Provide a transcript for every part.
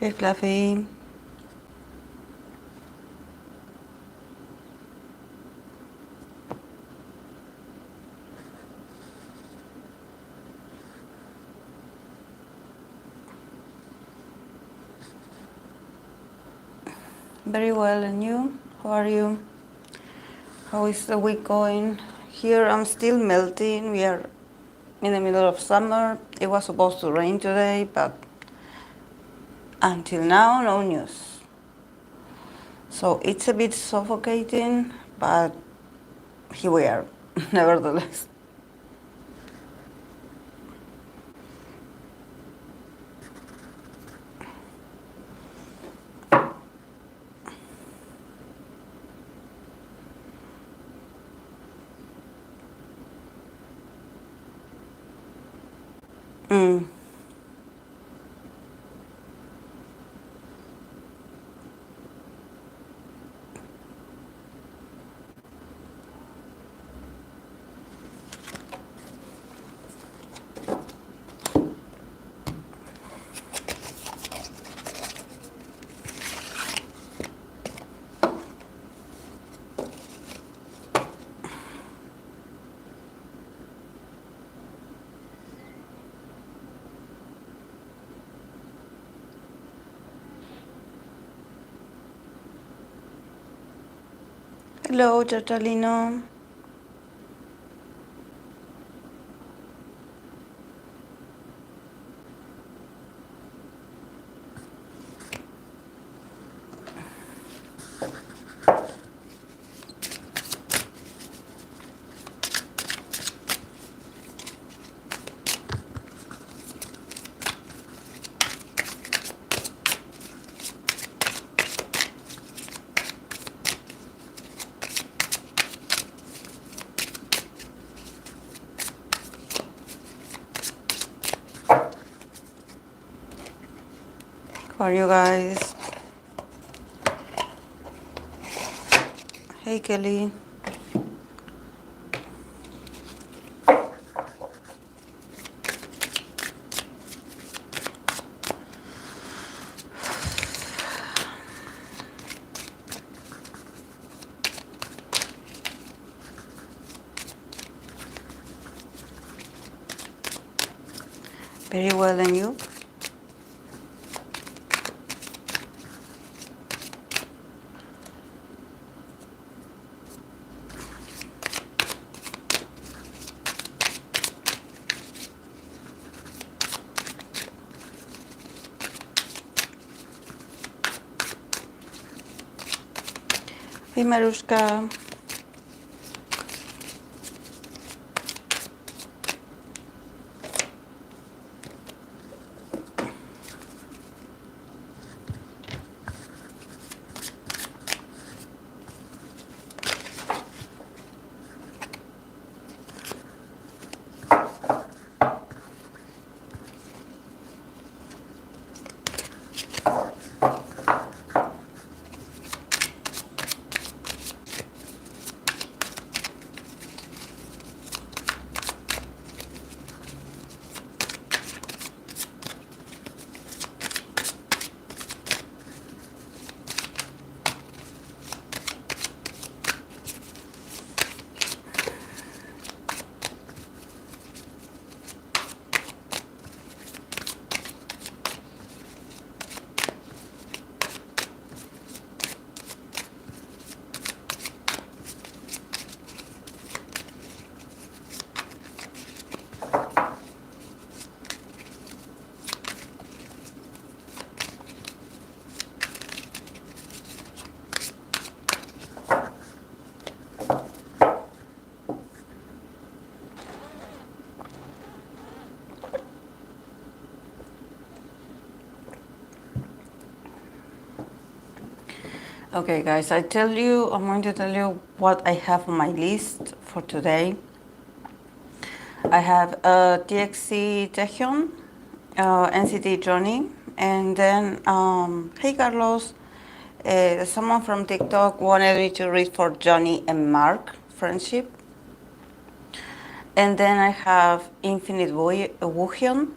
Hey, Fluffy. Very well, and you? How are you? How is the week going? Here I'm still melting. We are in the middle of summer. It was supposed to rain today, but until now, no news. So it's a bit suffocating, but here we are, nevertheless. Mm. Hello, Chatalino. How are you guys? Hey, Kelly. Very well, and you? Hey, Marushka. Okay, guys, I'm going to tell you what I have on my list for today. I have TXT Taehyun, NCT Johnny, and then, hey Carlos, someone from TikTok wanted me to read for Johnny and Mark, Friendship. And then I have Infinite Woohyun,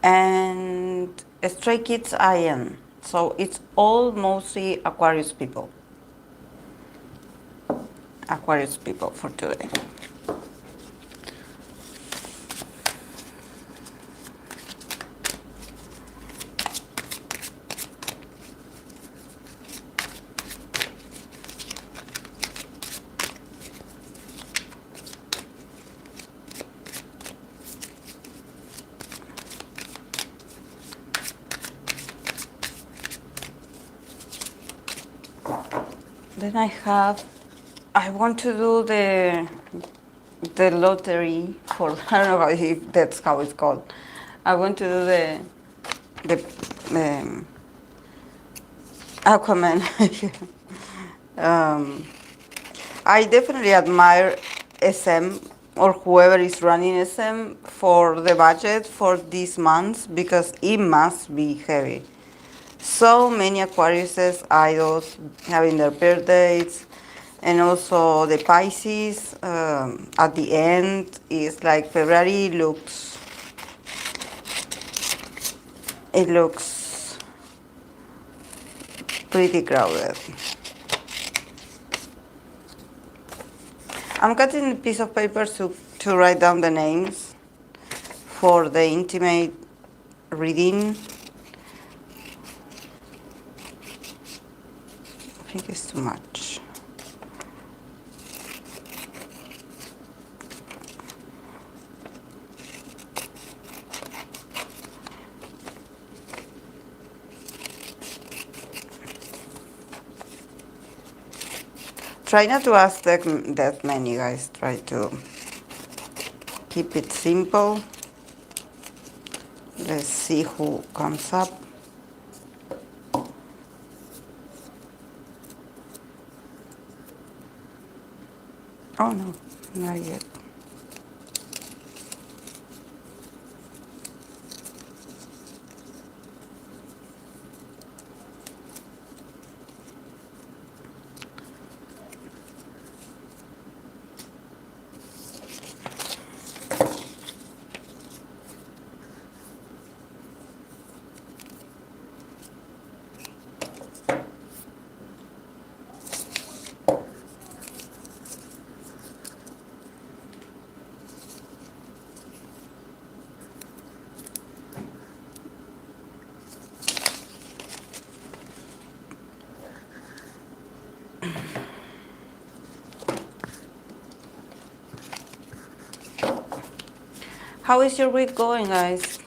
and Stray Kids IN. So it's all mostly Aquarius people. Aquarius people for today. Then I want to do the lottery for, I don't know if that's how it's called. I want to do the Aquaman. I definitely admire SM or whoever is running SM for the budget for these months because it must be heavy. So many Aquariuses, idols having their birthdays, and also the Pisces at the end is like February looks, it looks pretty crowded. I'm cutting a piece of paper to write down the names for the intimate reading. I think it's too much. Try not to ask that many, guys. Try to keep it simple. Let's see who comes up. Oh no, not yet. How is your week going, guys?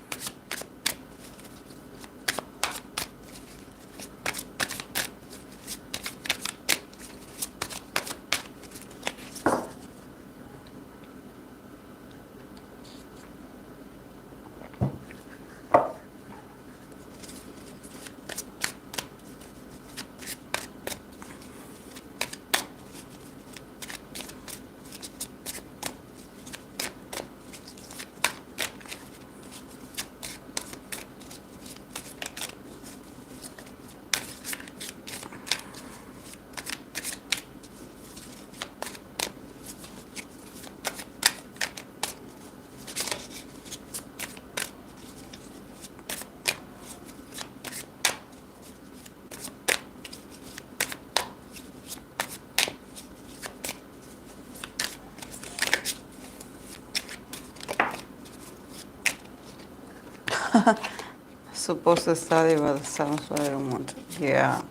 Supposed to study, but sounds what I don't want. Yeah,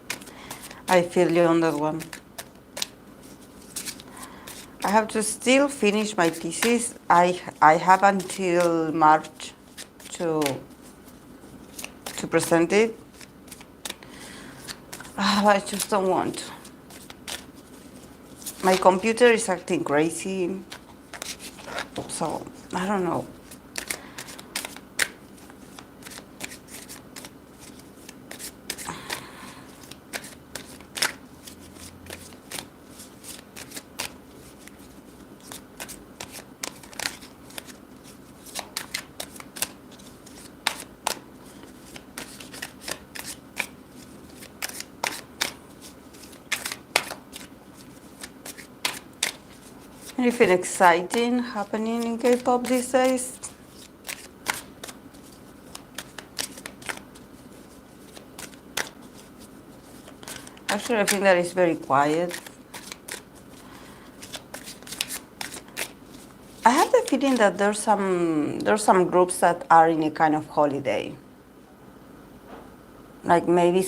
I feel you on that one. I have to still finish my thesis. I have until March to present it. I just don't want. My computer is acting crazy, so I don't know. Anything exciting happening in K-pop these days? Actually, I think that it's very quiet. I have the feeling that there's some groups that are in a kind of holiday, like maybe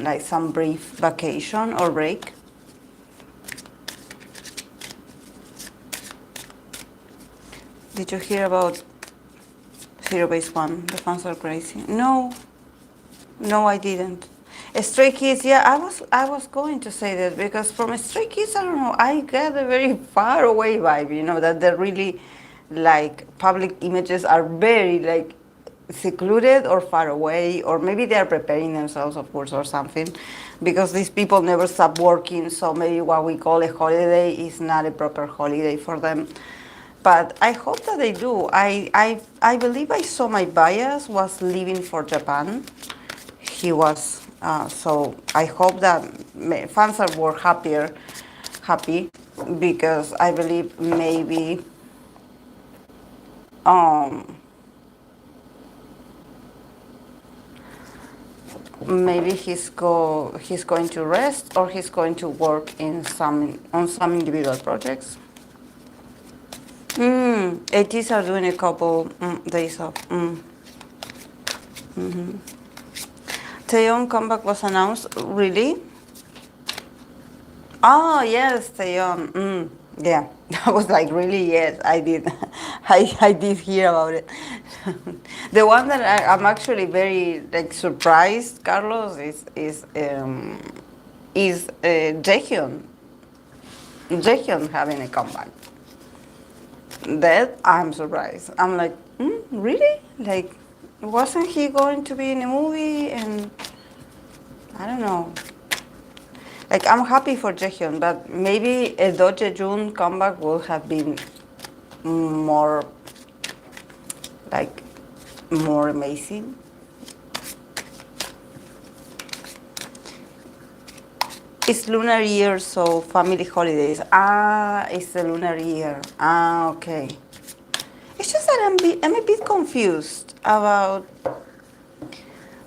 like some brief vacation or break. Did you hear about Zero Base One? The fans are crazy. No, no, I didn't. Stray Kids, yeah, I was going to say that because from Stray Kids, I don't know, I get a very far away vibe, you know, that they're really like public images are very like secluded or far away, or maybe they are preparing themselves, of course, or something, because these people never stop working, so maybe what we call a holiday is not a proper holiday for them. But I hope that they do. I believe I saw my bias was leaving for Japan. He was, so I hope that fans are more happy, because I believe um, maybe he's going to rest, or he's going to work on some individual projects. ATs are doing a couple days off. Taehyun comeback was announced. Really? Oh yes, Taehyun. Yeah, I was like, really? Yes, I did. I did hear about it. The one that I'm actually very like surprised, Carlos, is Jaehyun. Jaehyun having a comeback. That I'm surprised. I'm like, really? Like, wasn't he going to be in a movie? And I don't know. Like, I'm happy for Jaehyun, but maybe a Do Jun comeback would have been more, like, more amazing. It's lunar year, so family holidays. It's the lunar year. Okay. It's just that I'm a bit confused about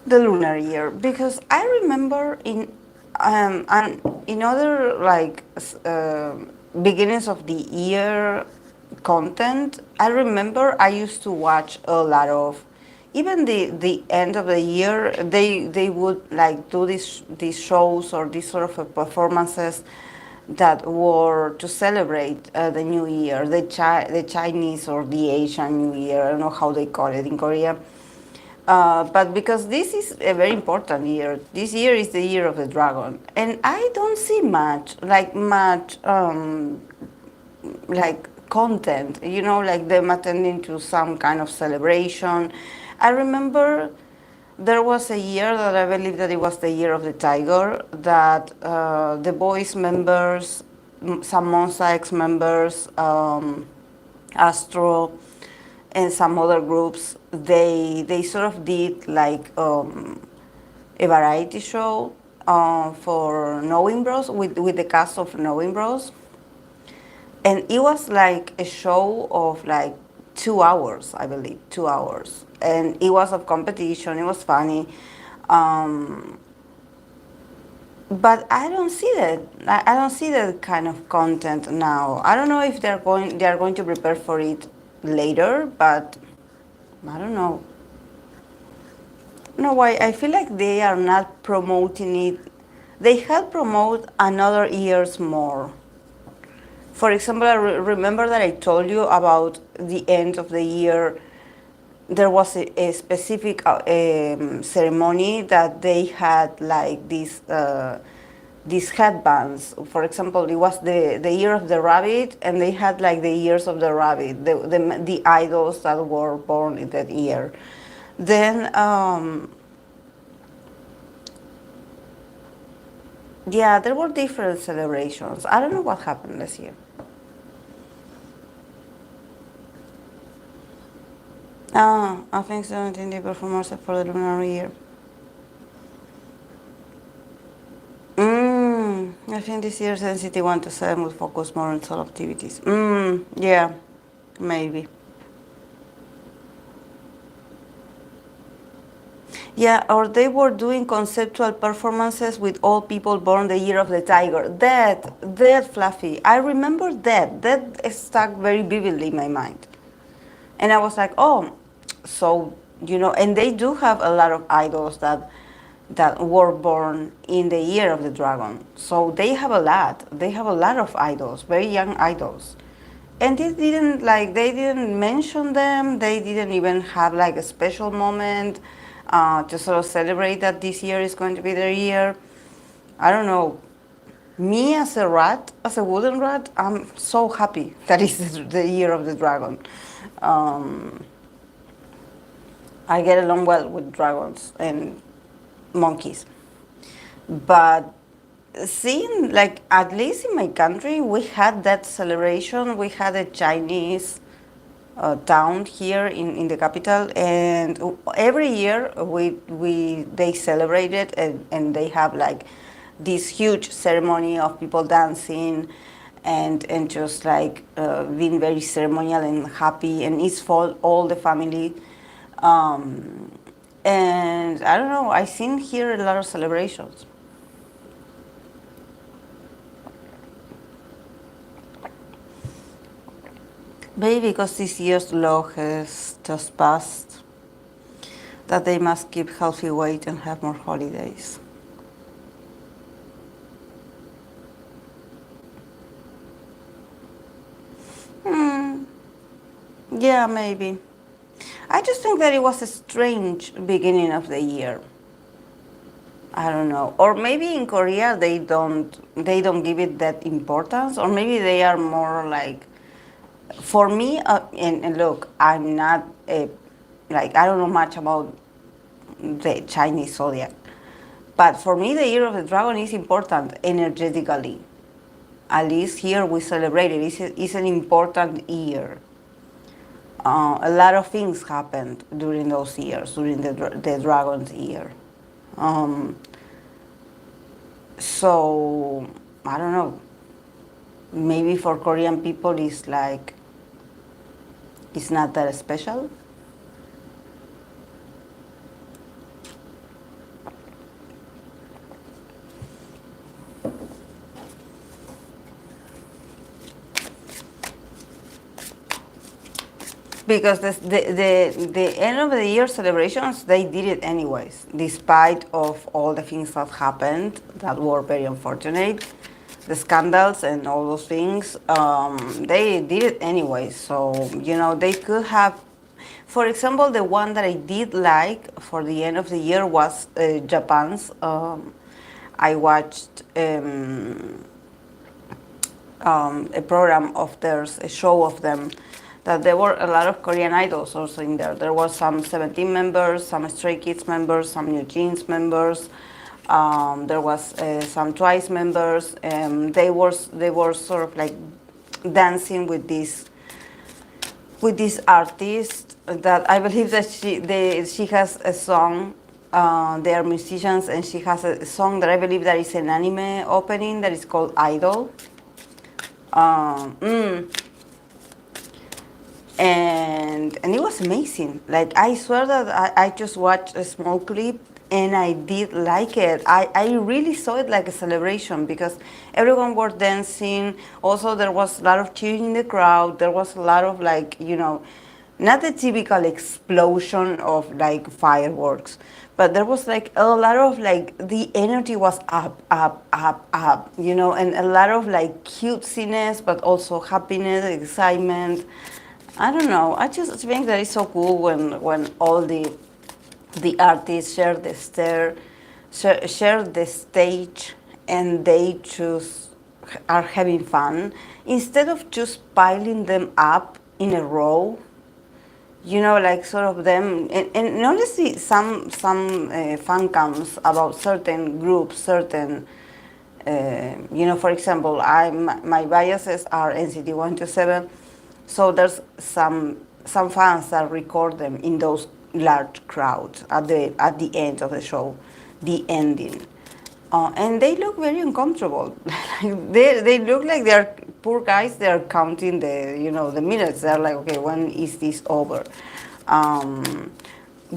the lunar year, because I remember in other like beginnings of the year content, I remember I used to watch a lot of, even the end of the year, they would like do these shows or these sort of performances that were to celebrate the new year, the Chinese or the Asian New Year. I don't know how they call it in Korea. But because this is a very important year, this year is the year of the dragon, and I don't see like content, you know, like them attending to some kind of celebration. I remember there was a year that I believe that it was the year of the tiger, that the boys members, some Monsta X members, Astro, and some other groups, they sort of did like a variety show for Knowing Bros, with the cast of Knowing Bros. And it was like a show of like 2 hours, I believe, 2 hours. And it was of competition, it was funny. But I don't see that. I don't see that kind of content now. I don't know if they are going to prepare for it later, but I don't know. No, why I feel like they are not promoting it. They help promote another years more. For example, I remember that I told you about the end of the year. There was a specific ceremony that they had like these headbands. For example, it was the year of the rabbit, and they had like the years of the rabbit, the idols that were born in that year. Then, yeah, there were different celebrations. I don't know what happened this year. I think 17 day performance for the lunar year. I think this year's NCT 1 to 7 will focus more on solo activities. Yeah, maybe. Yeah, or they were doing conceptual performances with all people born the year of the tiger. That fluffy. I remember that. That stuck very vividly in my mind. And I was like, oh, so, and they do have a lot of idols that were born in the year of the dragon. So they have a lot. They have a lot of idols, very young idols. And they didn't mention them. They didn't even have like a special moment to sort of celebrate that this year is going to be their year. I don't know. Me as a rat, as a wooden rat, I'm so happy that it's the year of the dragon. Um, I get along well with dragons and monkeys. But seeing, like, at least in my country, we had that celebration. We had a Chinese town here in the capital, and every year they celebrate it, and they have like this huge ceremony of people dancing and just like being very ceremonial and happy, and it's for all the family. um, and I don't know, I seen here a lot of celebrations. Maybe because this year's law has just passed that they must keep healthy weight and have more holidays. Hmm. Yeah, maybe. I just think that it was a strange beginning of the year. I don't know. Or maybe in Korea they don't give it that importance, or maybe they are more like, for me, and look, I'm not a, like, I don't know much about the Chinese zodiac, but for me the year of the dragon is important energetically. At least here we celebrate it. It's an important year. A lot of things happened during those years, during the dragon's year. Um, so I don't know. Maybe for Korean people, it's like it's not that special. Because the end of the year celebrations, they did it anyways, despite of all the things that happened that were very unfortunate, the scandals and all those things. They did it anyways. So they could have, for example, the one that I did like for the end of the year was Japan's. I watched a program of theirs, a show of them, that there were a lot of Korean idols also in there. There were some 17 members, some Stray Kids members, some New Jeans members. There was some Twice members. They were sort of like dancing with this artist that I believe that she has a song. They are musicians, and she has a song that I believe that is an anime opening that is called Idol. Um, mm, and it was amazing. Like, I swear that I just watched a small clip and I did like it. I really saw it like a celebration because everyone was dancing. Also, there was a lot of cheering in the crowd. There was a lot of, like, not the typical explosion of like fireworks, but there was like a lot of, like, the energy was up, up, up, up, and a lot of like cutesiness, but also happiness, excitement. I don't know. I just think that it's so cool when all the artists share the stage, and they just are having fun instead of just piling them up in a row. Like, sort of them, and honestly, some fan comes about certain groups, certain. For example, my biases are NCT 127, so there's some fans that record them in those large crowds at the end of the show, the ending, and they look very uncomfortable. They look like they're poor guys. They're counting the minutes. They're like, okay, when is this over? Um,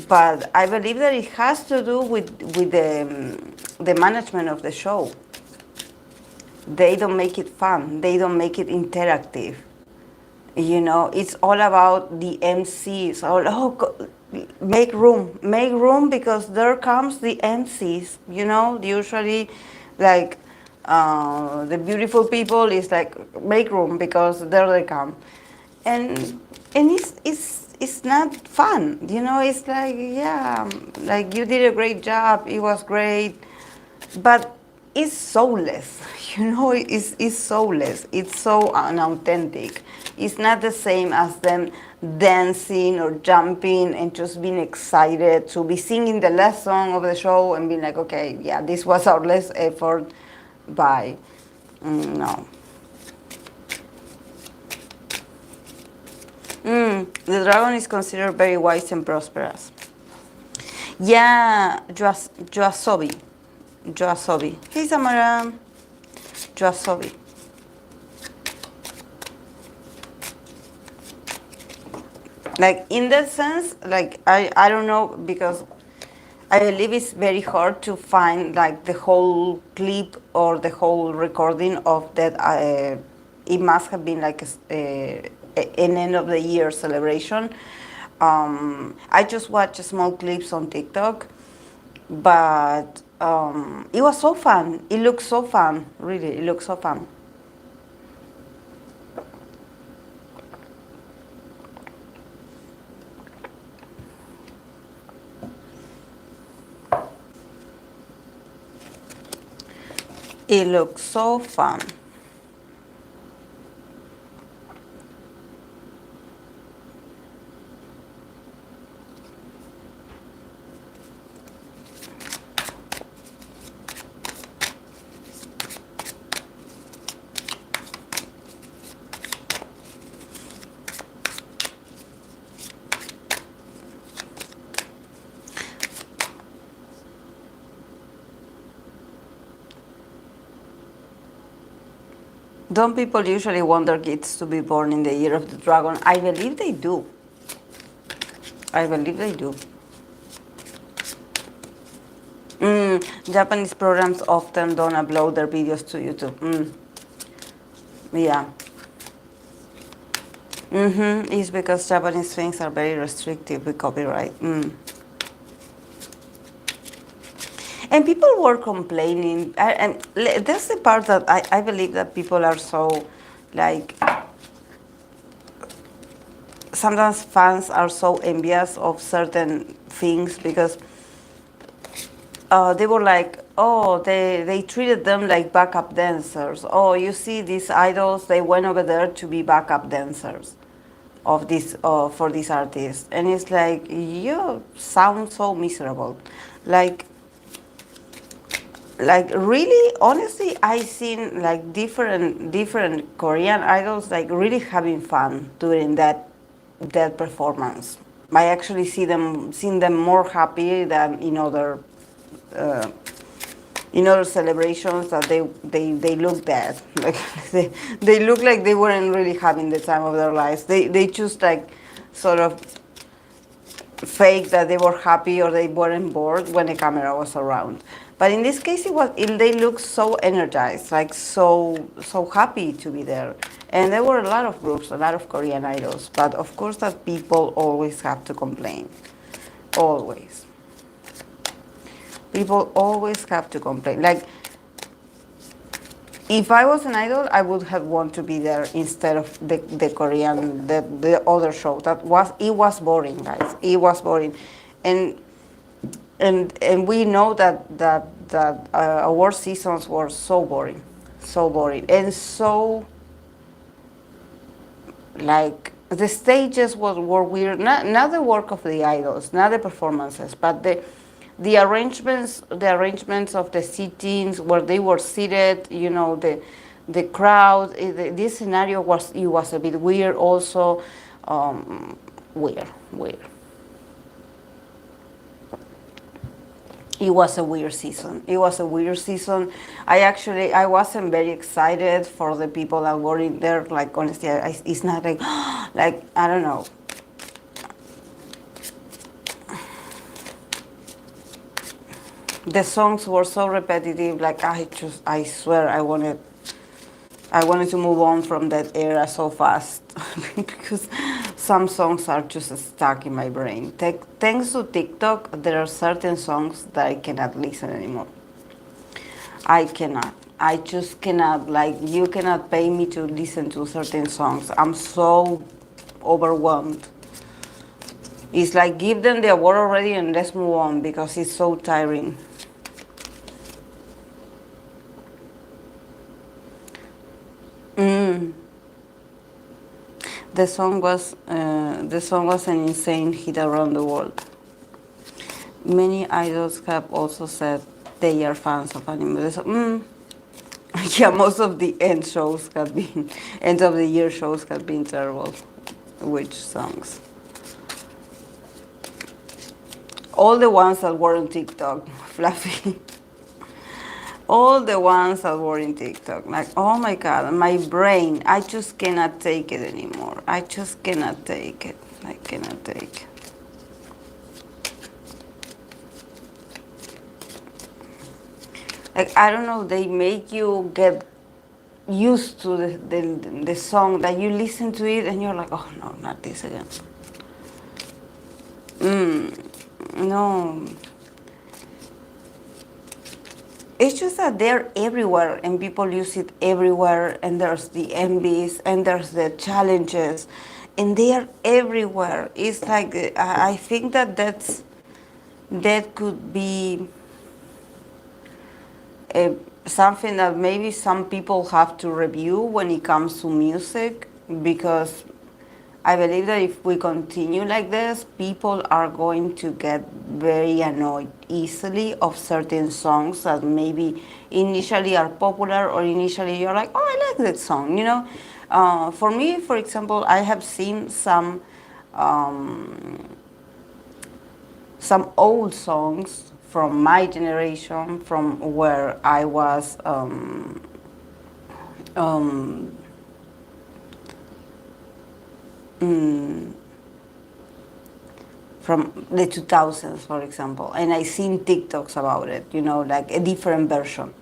but I believe that it has to do with the management of the show. They don't make it fun. They don't make it interactive. You know, it's all about the MCs. Make room because there comes the MCs. You know, usually, like the beautiful people is like make room because there they come, and it's not fun. You know, it's like yeah, like you did a great job. It was great, but it's soulless. You know, it's soulless. It's so unauthentic. It's not the same as them dancing or jumping and just being excited to be singing the last song of the show and being like, okay, yeah, this was our last effort. Bye. No. The dragon is considered very wise and prosperous. Yeah, Yoasobi. Yoasobi. Hey, Samara. Yoasobi. Like, in that sense, like, I don't know, because I believe it's very hard to find, like, the whole clip or the whole recording of that. It must have been, like, an end of the year celebration. I just watched small clips on TikTok, but it was so fun. It looks so fun, really. It looks so fun. It looks so fun. Don't people usually want their kids to be born in the year of the dragon? I believe they do. I believe they do. Japanese programs often don't upload their videos to YouTube. Yeah. It's because Japanese things are very restrictive with copyright. And people were complaining, and that's the part that I believe that people are so, like, sometimes fans are so envious of certain things because they were like, oh, they treated them like backup dancers. Oh, you see, these idols, they went over there to be backup dancers of this for this artist, and it's like, you sound so miserable, like really, honestly, I seen like different Korean idols like really having fun during that performance. I actually seen them more happy than uh, in other celebrations that they look dead. Like they look like they weren't really having the time of their lives. They just like sort of fake that they were happy or they weren't bored when the camera was around. But in this case, they looked so energized, like so happy to be there. And there were a lot of groups, a lot of Korean idols. But of course, that people always have to complain, always. People always have to complain. Like, if I was an idol, I would have wanted to be there instead of the Korean, the other show. It was boring, guys. It was boring, and we know that award seasons were so boring, and so, like, the stages were weird. Not the work of the idols, not the performances, but the arrangements of the seatings where they were seated. You know, the crowd. This scenario was a bit weird. Also, weird. It was a weird season. I wasn't very excited for the people that were in there. Like, honestly, it's not like, like, I don't know. The songs were so repetitive. Like I swear, I wanted to move on from that era so fast because some songs are just stuck in my brain. Thanks to TikTok, there are certain songs that I cannot listen anymore. I cannot. I just cannot. Like, you cannot pay me to listen to certain songs. I'm so overwhelmed. It's like, give them the award already and let's move on because it's so tiring. The song was an insane hit around the world. Many idols have also said they are fans of anime. Yeah, most of the end of the year shows have been terrible. Which songs? All the ones that were on TikTok, Fluffy. All the ones that were in TikTok. Like, oh my God, my brain, I just cannot take it anymore. I just cannot take it. I cannot take it. Like, I don't know, they make you get used to the song, that you listen to it and you're like, oh no, not this again. No. It's just that they're everywhere and people use it everywhere, and there's the MVs and there's the challenges and they are everywhere. It's like, I think that could be something that maybe some people have to review when it comes to music, because I believe that if we continue like this, people are going to get very annoyed easily of certain songs that maybe initially are popular, or initially you're like, oh, I like that song, you know. For me, for example, I have seen some old songs from my generation, from where I was from the 2000s, for example, and I seen TikToks about it, you know, like a different version.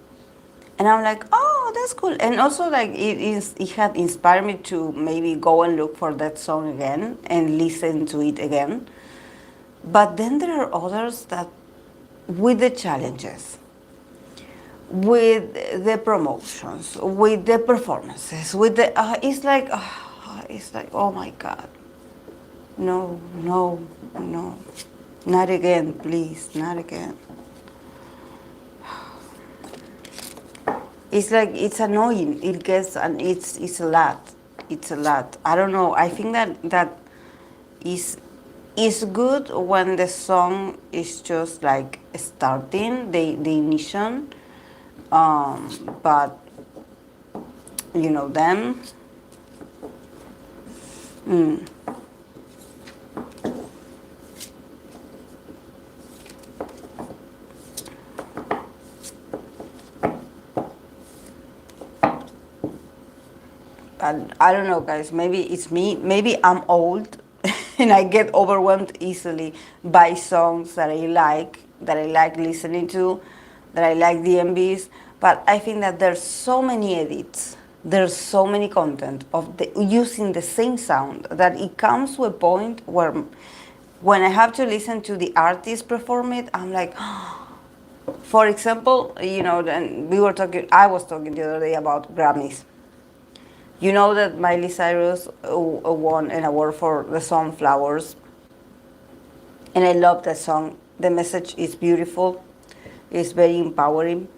And I'm like, oh, that's cool. And also, like, it had inspired me to maybe go and look for that song again and listen to it again. But then there are others that, with the challenges, with the promotions, with the performances, with the, it's like, oh my God. No, no, no. Not again, please, not again. It's like, it's annoying. It gets, and it's a lot. It's a lot. I don't know. I think that is good when the song is just like starting, the initial, but you know them. I don't know, guys. Maybe it's me. Maybe I'm old, and I get overwhelmed easily by songs that I like listening to, that I like the MVs. But I think that there's so many edits, there's so many content of using the same sound, that it comes to a point where, when I have to listen to the artist perform it, I'm like, for example, you know, then I was talking the other day about Grammys. You know that Miley Cyrus won an award for the song Flowers. And I love that song. The message is beautiful. It's very empowering.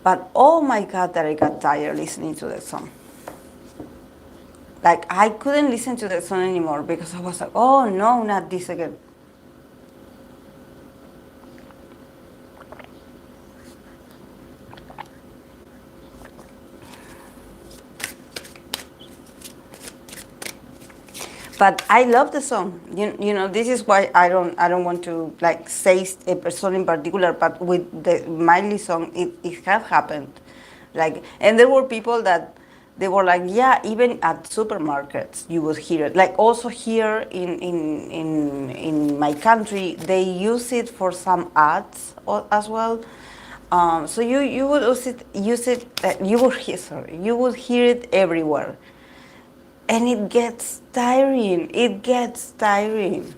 But oh my God, that I got tired listening to that song. Like, I couldn't listen to that song anymore because I was like, oh no, not this again. But I love the song. You know, this is why I don't want to like say a song in particular. But with the Miley song, it has happened. Like, and there were people that They were like, yeah, even at supermarkets you would hear it. Like also here in my country, they use it for some ads as well. So you would you would hear, sorry, you would hear it everywhere, and it gets tiring. It gets tiring.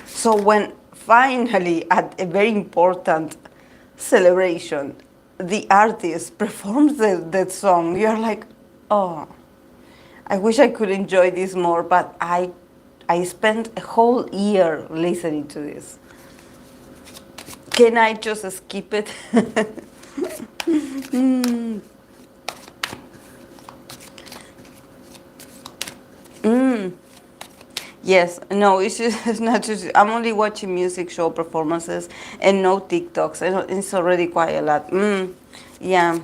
So when finally at a very important celebration, the artist performs that song, you're like, oh, I wish I could enjoy this more, but I spent a whole year listening to this. Can I just skip it? mm. Mm. Yes, no, it's not just, I'm only watching music show performances and no TikToks. And it's already quite a lot. Yeah.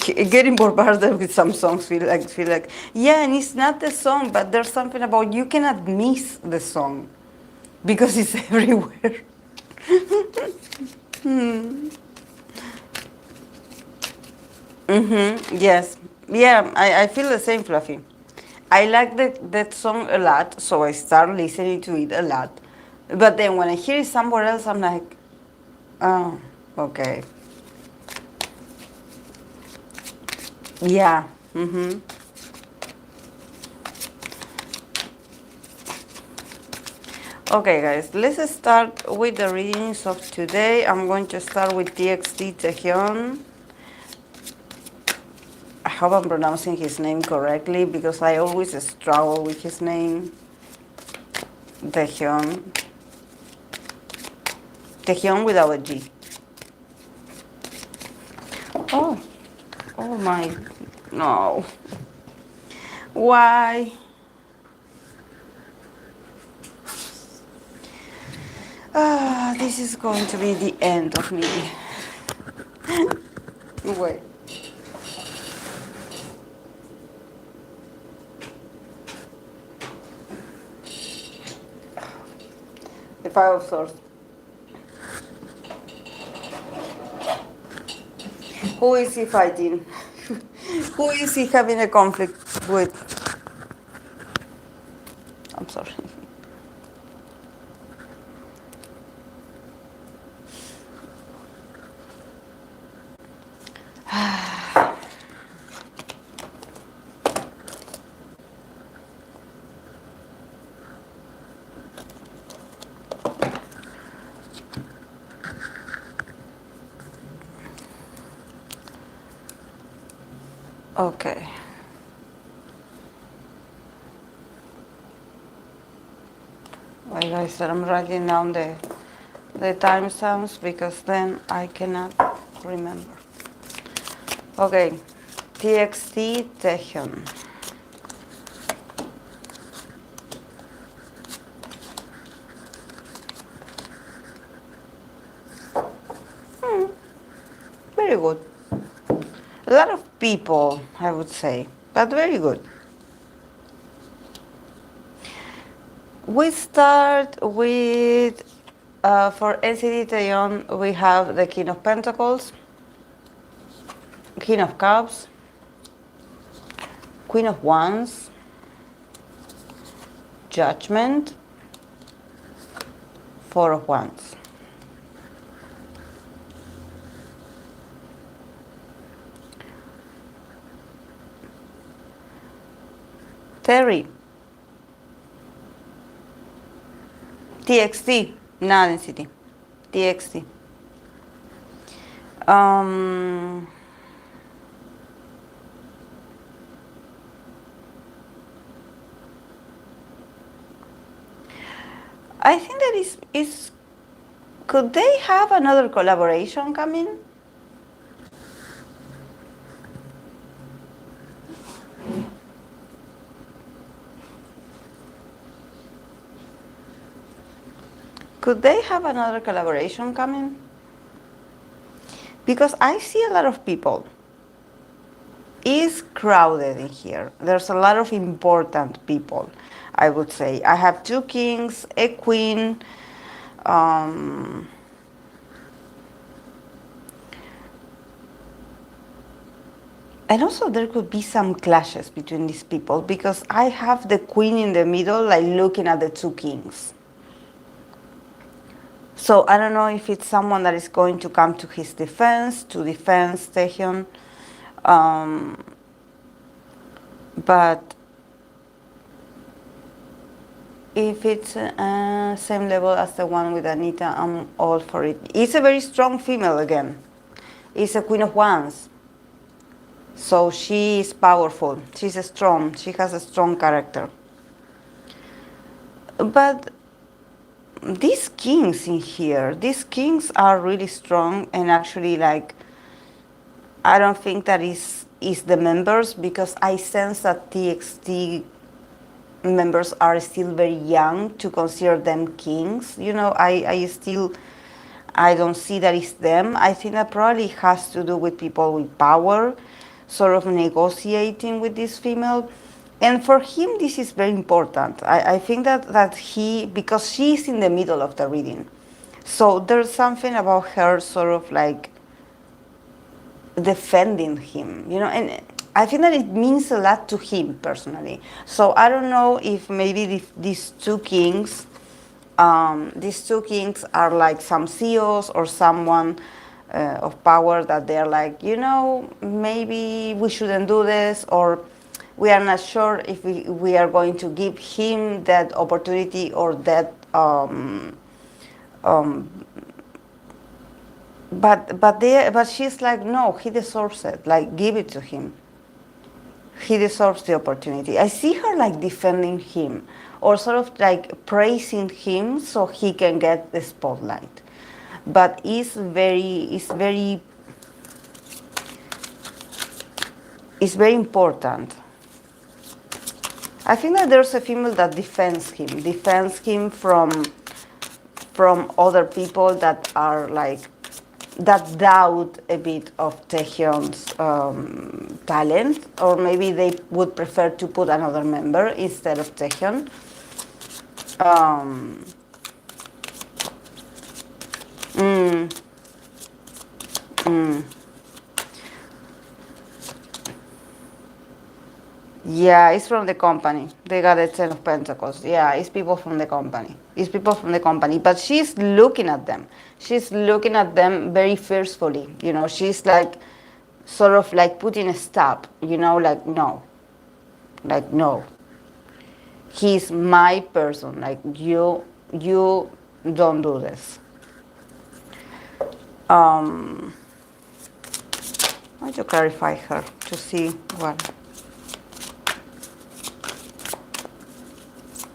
Getting bombarded with some songs feel like yeah, and it's not the song, but there's something about you cannot miss the song because it's everywhere. Yes. Yeah, I feel the same, Fluffy. I like that song a lot, so I start listening to it a lot. But then when I hear it somewhere else, I'm like, oh, okay. Yeah. Okay, guys, let's start with the readings of today. I'm going to start with TXT Taehyun. I hope I'm pronouncing his name correctly because I always struggle with his name. Taehyun. Taehyun without a G. Oh, oh my, no. Why? Ah, this is going to be the end of me. Wait. The Five of Swords. Who is he fighting? Who is he having a conflict with? I'm sorry. Okay. Like I said, I'm writing down the timestamps because then I cannot remember. Okay. TXT Taehyun. Very good. A lot of people, I would say, but very good. We start with, for NCT Taehyun, we have the King of Pentacles, King of Cups, Queen of Wands, Judgment, Four of Wands. Terry. TXT, not NCT. TXT. I think that is could they have another collaboration coming? Could they have another collaboration coming? Because I see a lot of people. It's crowded in here. There's a lot of important people, I would say. I have two kings, a queen, And also there could be some clashes between these people because I have the queen in the middle, like looking at the two kings. So I don't know if it's someone that is going to come to his defense, to defend Taehyun. But if it's same level as the one with Anita, I'm all for it. It's a very strong female again. It's a Queen of Wands. So she is powerful. She's strong. She has a strong character. But these kings in here, these kings are really strong, and actually, like, I don't think that is the members, because I sense that TXT members are still very young to consider them kings. You know, I don't see that it's them. I think that probably has to do with people with power, sort of negotiating with this female. And for him, this is very important. I think that he, because she's in the middle of the reading, so there's something about her sort of like defending him, you know, and I think that it means a lot to him personally. So I don't know if maybe these two kings are like some CEOs or someone of power, that they're like, you know, maybe we shouldn't do this, or we are not sure if we are going to give him that opportunity or that but she's like, no, he deserves it, like, give it to him. He deserves the opportunity. I see her like defending him, or sort of like praising him so he can get the spotlight. But it's very important. I think that there's a female that defends him from other people that are like, that doubt a bit of Taehyun's talent, or maybe they would prefer to put another member instead of Taehyun. Yeah, it's from the company. They got a 10 of Pentacles. Yeah, it's people from the company. It's people from the company. But she's looking at them. She's looking at them very fiercely. You know, she's like, sort of like putting a stop. You know, like, no. Like, no. He's my person. Like, you don't do this. I want to clarify her to see what.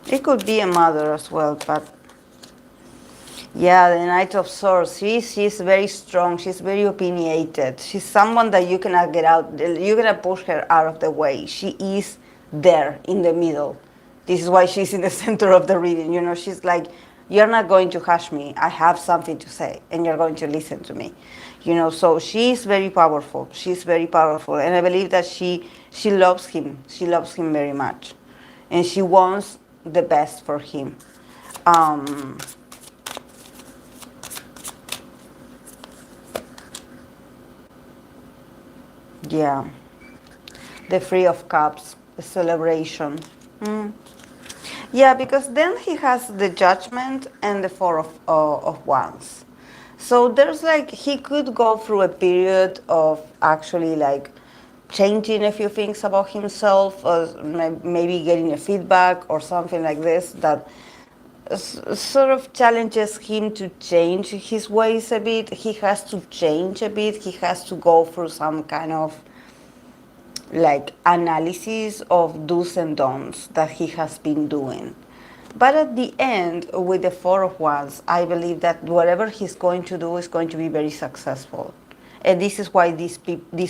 It could be a mother as well, but yeah, the Knight of Swords. She's very strong. She's very opinionated. She's someone that you cannot get out. You cannot push her out of the way. She is there in the middle. This is why she's in the center of the reading. You know, she's like, you're not going to hush me. I have something to say, and you're going to listen to me. You know, so she's very powerful. She's very powerful, and I believe that she loves him. She loves him very much, and she wants the best for him. Yeah, the Three of Cups, the celebration. Yeah, because then he has the Judgment and the Four of Wands. So there's like, he could go through a period of actually like changing a few things about himself, or maybe getting a feedback or something like this that sort of challenges him to change his ways a bit. He has to change a bit. He has to go through some kind of like analysis of do's and don'ts that he has been doing. But at the end, with the Four of Wands, I believe that whatever he's going to do is going to be very successful. And this is why this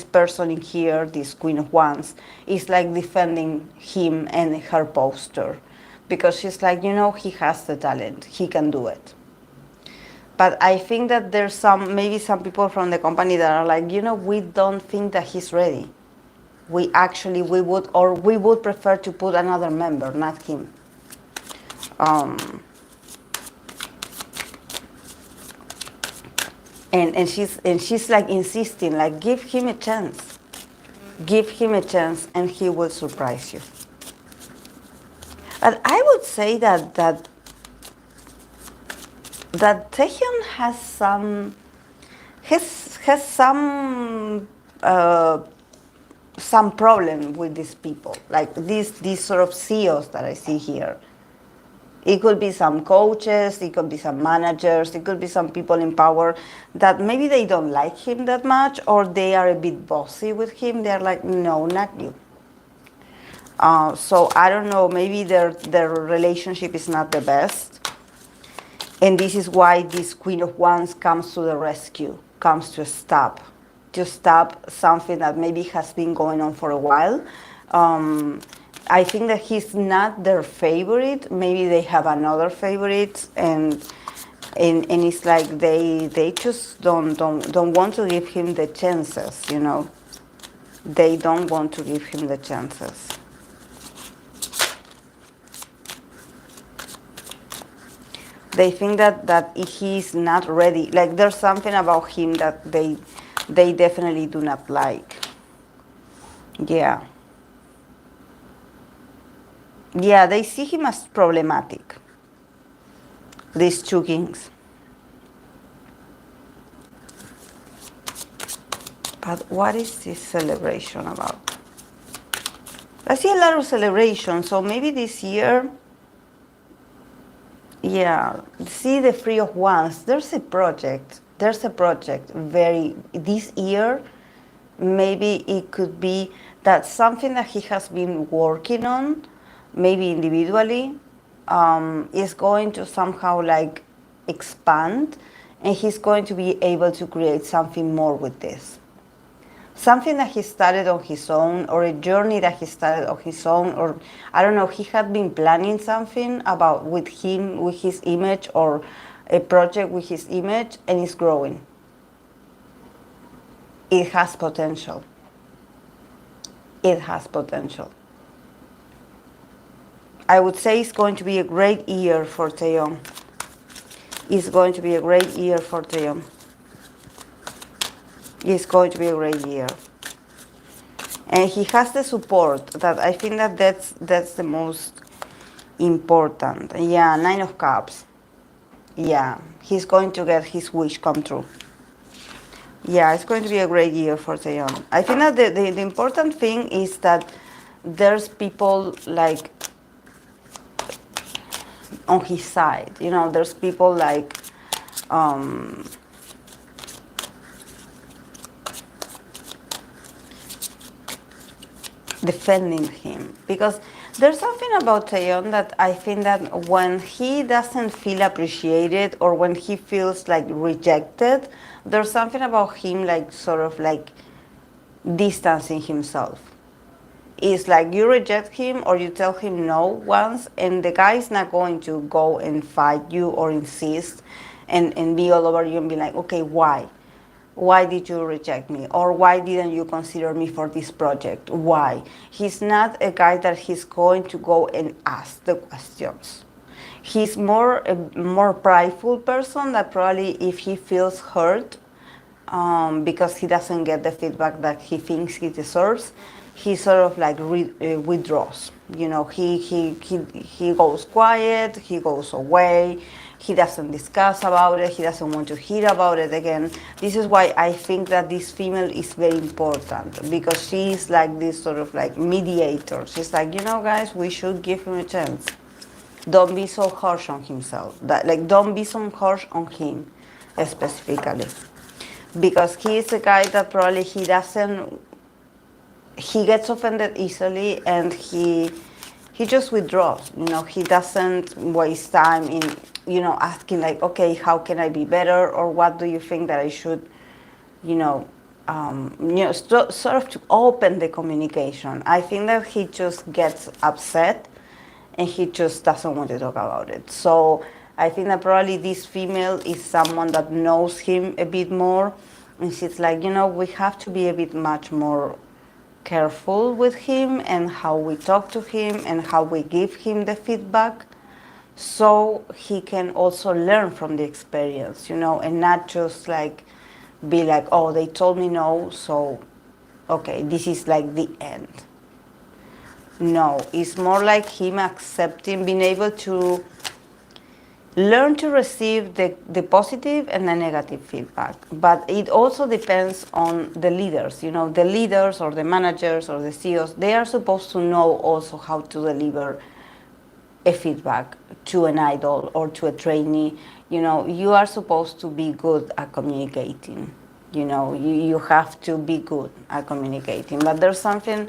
person in here, this Queen of Wands, is like defending him and her poster. Because she's like, you know, he has the talent. He can do it. But I think that there's maybe some people from the company that are like, you know, we don't think that he's ready. We would prefer to put another member, not him. And she's like insisting, like, give him a chance. Give him a chance and he will surprise you. But I would say that Taehyun has some problem with these people, like these sort of CEOs that I see here. It could be some coaches, it could be some managers, it could be some people in power that maybe they don't like him that much, or they are a bit bossy with him. They're like, no, not you. So I don't know, maybe their relationship is not the best. And this is why this Queen of Wands comes to the rescue, comes to stop something that maybe has been going on for a while. I think that he's not their favorite. Maybe they have another favorite, and it's like they just don't want to give him the chances, you know. They don't want to give him the chances. They think that he's not ready. Like there's something about him that they definitely do not like. Yeah. Yeah, they see him as problematic. These two kings. But what is this celebration about? I see a lot of celebration, so maybe this year, yeah, see the Three of Wands. There's a project. This year, maybe it could be that something that he has been working on, maybe individually, is going to somehow like expand, and he's going to be able to create something more with this. Something that he started on his own, or a journey that he started on his own, or I don't know, he had been planning something about with his image, or a project with his image, and it's growing. It has potential. It has potential. I would say it's going to be a great year for Taehyun. It's going to be a great year for Taehyun. It's going to be a great year. And he has the support that I think that's the most important. Yeah, Nine of Cups. Yeah, he's going to get his wish come true. Yeah, it's going to be a great year for Taehyun. I think that the important thing is that there's people like on his side. You know, there's people like defending him, because there's something about Taehyun that I think that when he doesn't feel appreciated, or when he feels like rejected, there's something about him like sort of like distancing himself. It's like you reject him or you tell him no once, and the guy is not going to go and fight you or insist and be all over you and be like, okay, why? Why did you reject me? Or why didn't you consider me for this project? Why? He's not a guy that he's going to go and ask the questions. He's a more prideful person that probably if he feels hurt because he doesn't get the feedback that he thinks he deserves, he sort of like withdraws. You know, he goes quiet, he goes away, he doesn't discuss about it, he doesn't want to hear about it again. This is why I think that this female is very important, because she's like this sort of like mediator. She's like, you know, guys, we should give him a chance. Don't be so harsh on himself. Don't be so harsh on him specifically. Because he is a guy that probably he gets offended easily, and he just withdraws. You know, he doesn't waste time in, you know, asking like, okay, how can I be better, or what do you think that I should, sort of to open the communication. I think that he just gets upset, and he just doesn't want to talk about it. So I think that probably this female is someone that knows him a bit more, and she's like, you know, we have to be a bit much more careful with him and how we talk to him and how we give him the feedback, so he can also learn from the experience, you know, and not just like be like, oh, they told me no, so okay, this is like the end. No, it's more like him accepting, being able to learn to receive the positive and the negative feedback. But it also depends on the leaders. You know, the leaders or the managers or the CEOs, they are supposed to know also how to deliver a feedback to an idol or to a trainee. You know, you are supposed to be good at communicating. You know, you have to be good at communicating. But there's something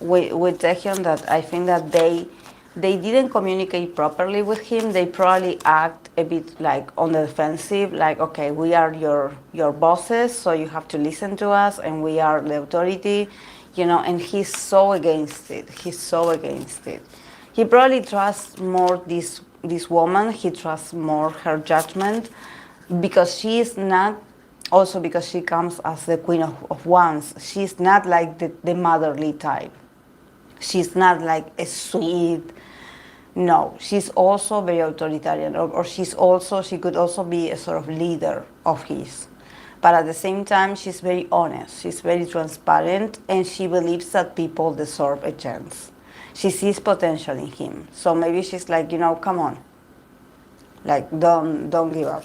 with Taehyun that I think that they didn't communicate properly with him. They probably act a bit like on the defensive, like, okay, we are your bosses, so you have to listen to us, and we are the authority, you know, and he's so against it. He's so against it. He probably trusts more this woman. He trusts more her judgment because she is not, also because she comes as the queen of wands. She's not like the motherly type. She's not like a sweet, no, she's also very authoritarian, or she could also be a sort of leader of his. But at the same time, she's very honest, she's very transparent, and she believes that people deserve a chance. She sees potential in him. So maybe she's like, you know, come on. Like, don't give up.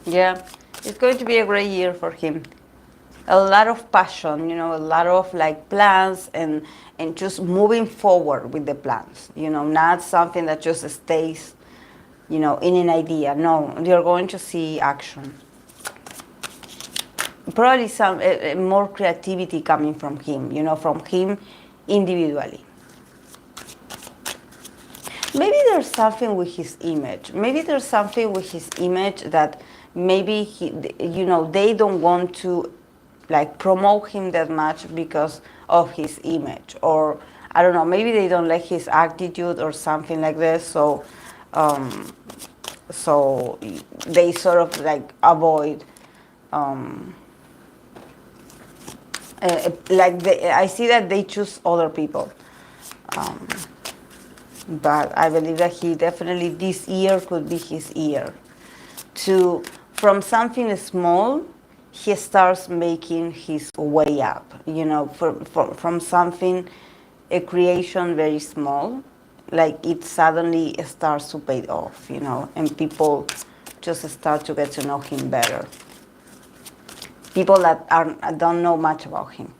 Yeah, it's going to be a great year for him. A lot of passion, you know, a lot of like plans, and just moving forward with the plans, you know, not something that just stays, you know, in an idea. No, you're going to see action. Probably some more creativity coming from him, you know, from him individually. Maybe there's something with his image. Maybe there's something with his image that maybe he, you know, they don't want to like promote him that much because of his image, or I don't know. Maybe they don't like his attitude or something like this. So, so they sort of like avoid. I see that they choose other people. But I believe that he definitely, this year could be his year to, from something small, he starts making his way up, you know, from something, a creation very small, like it suddenly starts to pay off, you know, and people just start to get to know him better. People that don't know much about him.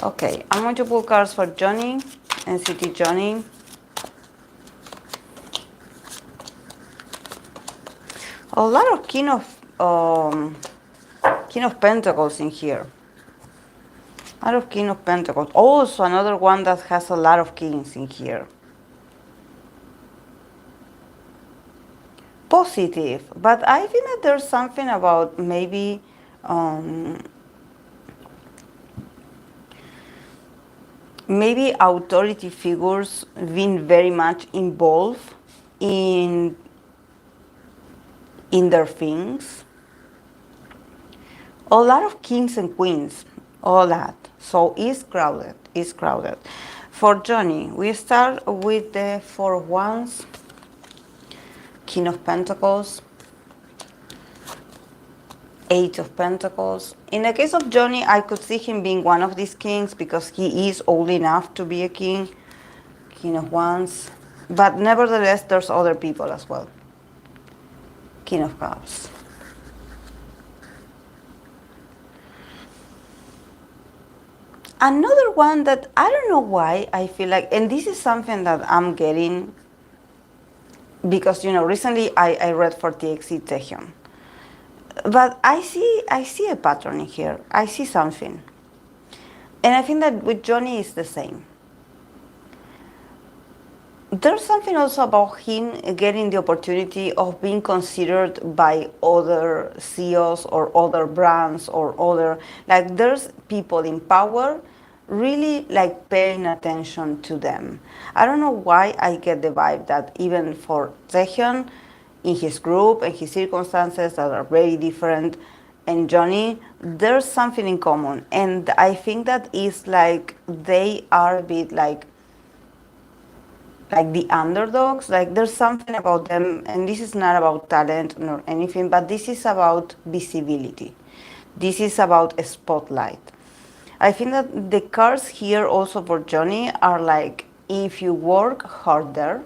Okay, I'm going to pull cards for Johnny, NCT Johnny. A lot of King of Pentacles in here. A lot of King of Pentacles. Also another one that has a lot of kings in here. Positive, but I think that there's something about maybe maybe authority figures being very much involved in their things. A lot of kings and queens, all that. So it's crowded, it's crowded. For Johnny, we start with the Four of Wands, King of Pentacles, Eight of Pentacles. In the case of Johnny, I could see him being one of these kings because he is old enough to be a king. King of Wands. But nevertheless, there's other people as well. King of Cups. Another one that I don't know why I feel like, and this is something that I'm getting because recently I read for TXT Taehyun, but I see a pattern in here. I see something, and I think that with Johnny is the same. There's something also about him getting the opportunity of being considered by other CEOs or other brands or other, like there's people in power really like paying attention to them. I don't know why I get the vibe that even for Taehyun, in his group and his circumstances that are very different, and Johnny, there's something in common. And I think that is like they are a bit like the underdogs. Like there's something about them, and this is not about talent nor anything, but this is about visibility. This is about a spotlight. I think that the cards here also for Johnny are like if you work harder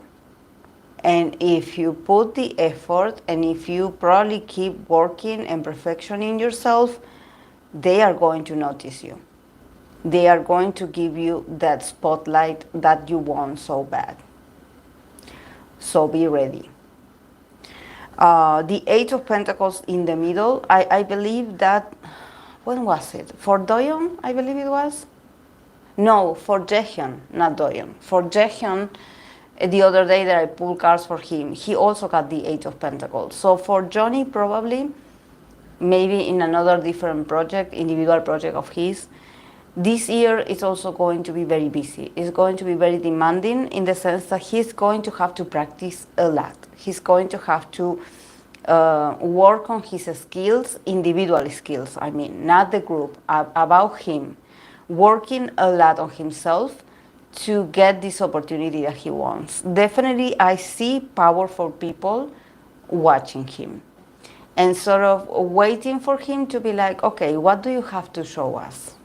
and if you put the effort and if you probably keep working and perfectioning yourself, they are going to notice you. They are going to give you that spotlight that you want so bad. So be ready. The Eight of Pentacles in the middle, I believe that, when was it? For Doyeon, I believe it was? No, for Jaehyun, not Doyeon. For Jaehyun, the other day that I pulled cards for him, he also got the Eight of Pentacles. So for Johnny, probably, maybe in another different project, individual project of his, this year is also going to be very busy. It's going to be very demanding in the sense that he's going to have to practice a lot. He's going to have to work on his skills, individual skills, I mean, not the group, about him, working a lot on himself to get this opportunity that he wants. Definitely, I see powerful people watching him and sort of waiting for him to be like, okay, what do you have to show us?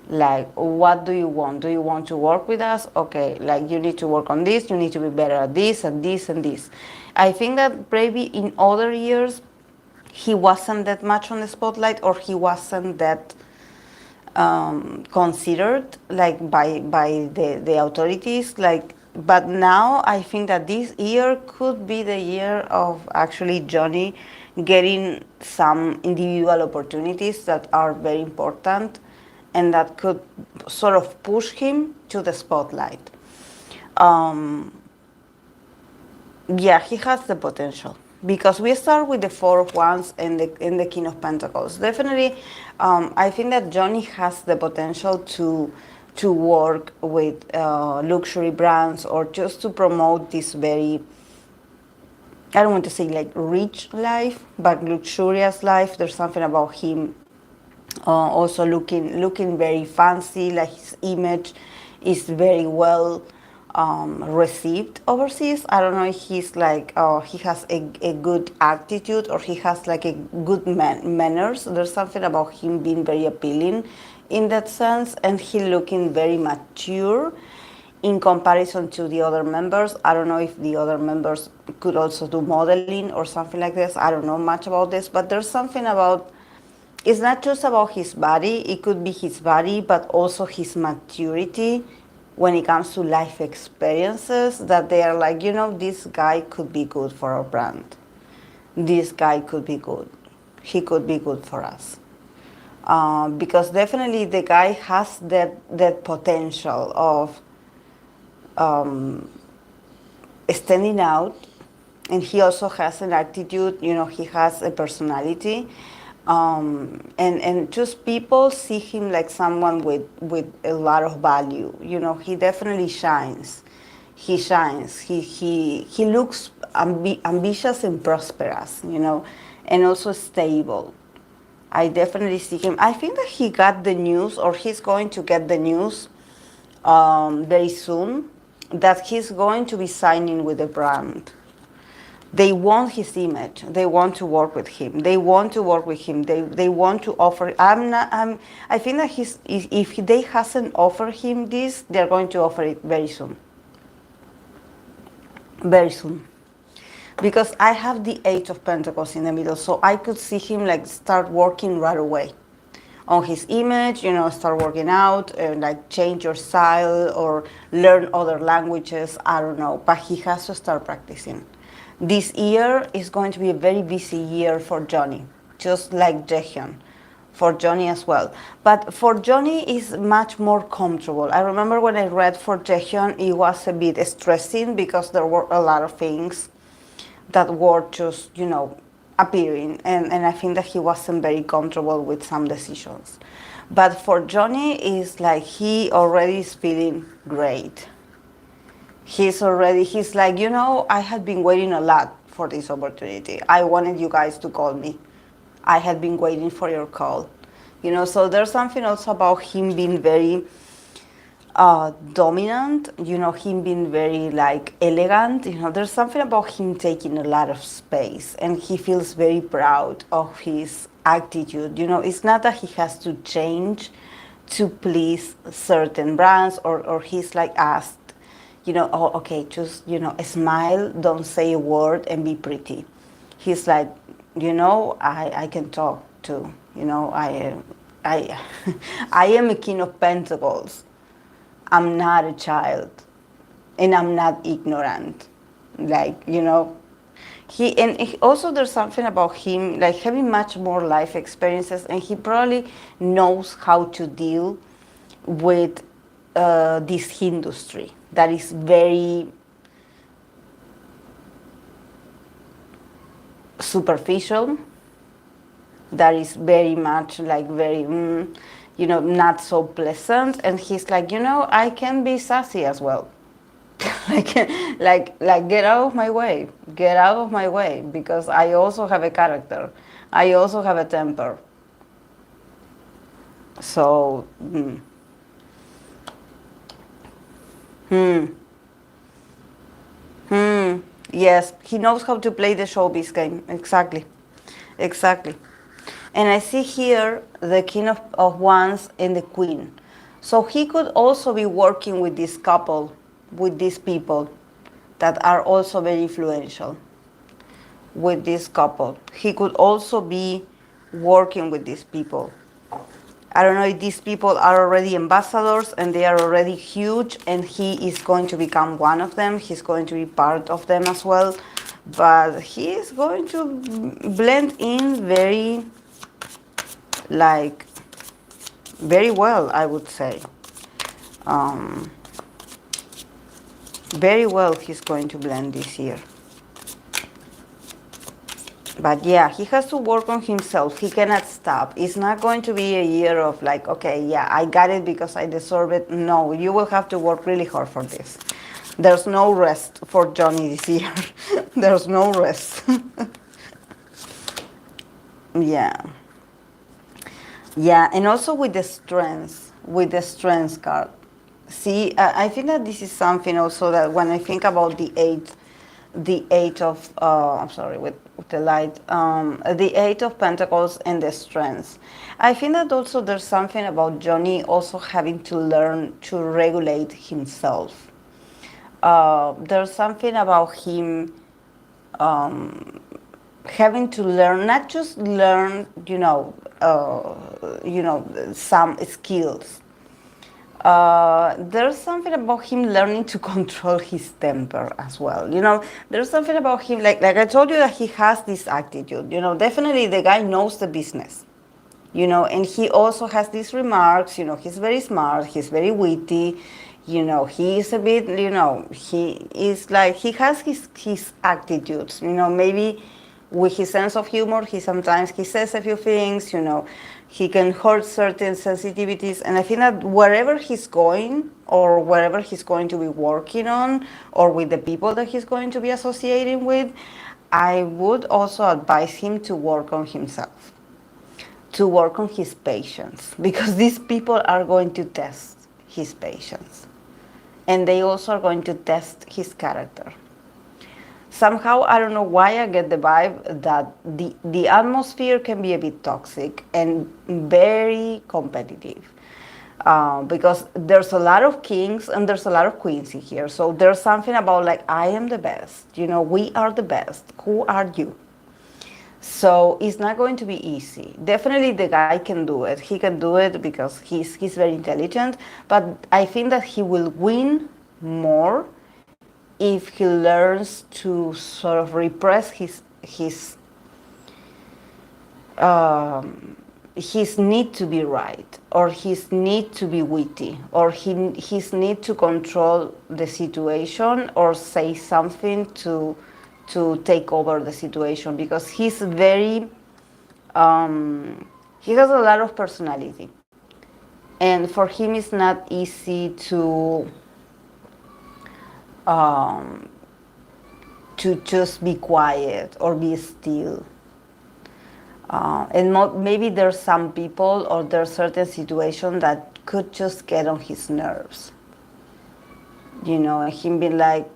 Like, what do you want? Do you want to work with us? Okay, like you need to work on this, you need to be better at this and this and this. I think that maybe in other years he wasn't that much on the spotlight, or he wasn't that considered like by the authorities, like, but now I think that this year could be the year of actually Johnny getting some individual opportunities that are very important and that could sort of push him to the spotlight. Um, yeah, he has the potential because we start with the Four of Wands and the King of Pentacles. Definitely, I think that Johnny has the potential to work with luxury brands or just to promote this very, I don't want to say like rich life, but luxurious life. There's something about him also looking very fancy, like his image is very well received overseas. I don't know if he's like he has a good attitude or he has like a good manners. There's something about him being very appealing in that sense, and he looking very mature in comparison to the other members. I don't know if the other members could also do modeling or something like this. I don't know much about this, but there's something about, it's not just about his body, it could be his body, but also his maturity when it comes to life experiences, that they are like, this guy could be good for our brand. This guy could be good. He could be good for us. Because definitely the guy has that potential of standing out, and he also has an attitude, he has a personality. And just people see him like someone with a lot of value. He definitely shines. He shines. He looks ambitious and prosperous, and also stable. I definitely see him. I think that he got the news, or he's going to get the news very soon, that he's going to be signing with a brand. They want his image. They want to work with him. They want to work with him. They want to offer. I think that if they hasn't offered him this, they're going to offer it very soon. Very soon. Because I have the Eight of Pentacles in the middle, so I could see him like start working right away on his image, start working out, like change your style or learn other languages, I don't know, but he has to start practicing. This year is going to be a very busy year for Johnny, just like Taehyun, for Johnny as well. But for Johnny is much more comfortable. I remember when I read for Taehyun, it was a bit stressing because there were a lot of things that were just, appearing. And I think that he wasn't very comfortable with some decisions. But for Johnny, it's like he already is feeling great. He's like, I had been waiting a lot for this opportunity. I wanted you guys to call me. I had been waiting for your call. So there's something also about him being very dominant, him being very like elegant, there's something about him taking a lot of space and he feels very proud of his attitude. It's not that he has to change to please certain brands or he's like asked, oh, okay, just, smile, don't say a word and be pretty. He's like, I can talk too, I I am a king of pentacles. I'm not a child and I'm not ignorant. Like, also there's something about him like having much more life experiences and he probably knows how to deal with this industry that is very superficial, that is very much like very not so pleasant, and he's like, I can be sassy as well. like get out of my way, because I also have a character, I also have a temper. So yes, he knows how to play the showbiz game. Exactly. And I see here the King of Wands and the Queen. So he could also be working with this couple, with these people that are also very influential. With this couple, he could also be working with these people. I don't know if these people are already ambassadors and they are already huge and he is going to become one of them. He's going to be part of them as well. But he is going to blend in very well, I would say. Very well he's going to blend this year. But yeah, he has to work on himself. He cannot stop. It's not going to be a year of like, okay, yeah, I got it because I deserve it. No, you will have to work really hard for this. There's no rest for Johnny this year. There's no rest. Yeah. Yeah, and also with the strengths card. See, I think that this is something also that when I think about the eight of, I'm sorry, with the light, the Eight of Pentacles and the strengths. I think that also there's something about Johnny also having to learn to regulate himself. There's something about him having to learn, not just learn, some skills. There's something about him learning to control his temper as well. There's something about him, like I told you, that he has this attitude. Definitely the guy knows the business. And he also has these remarks. He's very smart. He's very witty. He is a bit. He is like he has his attitudes. Maybe with his sense of humor, he says a few things. He can hurt certain sensitivities, and I think that wherever he's going or wherever he's going to be working on or with the people that he's going to be associating with, I would also advise him to work on himself, to work on his patience, because these people are going to test his patience, and they also are going to test his character. Somehow, I don't know why I get the vibe that the atmosphere can be a bit toxic and very competitive. Because there's a lot of kings and there's a lot of queens in here. So there's something about like, I am the best. We are the best. Who are you? So it's not going to be easy. Definitely the guy can do it. He can do it because he's very intelligent, but I think that he will win more if he learns to sort of repress his need to be right, or his need to be witty, or his need to control the situation or say something to take over the situation, because he's very he has a lot of personality, and for him it's not easy to just be quiet or be still. And maybe there's some people or there's certain situations that could just get on his nerves. You know, and him being like,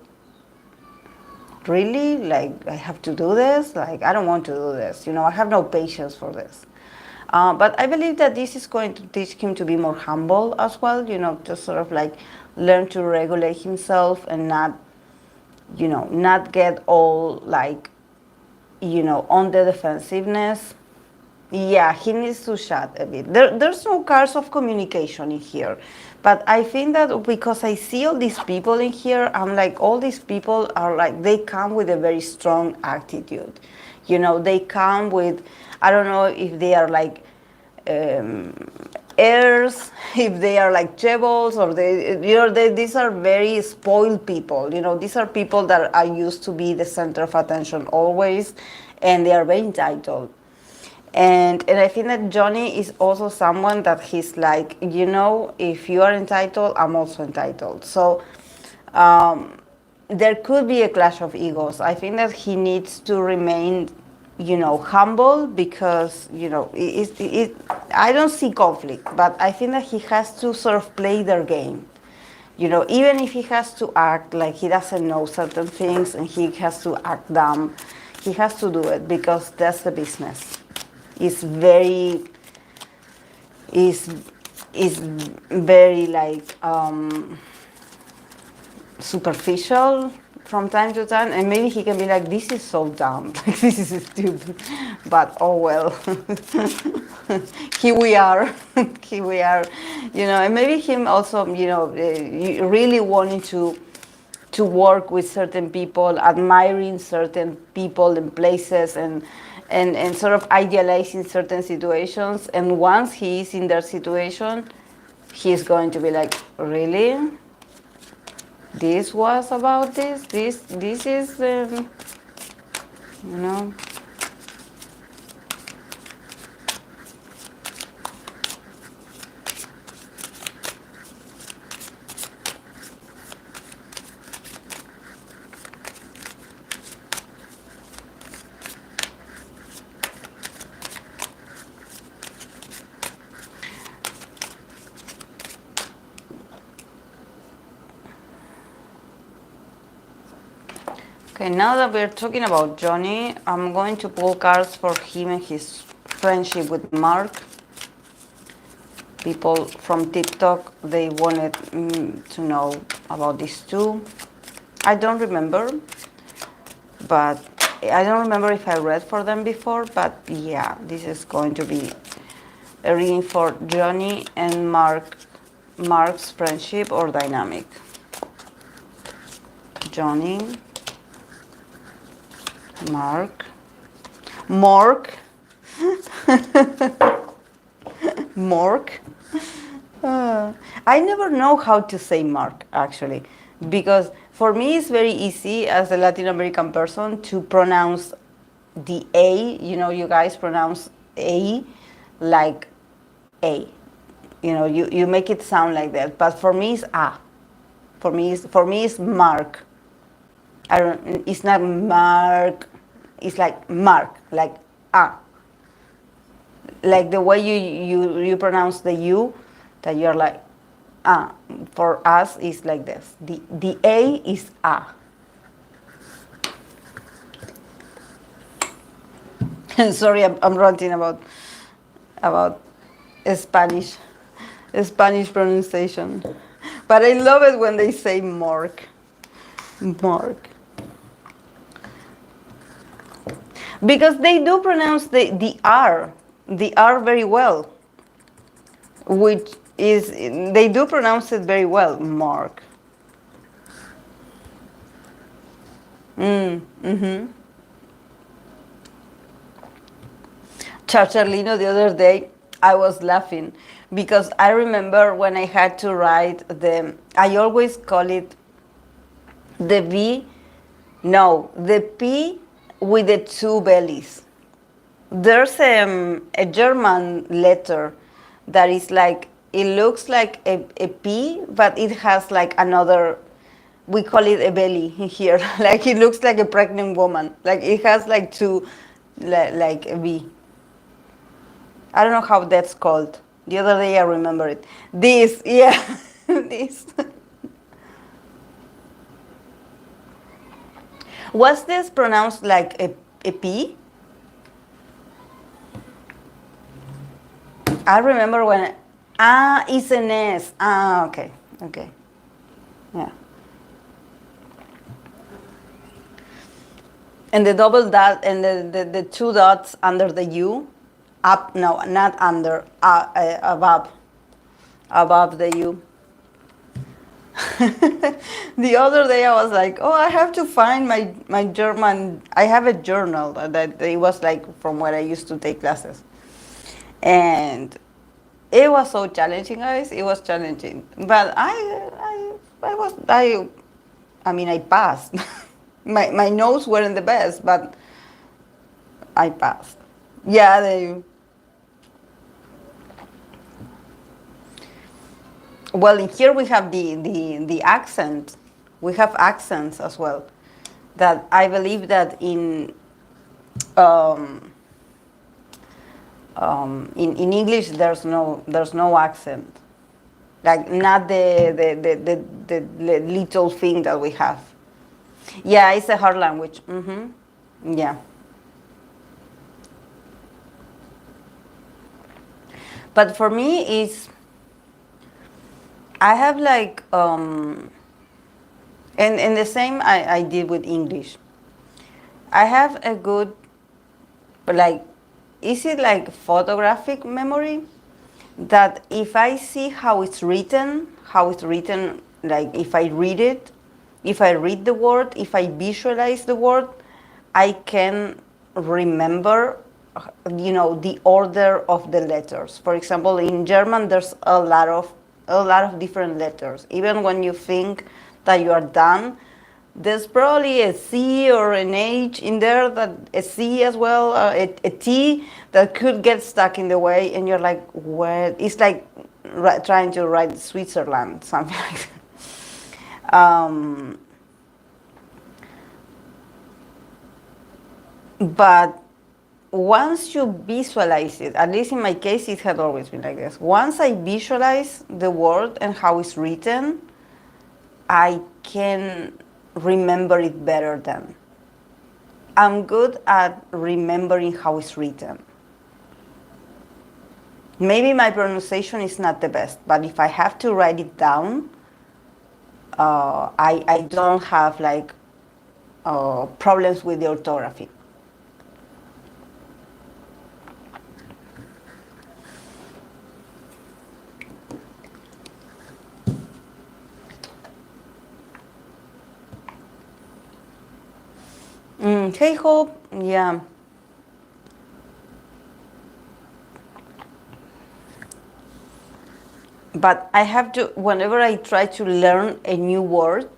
really? Like, I have to do this? Like, I don't want to do this. You know, I have no patience for this. But I believe that this is going to teach him to be more humble as well, you know, just sort of like learn to regulate himself and not, you know, not get all like, you know, on the defensiveness. Yeah, he needs to shut a bit. There's no cars of communication in here. But I think that because I see all these people in here, I'm like, all these people are like, they come with a very strong attitude. You know, they come with, I don't know if they are like heirs, if they are like chaebols, or these are very spoiled people. You know, these are people that are used to be the center of attention always, and they are very entitled. And I think that Johnny is also someone that he's like, you know, if you are entitled, I'm also entitled. So there could be a clash of egos. I think that he needs to remain, you know, humble, because, you know, I don't see conflict, but I think that he has to sort of play their game. You know, even if he has to act like he doesn't know certain things and he has to act dumb, he has to do it because that's the business. Is very like superficial from time to time, and maybe he can be like, this is so dumb, like, this is stupid, but oh well. Here we are. Here we are, you know. And maybe him also, you know, really wanting to work with certain people, admiring certain people and places, and sort of idealizing certain situations. And once he is in their situation, he's going to be like, really? This was about this? This is, you know? Okay, now that we're talking about Johnny, I'm going to pull cards for him and his friendship with Mark. People from TikTok, they wanted to know about these two. I don't remember, but I don't remember if I read for them before, but yeah, this is going to be a reading for Johnny and Mark's friendship or dynamic. Johnny, Mark, Mork, Mork. I never know how to say Mark, actually, because for me it's very easy as a Latin American person to pronounce the A. You know, you guys pronounce A like A. You know, you make it sound like that, but for me it's A. For me it's Mark. It's not Mark. It's like Mark, like A. Like the way you pronounce the U, that you're like A. For us, it's like this. The A is A. Sorry, I'm ranting about Spanish pronunciation, but I love it when they say Mark. Because they do pronounce the R very well, which is, they do pronounce it very well, Mark. Mm-hmm. Chacharlino, the other day, I was laughing because I remember when I had to write I always call it the V, no, the P with the two bellies. There's a German letter that is like, it looks like a P, but it has like another, we call it a belly here. Like it looks like a pregnant woman. Like it has like two, like a V. I don't know how that's called. The other day I remember it. This, yeah, this. Was this pronounced like a P? I remember when, it's an S. Okay, okay, yeah. And the double dot and the two dots under the U, up, no, not under, above the U. The other day I was like, oh, I have to find my German. I have a journal that it was like from where I used to take classes. And it was so challenging, guys. It was challenging. But I mean, I passed. My notes weren't the best, but I passed. Yeah, well, in here we have the accent. We have accents as well. That I believe that um, in English there's no accent. Like not the little thing that we have. Yeah, it's a hard language. Mm-hmm. Yeah. But for me, I have like, and the same I did with English. I have a good, like, is it like photographic memory? That if I see how it's written, like if I read it, if I read the word, if I visualize the word, I can remember, the order of the letters. For example, in German, there's a lot of different letters. Even when you think that you are done, there's probably a C or an H in there, that a C as well, a T that could get stuck in the way, and you're like, where? It's like trying to write Switzerland, something like that. But once you visualize it, at least in my case, it had always been like this. Once I visualize the word and how it's written, I can remember it better then. I'm good at remembering how it's written. Maybe my pronunciation is not the best, but if I have to write it down, I don't have like problems with the orthography. Hey Hope, yeah. But I have to, whenever I try to learn a new word,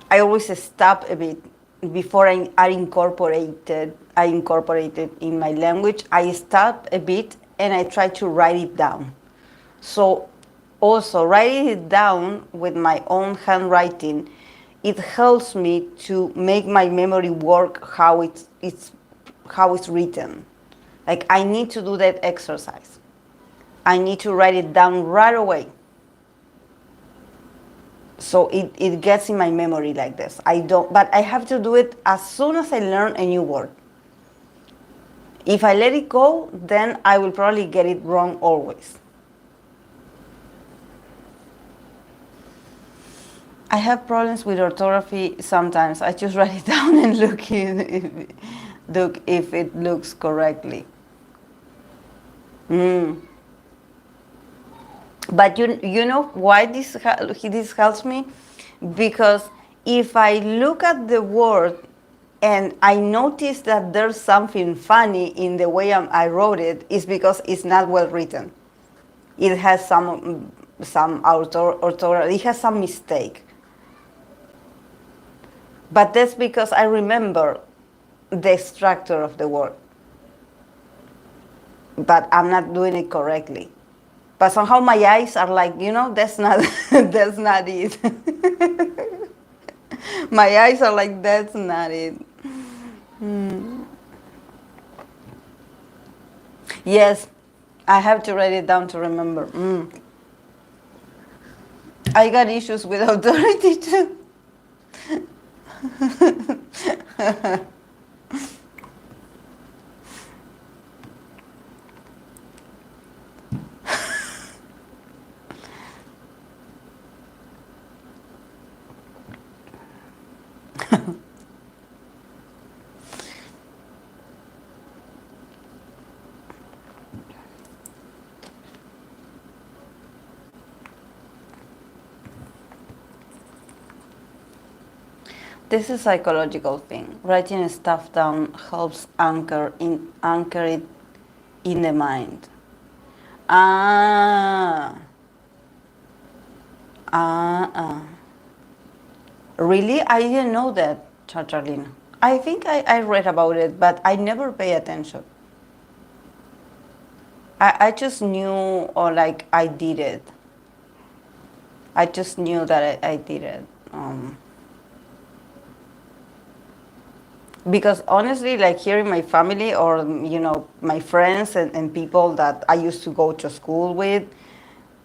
I always stop a bit before I incorporate it in my language. I stop a bit and I try to write it down. So also writing it down with my own handwriting, it helps me to make my memory work how it's written. Like I need to do that exercise. I need to write it down right away. So it gets in my memory like this. But I have to do it as soon as I learn a new word. If I let it go, then I will probably get it wrong always. I have problems with orthography sometimes. I just write it down and look Look if it looks correctly. Mm. But you know why this helps me? Because if I look at the word and I notice that there's something funny in the way I wrote it, it's because it's not well written. It has some orthography. It has some mistake. But that's because I remember the structure of the word, but I'm not doing it correctly. But somehow my eyes are like, that's not that's not it. My eyes are like, that's not it. Yes, I have to write it down to remember. I got issues with authority too. This is a psychological thing. Writing stuff down helps anchor it in the mind. Ah, ah. Really? I didn't know that, Charlene. I think I read about it, but I never pay attention. I just knew, or like I did it. I just knew that I did it. Because honestly, like here in my family or, my friends and people that I used to go to school with,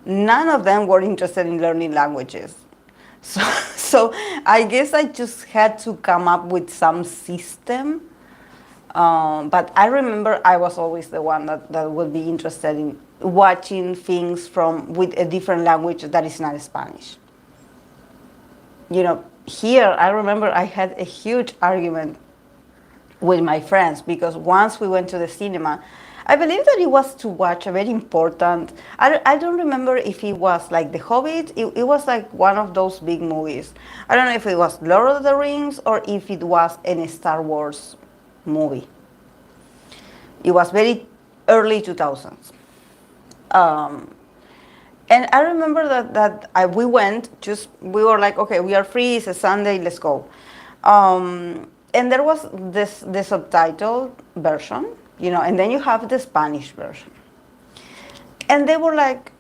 none of them were interested in learning languages. So, so I guess I just had to come up with some system. But I remember I was always the one that would be interested in watching things with a different language that is not Spanish. Here I remember I had a huge argument with my friends because once we went to the cinema, I believe that it was to watch a very important, I don't remember if it was like The Hobbit. It was like one of those big movies. I don't know if it was Lord of the Rings or if it was any Star Wars movie. It was very early 2000s. And I remember we we were like, okay, we are free, it's a Sunday, let's go. And there was the subtitled version, and then you have the Spanish version. And they were like,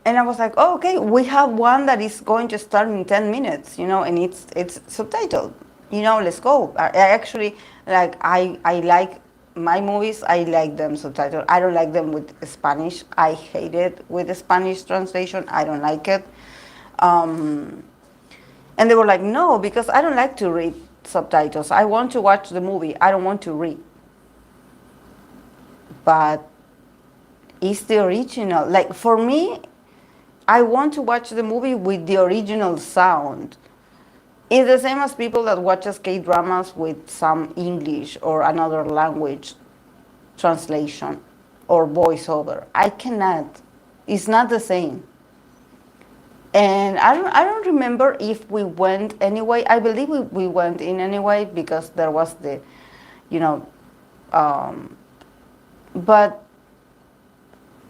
and I was like, oh, okay, we have one that is going to start in 10 minutes, and it's subtitled, let's go. I actually, like, I like my movies, I like them subtitled. I don't like them with Spanish. I hate it with the Spanish translation. I don't like it. And they were like, no, because I don't like to read subtitles. I want to watch the movie. I don't want to read. But it's the original. Like, for me, I want to watch the movie with the original sound. It's the same as people that watches K-dramas with some English or another language translation or voiceover. I cannot. It's not the same. And I don't remember if we went anyway. I believe we went in anyway because there was the, but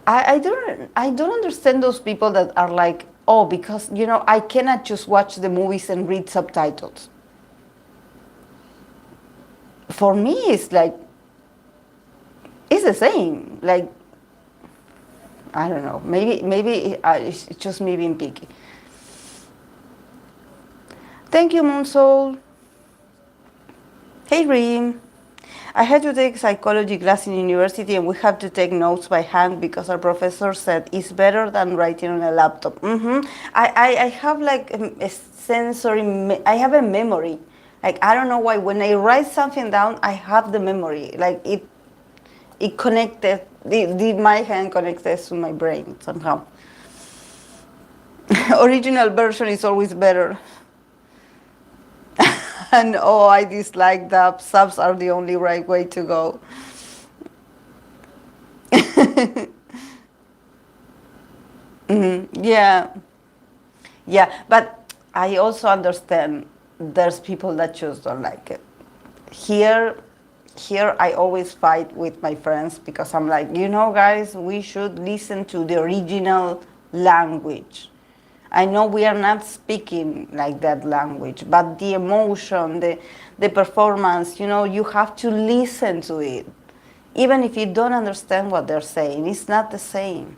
I don't understand those people that are like, oh, because, I cannot just watch the movies and read subtitles. For me, it's like, it's the same. Like, I don't know. Maybe it's just me being picky. Thank you, Moonsoul. Hey, Reem. I had to take psychology class in university and we have to take notes by hand because our professor said it's better than writing on a laptop. I have like a sensory, I have a memory. Like, I don't know why, when I write something down, I have the memory. Like, it connected, my hand connected to my brain somehow. Original version is always better. And oh, I dislike that. Subs are the only right way to go. Yeah, yeah, but I also understand there's people that just don't like it. Here, here I always fight with my friends because I'm like, guys, we should listen to the original language. I know we are not speaking like that language, but the emotion, the performance, you have to listen to it. Even if you don't understand what they're saying, it's not the same.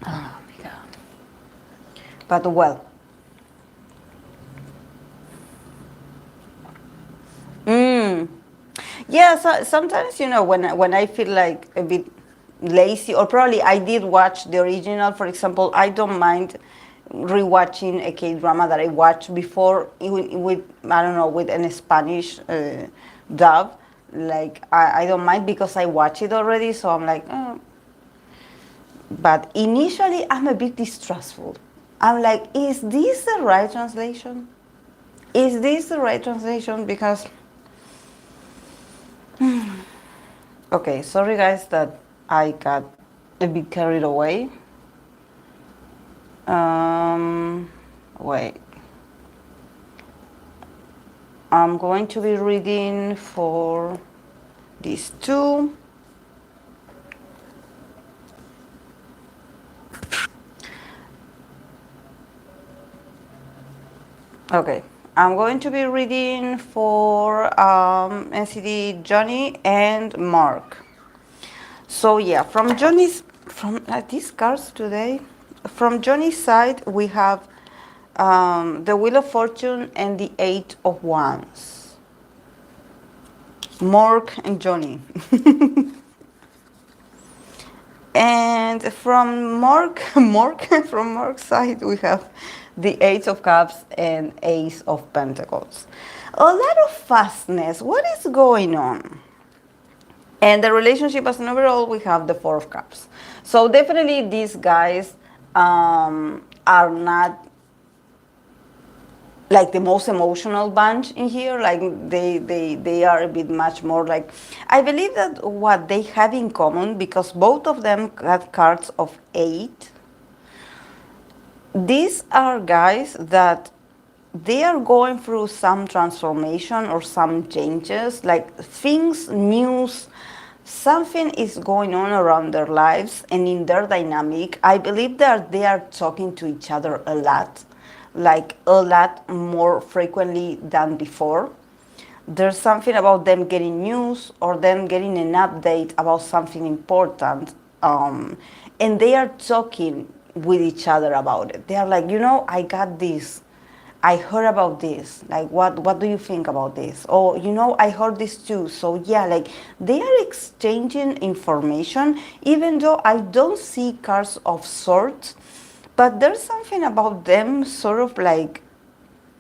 Oh my God. But well. Yeah, so sometimes, when I feel like a bit lazy, or probably I did watch the original, for example, I don't mind rewatching a K-drama that I watched before with I don't know, with an Spanish dub. Like, I don't mind because I watch it already, so I'm like, oh. But initially, I'm a bit distrustful. I'm like, is this the right translation? Is this the right translation? Because okay, sorry guys that I got a bit carried away. Wait. I'm going to be reading for these two. Okay, I'm going to be reading for NCT Johnny and Mark. So yeah, from these cards today, from Johnny's side we have the Wheel of Fortune and the Eight of Wands. Mark and Johnny. And from from Mark's side we have the Ace of Cups and Ace of Pentacles. A lot of fastness. What is going on? And the relationship as an overall, we have the Four of Cups. So definitely these guys are not like the most emotional bunch in here. Like they are a bit much more like, I believe that what they have in common, because both of them got cards of 8, these are guys that they are going through some transformation or some changes, like things, news, something is going on around their lives and in their dynamic. I believe that they are talking to each other a lot, like a lot more frequently than before. There's something about them getting news or them getting an update about something important, and they are talking with each other about it. They are like, I got this, I heard about this. Like, what do you think about this? Oh, I heard this too. So yeah, like they are exchanging information, even though I don't see cards of sorts, but there's something about them sort of like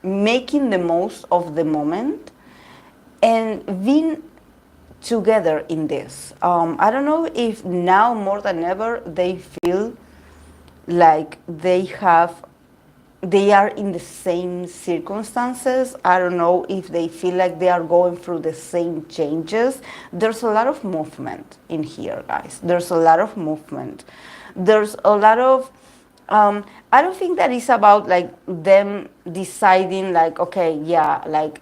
making the most of the moment and being together in this. I don't know if now more than ever they feel like they are in the same circumstances. I don't know if they feel like they are going through the same changes. There's a lot of movement in here, guys. There's a lot of movement. There's a lot of I don't think that it's about like them deciding like, okay, yeah, like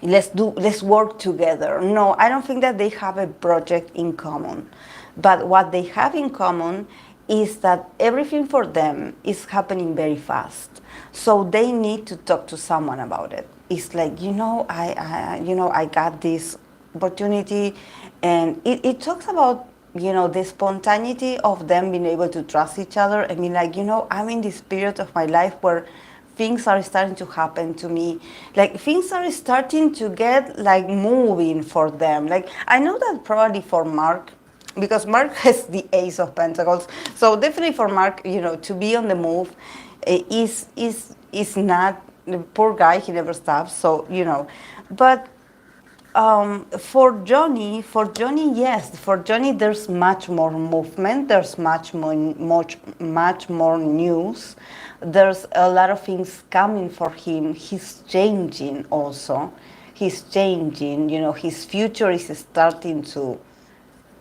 let's work together. No, I don't think that they have a project in common. But what they have in common is that everything for them is happening very fast. So they need to talk to someone about it. It's like, I got this opportunity, and it talks about, the spontaneity of them being able to trust each other. I mean, like, I'm in this period of my life where things are starting to happen to me. Like, things are starting to get, like, moving for them. Like, I know that probably for Mark, because Mark has the Ace of Pentacles, so definitely for Mark, to be on the move is not, the poor guy, he never stops. So, but For Johnny, yes. For Johnny, there's much more movement. There's much more news. There's a lot of things coming for him. He's changing also. He's changing. His future is starting to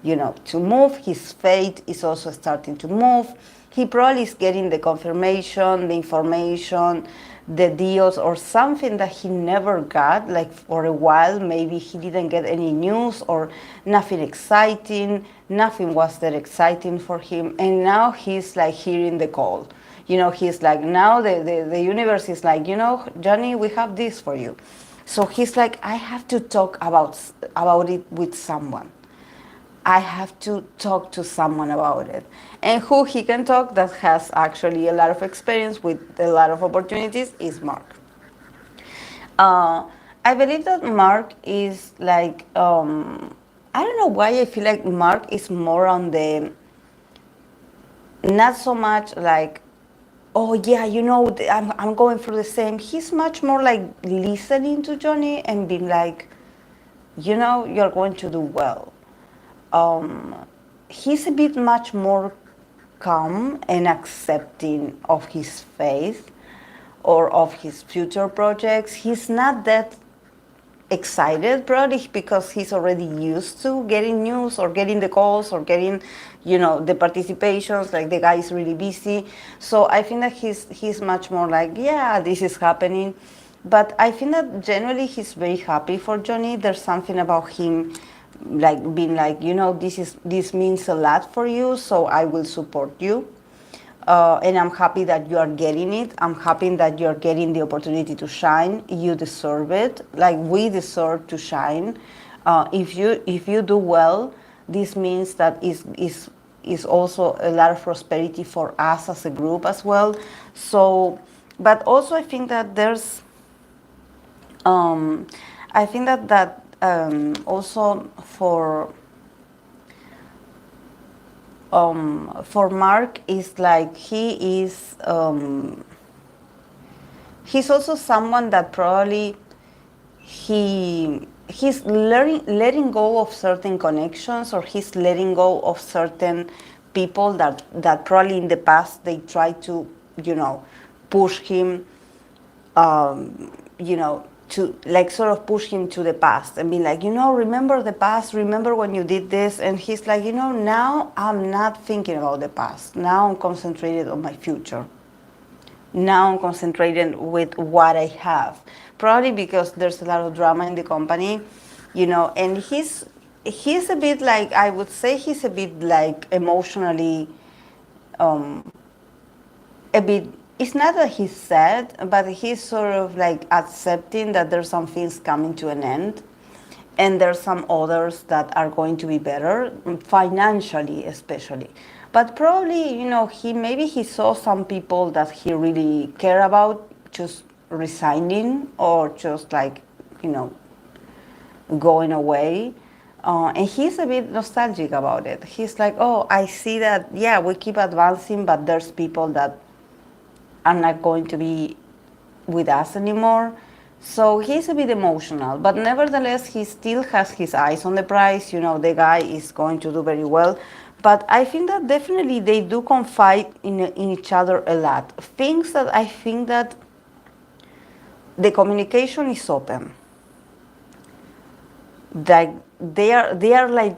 move. His fate is also starting to move. He probably is getting the confirmation, the information, the deals, or something that he never got. Like for a while, maybe he didn't get any news or nothing exciting. Nothing was that exciting for him. And now he's like hearing the call. He's like, now the universe is like, Johnny, we have this for you. So he's like, I have to talk about it with someone. I have to talk to someone about it. And who he can talk that has actually a lot of experience with a lot of opportunities is Mark. Uh, I believe that Mark is like, I don't know why I feel like Mark is more on the, not so much like, oh yeah, I'm going through the same. He's much more like listening to Johnny and being like, you're going to do well. He's a bit much more calm and accepting of his faith or of his future projects. He's not that excited probably because he's already used to getting news or getting the calls or getting the participations, like the guy is really busy. So I think that he's much more like, yeah, this is happening. But I think that generally he's very happy for Johnny. There's something about him like being like, this means a lot for you, so I will support you. And I'm happy that you are getting it. I'm happy that you're getting the opportunity to shine. You deserve it. Like we deserve to shine. If you do well, this means that is also a lot of prosperity for us as a group as well. So, but also I think that there's, I think that also for Mark is like he's also someone that probably he's letting go of certain connections, or he's letting go of certain people that probably in the past they tried to push him to like sort of push him to the past and be like, remember the past, remember when you did this. And he's like, now I'm not thinking about the past. Now I'm concentrated on my future. Now I'm concentrated with what I have. Probably because there's a lot of drama in the company, and he's a bit like, I would say he's a bit like emotionally a bit, it's not that he's sad, but he's sort of like accepting that there's some things coming to an end and there's some others that are going to be better, financially especially. But probably, he saw some people that he really care about just resigning or just like, going away. And he's a bit nostalgic about it. He's like, oh, I see that, yeah, we keep advancing, but there's people that are not going to be with us anymore. So he's a bit emotional, but nevertheless, he still has his eyes on the prize. The guy is going to do very well. But I think that definitely they do confide in each other a lot. Things that I think that the communication is open. Like they are like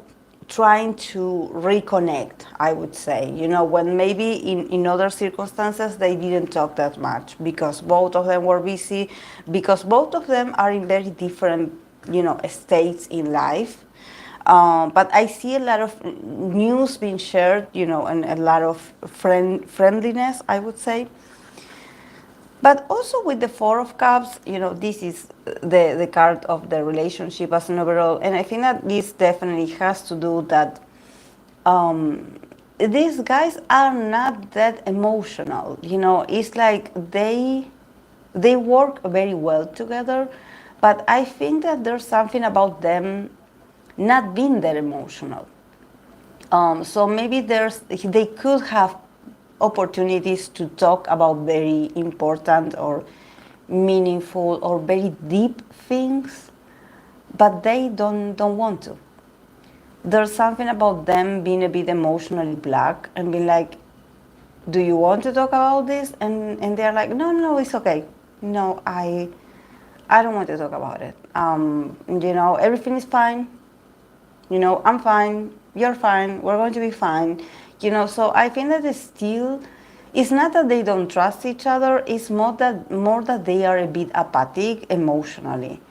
trying to reconnect, I would say, when maybe in other circumstances they didn't talk that much because both of them were busy, because both of them are in very different, states in life. But I see a lot of news being shared, and a lot of friendliness, I would say. But also with the Four of Cups, this is the card of the relationship as an overall. And I think that this definitely has to do that these guys are not that emotional. It's like they work very well together. But I think that there's something about them not being that emotional. So maybe they could have opportunities to talk about very important or meaningful or very deep things, but they don't want to. There's something about them being a bit emotionally black and being like, do you want to talk about this? And they're like, no, it's okay. No, I don't want to talk about it. Everything is fine. I'm fine. You're fine. We're going to be fine. So I think that it's not that they don't trust each other. It's more that they are a bit apathic emotionally.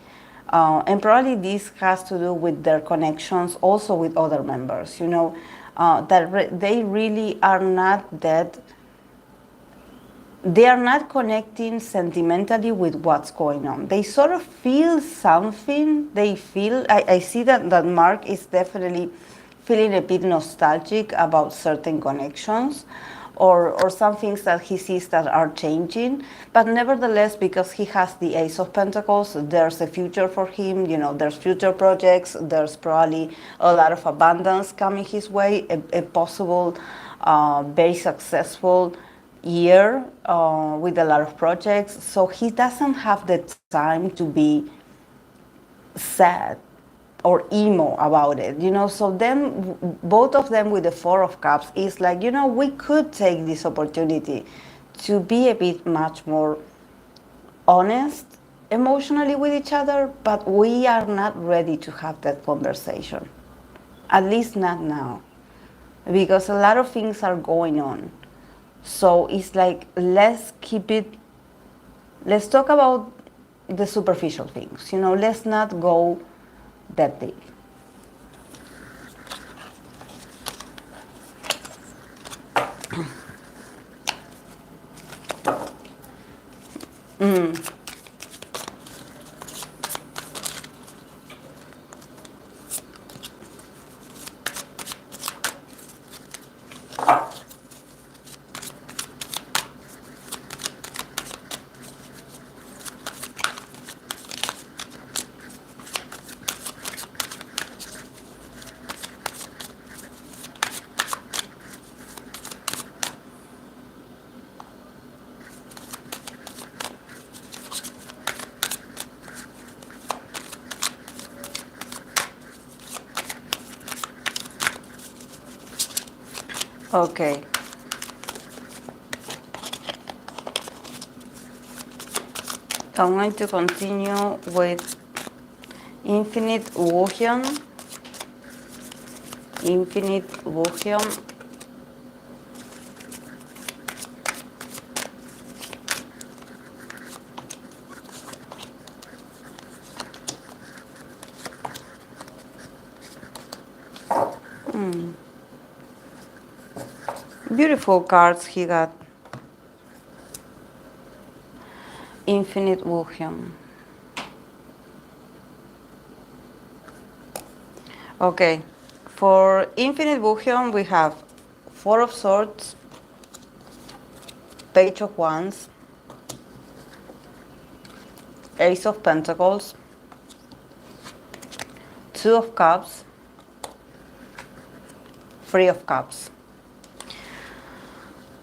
And probably this has to do with their connections also with other members, they really are not that, they are not connecting sentimentally with what's going on. They sort of feel something. I see that Mark is definitely feeling a bit nostalgic about certain connections or some things that he sees that are changing. But nevertheless, because he has the Ace of Pentacles, there's a future for him. There's future projects. There's probably a lot of abundance coming his way, a possible very successful year with a lot of projects. So he doesn't have the time to be sad or emo about it, So then both of them with the Four of Cups is like, we could take this opportunity to be a bit much more honest emotionally with each other, but we are not ready to have that conversation. At least not now. Because a lot of things are going on. So it's like, let's talk about the superficial things, let's not go that deep. Okay. I'm going to continue with Infinite Woohyun. Infinite Woohyun. Beautiful cards he got. Infinite Woohyun. Okay, for Infinite Woohyun we have Four of Swords, Page of Wands, Ace of Pentacles, Two of Cups, Three of Cups.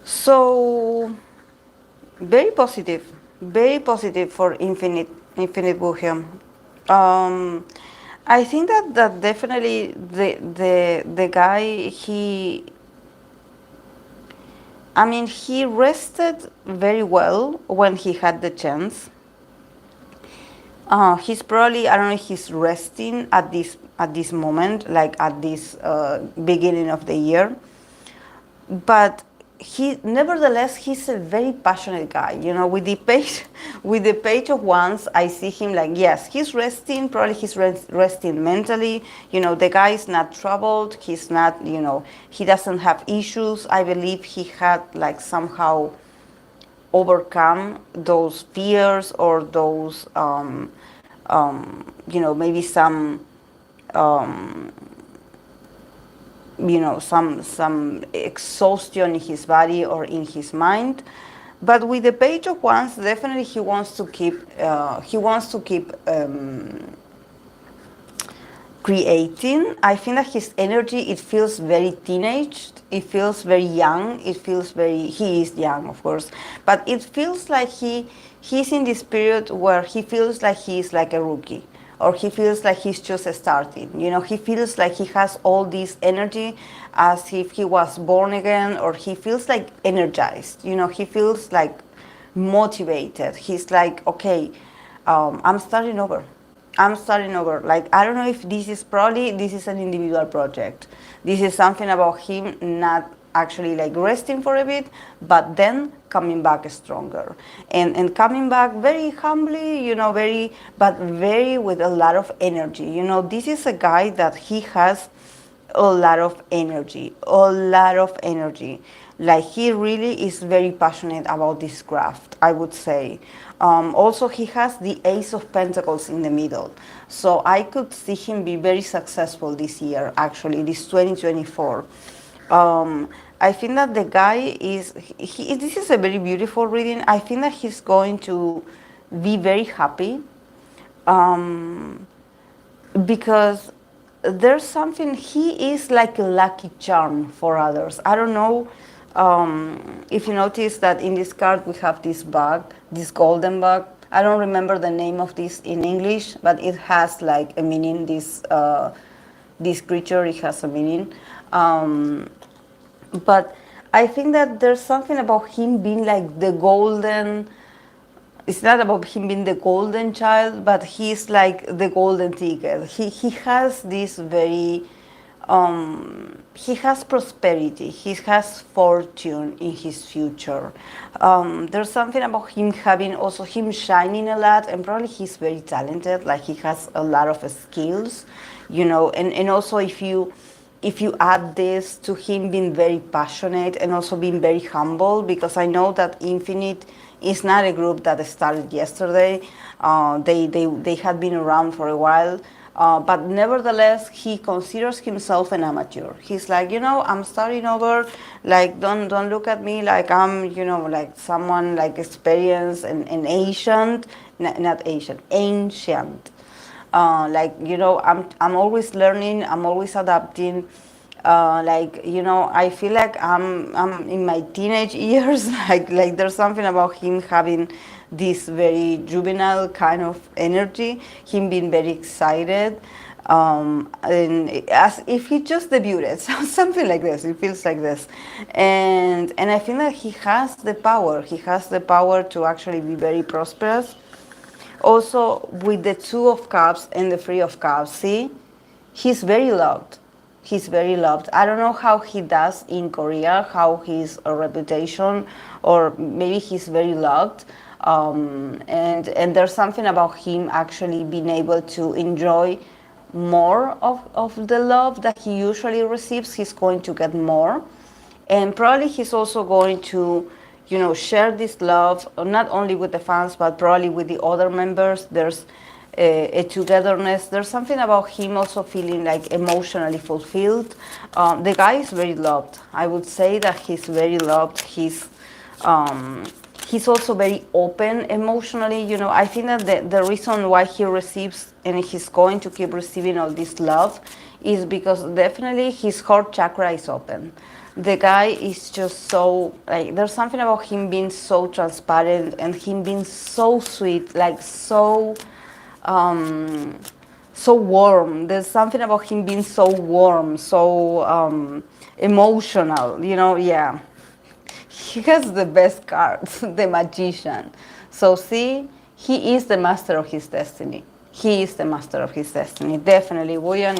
So very positive for Infinite Woohyun. I think that definitely the guy he rested very well when he had the chance. He's probably, I don't know if he's resting at this moment, like at this beginning of the year, but nevertheless he's a very passionate guy. With the page of wands, I see him like, yes, he's resting. Probably he's resting mentally. The guy is not troubled. He's not, he doesn't have issues. I believe he had like somehow overcome those fears or those maybe some some exhaustion in his body or in his mind. But with the page of wands, definitely he wants to keep creating. I think that his energy, it feels very teenage. It feels very young. He is young, of course, but it feels like he's in this period where he feels like he is like a rookie, or he feels like he's just starting. You know, he feels like he has all this energy as if he was born again, or he feels like energized. You know, he feels like motivated. He's like, okay, I'm starting over. I'm starting over. Like, I don't know if this is an individual project. This is something about him not actually like resting for a bit, but then coming back stronger. And coming back very humbly, you know, but very with a lot of energy. You know, this is a guy that he has a lot of energy, a lot of energy. Like, he really is very passionate about this craft, I would say. Also, he has the Ace of Pentacles in the middle. So I could see him be very successful this year, actually, this 2024. I think that the guy this is a very beautiful reading. I think that he's going to be very happy, because there's something, he is like a lucky charm for others. I don't know if you notice that in this card we have this bag, this golden bag. I don't remember the name of this in English, but it has like a meaning. This creature, it has a meaning. But I think that there's something about him being like the golden. It's not about him being the golden child, but he's like the golden ticket. He has this very, he has prosperity, he has fortune in his future. There's something about him having, also him shining a lot, and probably he's very talented, like he has a lot of skills, you know, and also if you add this to him being very passionate and also being very humble, because I know that Infinite is not a group that started yesterday. They had been around for a while, but nevertheless, he considers himself an amateur. He's like, you know, I'm starting over. Like, don't look at me like I'm, you know, like someone like experienced and ancient, not ancient, ancient. Like, you know, I'm always learning. I'm always adapting. Like, you know, I feel like I'm in my teenage years. Like there's something about him having this very juvenile kind of energy. Him being very excited, and as if he just debuted, something like this. It feels like this, and I think that he has the power. He has the power to actually be very prosperous. Also, with the Two of Cups and the Three of Cups, see, he's very loved. He's very loved. I don't know how he does in Korea, how his reputation, or maybe he's very loved. And there's something about him actually being able to enjoy more of the love that he usually receives. He's going to get more. And probably he's also going to, you know, share this love, not only with the fans, but probably with the other members. There's a togetherness. There's something about him also feeling like emotionally fulfilled. The guy is very loved. I would say that he's very loved. He's also very open emotionally. You know, I think that the reason why he receives and he's going to keep receiving all this love is because definitely his heart chakra is open. The guy is just so, like, there's something about him being so transparent and him being so sweet, like so warm. There's something about him being so warm, so emotional, you know. Yeah, he has the best cards, the Magician. So see, he is the master of his destiny. He is the master of his destiny. Definitely, Woohyun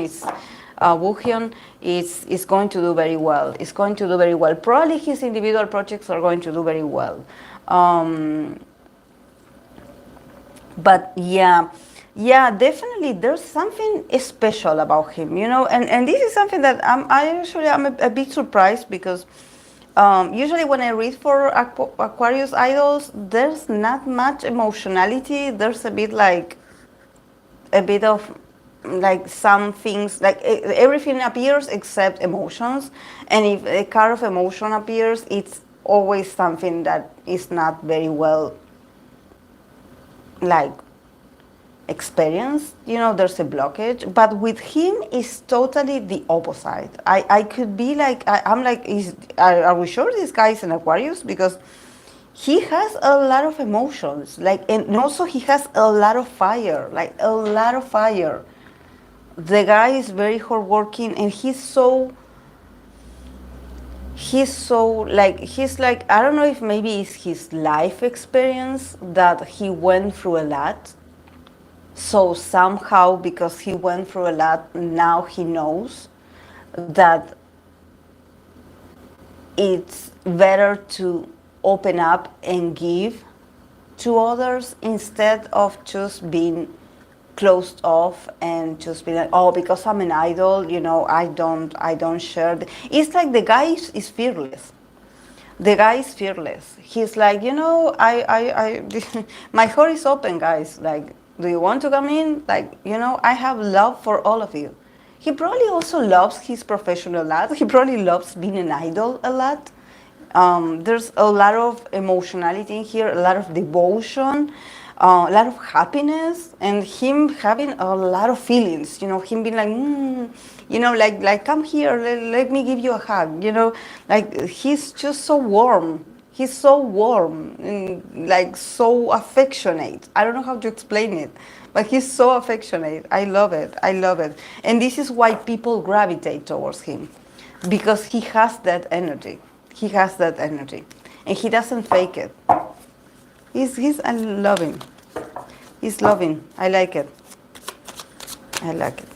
is going to do very well. It's going to do very well. Probably his individual projects are going to do very well. But yeah, definitely there's something special about him, you know. And this is something that I'm a bit surprised, because usually when I read for Aquarius idols, there's not much emotionality. There's a bit of like some things, like everything appears except emotions. And if a card of emotion appears, it's always something that is not very well like experienced, you know. There's a blockage. But with him it's totally the opposite. I could be like, I'm like, are we sure this guy is an Aquarius? Because he has a lot of emotions, like, and also he has a lot of fire, like a lot of fire. The guy is very hardworking, and he's like, I don't know if maybe it's his life experience that he went through a lot. So somehow, because he went through a lot, now he knows that it's better to open up and give to others instead of just being closed off and just be like, oh, because I'm an idol, I don't share. It's like the guy is fearless. The guy is fearless. He's like, my heart is open, guys. Like, do you want to come in? Like, I have love for all of you. He probably also loves his profession a lot. He probably loves being an idol a lot. There's a lot of emotionality in here, a lot of devotion, a lot of happiness, and him having a lot of feelings. Him being like, like come here, let me give you a hug. Like he's just so warm. He's so warm and like so affectionate. I don't know how to explain it, but he's so affectionate. I love it. I love it. And this is why people gravitate towards him, because he has that energy. He has that energy, and he doesn't fake it. I love him. He's loving. I like it. I like it.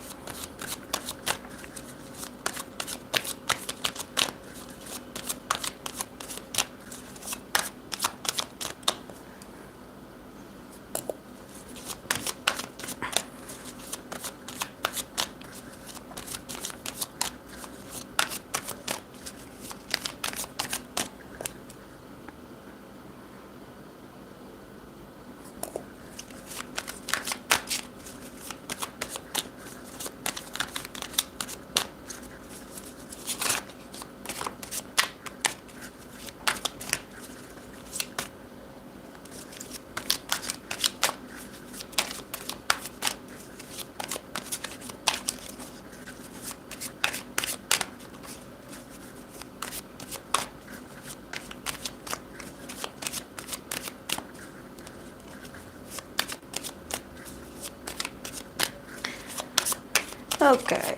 Okay.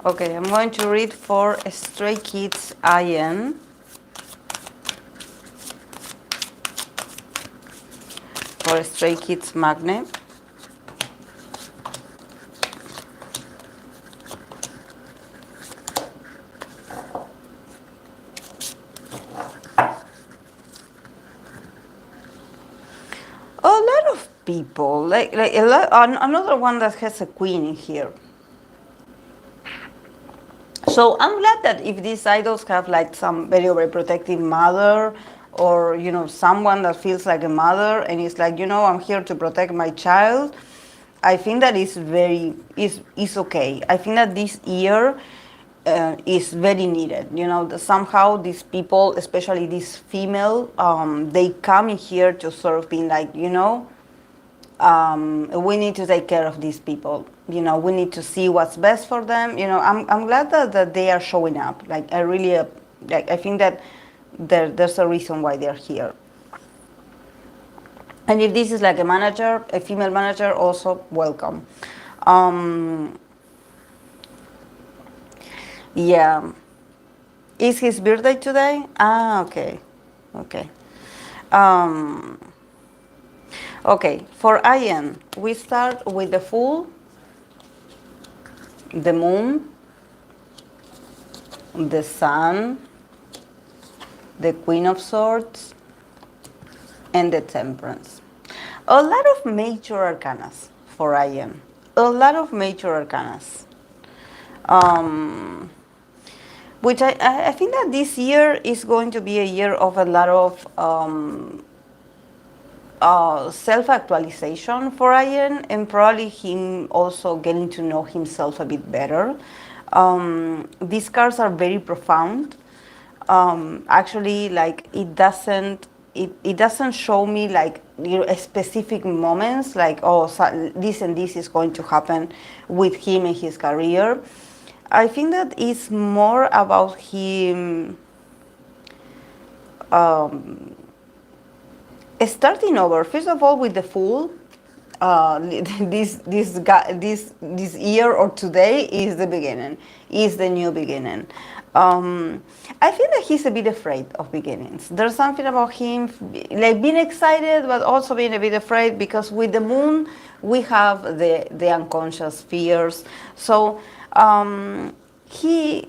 Okay, I'm going to read for Stray Kids IN. For Stray Kids Magnet. A lot of people, like a lot, another one that has a queen in here. So I'm glad that if these idols have like some very overprotective mother, or someone that feels like a mother and is like, I'm here to protect my child, I think that is okay. I think that this year is very needed. Somehow these people, especially these female, they come in here to sort of be like, we need to take care of these people. We need to see what's best for them. I'm glad that they are showing up. Like, I really, I think that there's a reason why they're here. And if this is like a manager, a female manager, also welcome. Yeah. Is his birthday today? Ah, okay. Okay. Okay, for IN, we start with the Fool, the Moon, the Sun, the Queen of Swords, and the Temperance. A lot of major arcanas for IN. A lot of major arcanas. Which I think that this year is going to be a year of a lot of self-actualization for IN, and probably him also getting to know himself a bit better. These cards are very profound. Actually, like it doesn't show me like specific moments like, oh, so this and this is going to happen with him and his career. I think that it's more about him um, starting over. First of all, with the Fool. This year or today is the beginning, is the new beginning. I feel that he's a bit afraid of beginnings. There's something about him, like being excited, but also being a bit afraid, because with the moon we have the unconscious fears. So he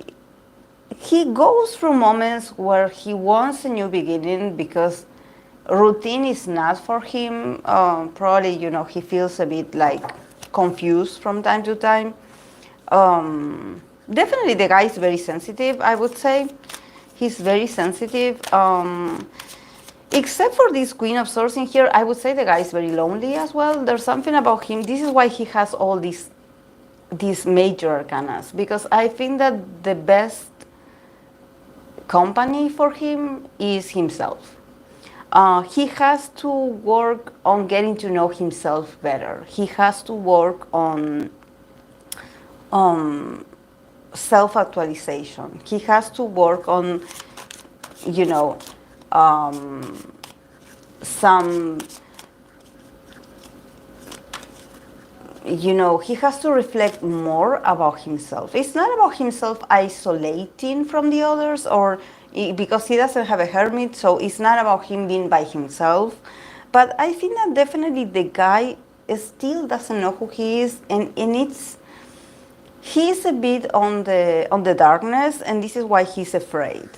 he goes through moments where he wants a new beginning because routine is not for him. Probably, he feels a bit like confused from time to time. Definitely, the guy is very sensitive, I would say. He's very sensitive. Except for this Queen of Swords in here, I would say the guy is very lonely as well. There's something about him. This is why he has all these major arcanas, because I think that the best company for him is himself. He has to work on getting to know himself better. He has to work on self-actualization. He has to work on, some, he has to reflect more about himself. It's not about himself isolating from the others, or because he doesn't have a hermit, so it's not about him being by himself. But I think that definitely the guy still doesn't know who he is, and he's a bit on the darkness, and this is why he's afraid.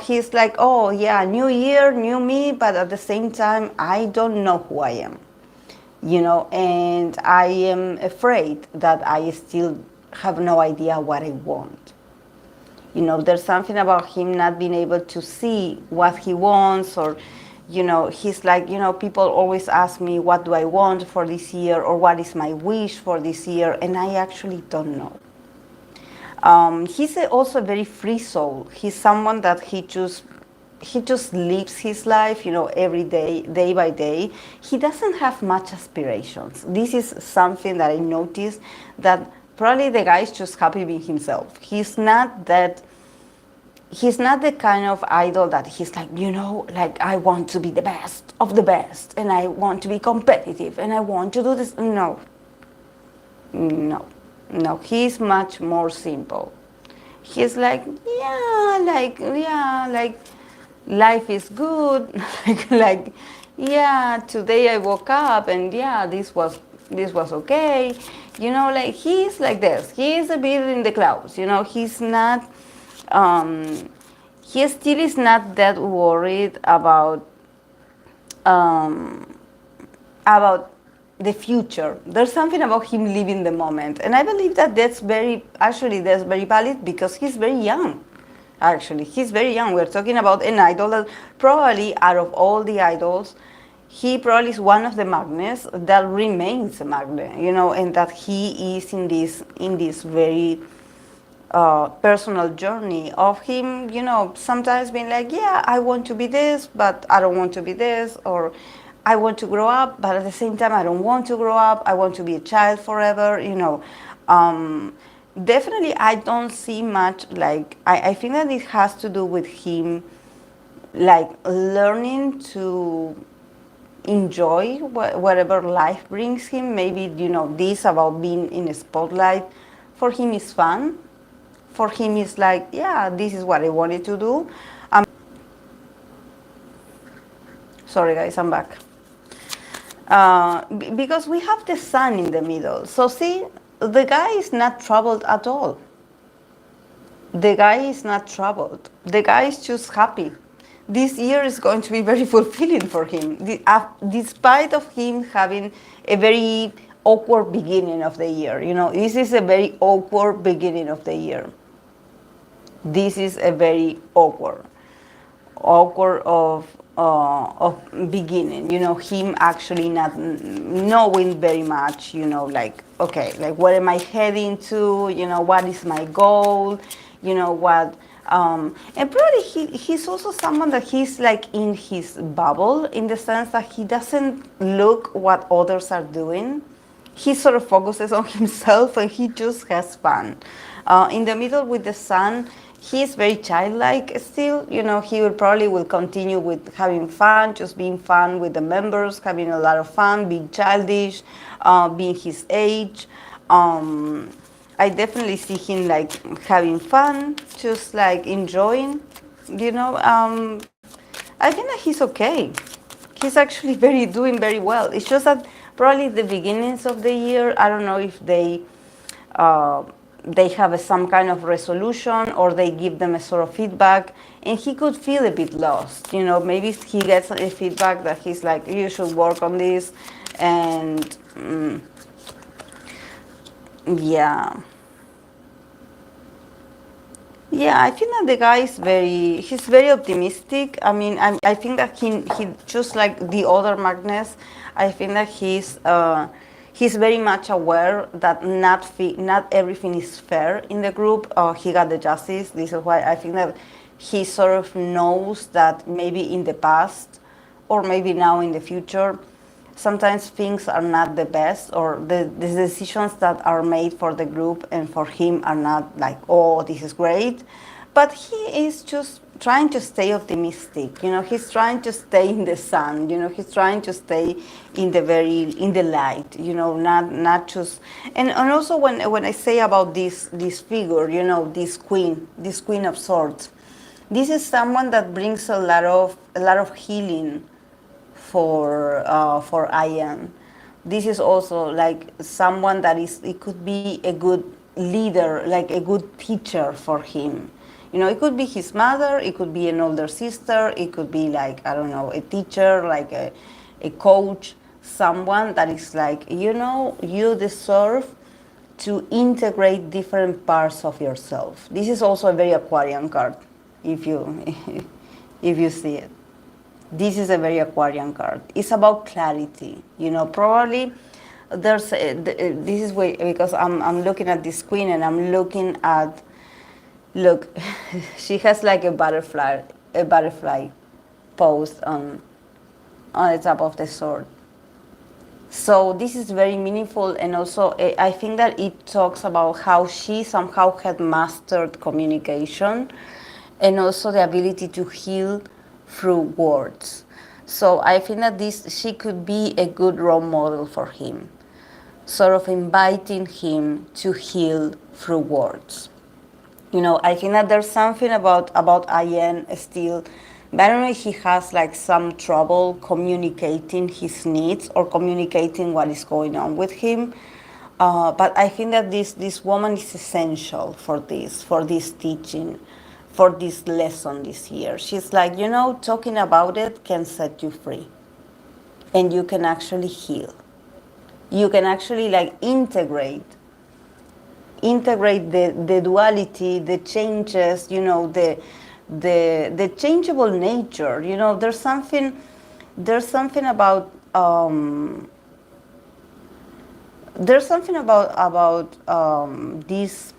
He's like, oh yeah, new year, new me, but at the same time, I don't know who I am. And I am afraid that I still have no idea what I want. There's something about him not being able to see what he wants, or, he's like, people always ask me, what do I want for this year, or what is my wish for this year, and I actually don't know. He's also a very free soul. He's someone that he just lives his life, every day, day by day. He doesn't have much aspirations. This is something that I noticed, that probably the guy is just happy being himself. He's not the kind of idol that he's like, like, I want to be the best of the best, and I want to be competitive, and I want to do this. No, he's much more simple. He's like, life is good. Today I woke up and this was okay. He's like this. He's a bit in the clouds. He's not. He still is not that worried about the future. There's something about him living the moment, and I believe that that's very valid, because he's very young. Actually, he's very young. We're talking about an idol that probably, out of all the idols, he probably is one of the magnets that remains a magnet, and that he is in this very personal journey of him, sometimes being like, yeah, I want to be this, but I don't want to be this, or I want to grow up, but at the same time, I don't want to grow up. I want to be a child forever, Definitely, I don't see much, I think that it has to do with him, learning to enjoy whatever life brings him. Maybe, this about being in a spotlight, for him is fun. For him, it's like, yeah, this is what I wanted to do. Sorry, guys, I'm back. Because we have the sun in the middle. So see, the guy is not troubled at all. The guy is not troubled. The guy is just happy. This year is going to be very fulfilling for him, despite of him having a very awkward beginning of the year. This is a very awkward beginning of the year. This is a very awkward of beginning, him actually not knowing very much, okay, what am I heading to, what is my goal, what, and probably he's also someone that he's in his bubble, in the sense that he doesn't look what others are doing. he sort of focuses on himself and he just has fun. In the middle with the sun, he is very childlike still. You know, he will probably will continue with having fun, just being fun with the members, having a lot of fun, being childish, being his age. I definitely see him like having fun, just like enjoying, you know. I think that he's okay. He's actually doing very well. It's just that probably the beginnings of the year, I don't know if uh, they have some kind of resolution or they give them a sort of feedback, and he could feel a bit lost. You know, maybe he gets a feedback that he's like, you should work on this, and yeah. Yeah, I think that the guy is he's very optimistic. I mean, I think that he just like the other Magnus, I think that he's very much aware that not everything is fair in the group. He got the justice. This is why I think that he sort of knows that maybe in the past or maybe now in the future, sometimes things are not the best, or the decisions that are made for the group and for him are not like, oh, this is great. But he is just trying to stay optimistic. You know, he's trying to stay in the sun. You know, he's trying to stay in the light. You know, not just. And also when I say about this figure, you know, this queen of swords, this is someone that brings a lot of healing for IM. This is also like someone that it could be a good leader, like a good teacher for him. You know, it could be his mother, it could be an older sister, it could be like, I don't know, a teacher, like a coach, someone that is like, you know, you deserve to integrate different parts of yourself. This is also a very Aquarian card, if you if you see it. This is a very Aquarian card. It's about clarity. You know, probably this is way because I'm looking at this queen and I'm looking at, look, she has like a butterfly pose on the top of the sword. So this is very meaningful, and also I think that it talks about how she somehow had mastered communication and also the ability to heal through words. So I think that she could be a good role model for him, sort of inviting him to heal through words. You know, I think that there's something about Ian still, but I don't know if he has like some trouble communicating his needs or communicating what is going on with him. But I think that this woman is essential for this teaching, for this lesson this year. She's like, you know, talking about it can set you free. And you can actually heal. You can actually like integrate the duality, the changes, you know, the changeable nature. You know, there's something about this,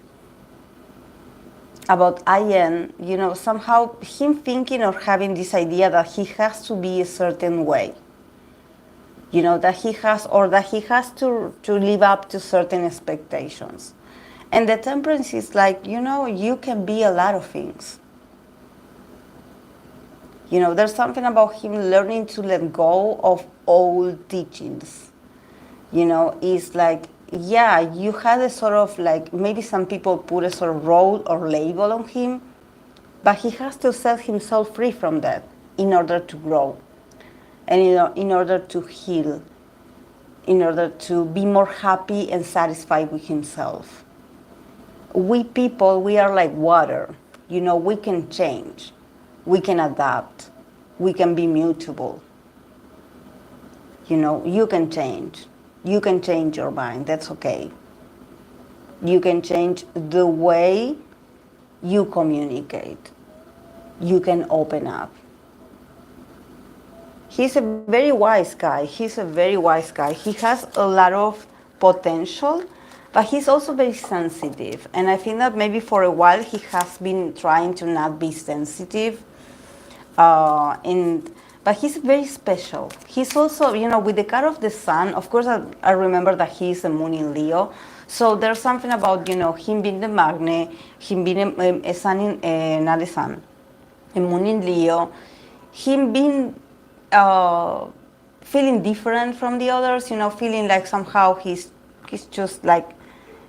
about Ian, you know, somehow him thinking or having this idea that he has to be a certain way, you know, that he has to live up to certain expectations. And the Temperance is like, you know, you can be a lot of things. You know, there's something about him learning to let go of old teachings. You know, it's like, yeah, you had a sort of like, maybe some people put a sort of role or label on him, but he has to set himself free from that in order to grow, and in order to heal, in order to be more happy and satisfied with himself. We people, we are like water. You know, we can change, we can adapt, we can be mutable. You know, you can change. You can change your mind, that's okay. You can change the way you communicate. You can open up. He's a very wise guy. He has a lot of potential, but he's also very sensitive. And I think that maybe for a while he has been trying to not be sensitive. But but he's very special. He's also, with the card of the sun, of course, I remember that he's a moon in Leo. So there's something about, him being the magnet, him being a sun in, not a sun, a moon in Leo, him being feeling different from the others, feeling like somehow he's just like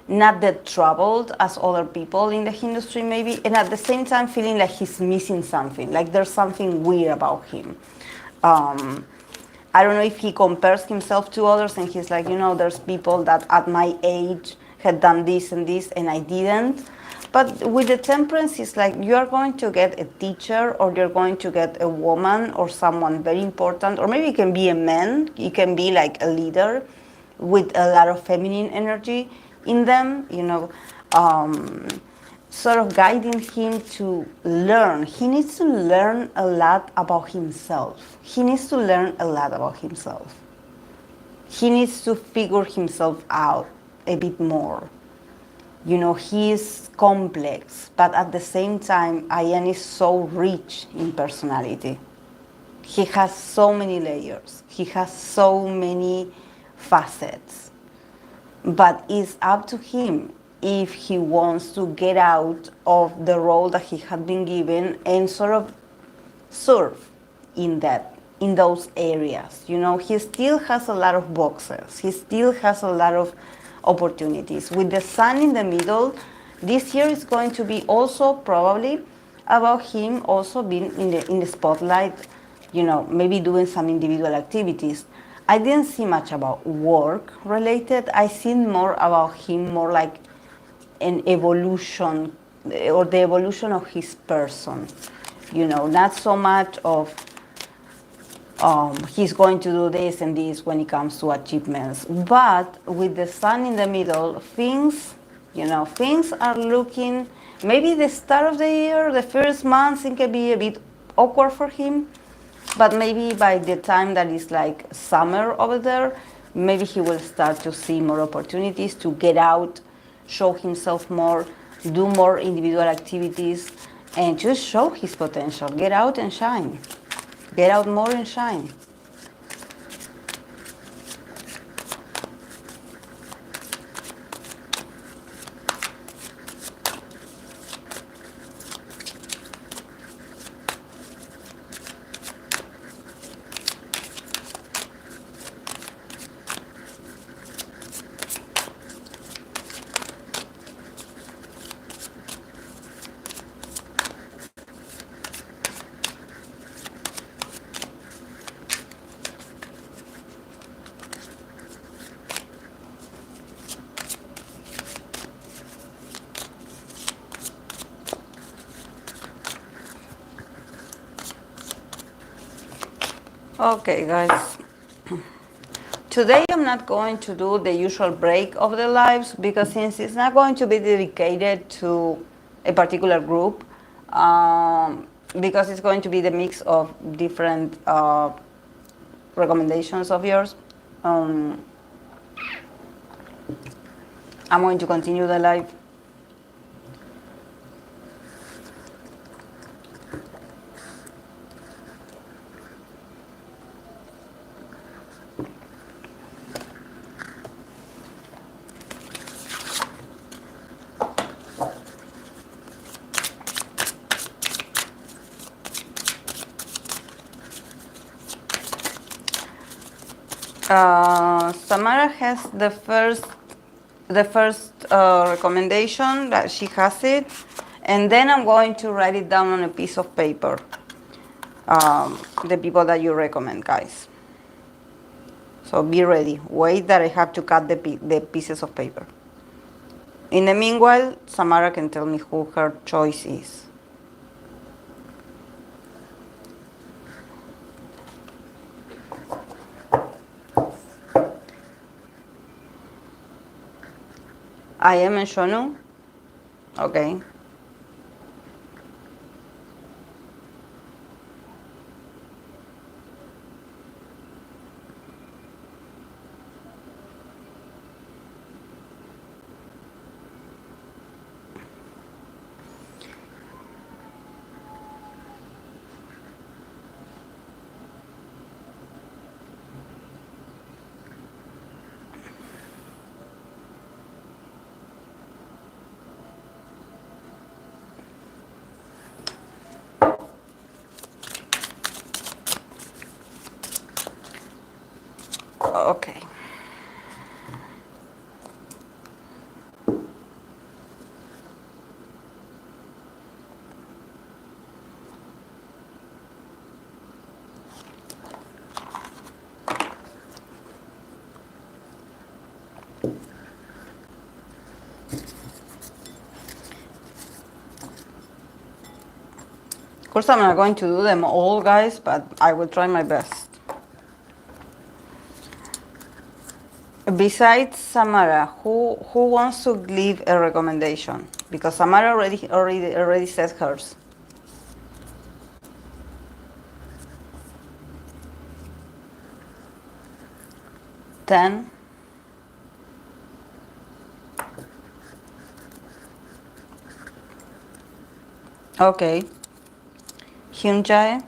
not that troubled as other people in the industry maybe, and at the same time feeling like he's missing something, like there's something weird about him. I don't know if he compares himself to others and he's like, there's people that at my age had done this and this and I didn't. But with the temperance, it's like you're going to get a teacher or you're going to get a woman or someone very important, or maybe it can be a man, it can be like a leader with a lot of feminine energy in them, sort of guiding him to learn. He needs to learn a lot about himself. He needs to learn a lot about himself. He needs to figure himself out a bit more. He is complex, but at the same time, Ian is so rich in personality. He has so many layers. He has so many facets. But it's up to him if he wants to get out of the role that he had been given and sort of surf in those areas. He still has a lot of boxes. He still has a lot of opportunities. With the sun in the middle, this year is going to be also probably about him also being in the spotlight, maybe doing some individual activities. I didn't see much about work related. I seen more about him, more like an evolution or the evolution of his person. Not so much of he's going to do this and this when it comes to achievements. But with the sun in the middle, things are looking, maybe the start of the year, the first month, it can be a bit awkward for him. But maybe by the time that it's like summer over there, maybe he will start to see more opportunities to get out, show himself more, do more individual activities, and just show his potential. Get out and shine. Get out more and shine. Okay, guys. Today I'm not going to do the usual break of the lives because since it's not going to be dedicated to a particular group, because it's going to be the mix of different recommendations of yours, I'm going to continue the live. Samara has the first recommendation that she has it, and then I'm going to write it down on a piece of paper. The people that you recommend, guys. So be ready. Wait that I have to cut the pieces of paper. In the meanwhile, Samara can tell me who her choice is. I am in Shonu. Okay. Okay. Of course, I'm not going to do them all, guys, but I will try my best. Besides Samara, who wants to leave a recommendation? Because Samara already said hers. Ten. Okay. Hyunjae.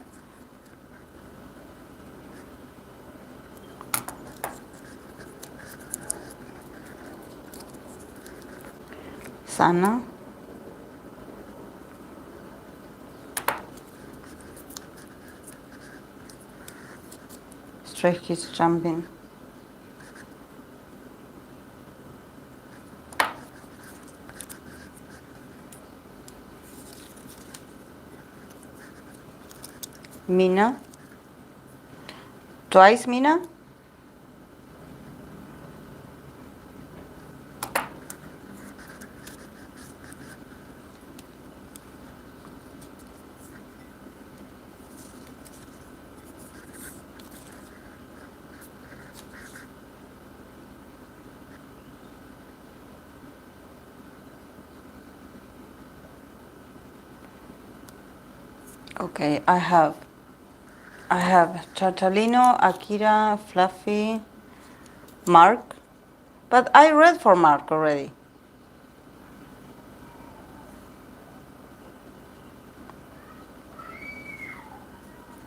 Sana. Stray Kids Changbin. Mina. Twice Mina. Okay, I have Chatalino, Akira, Fluffy, Mark. But I read for Mark already.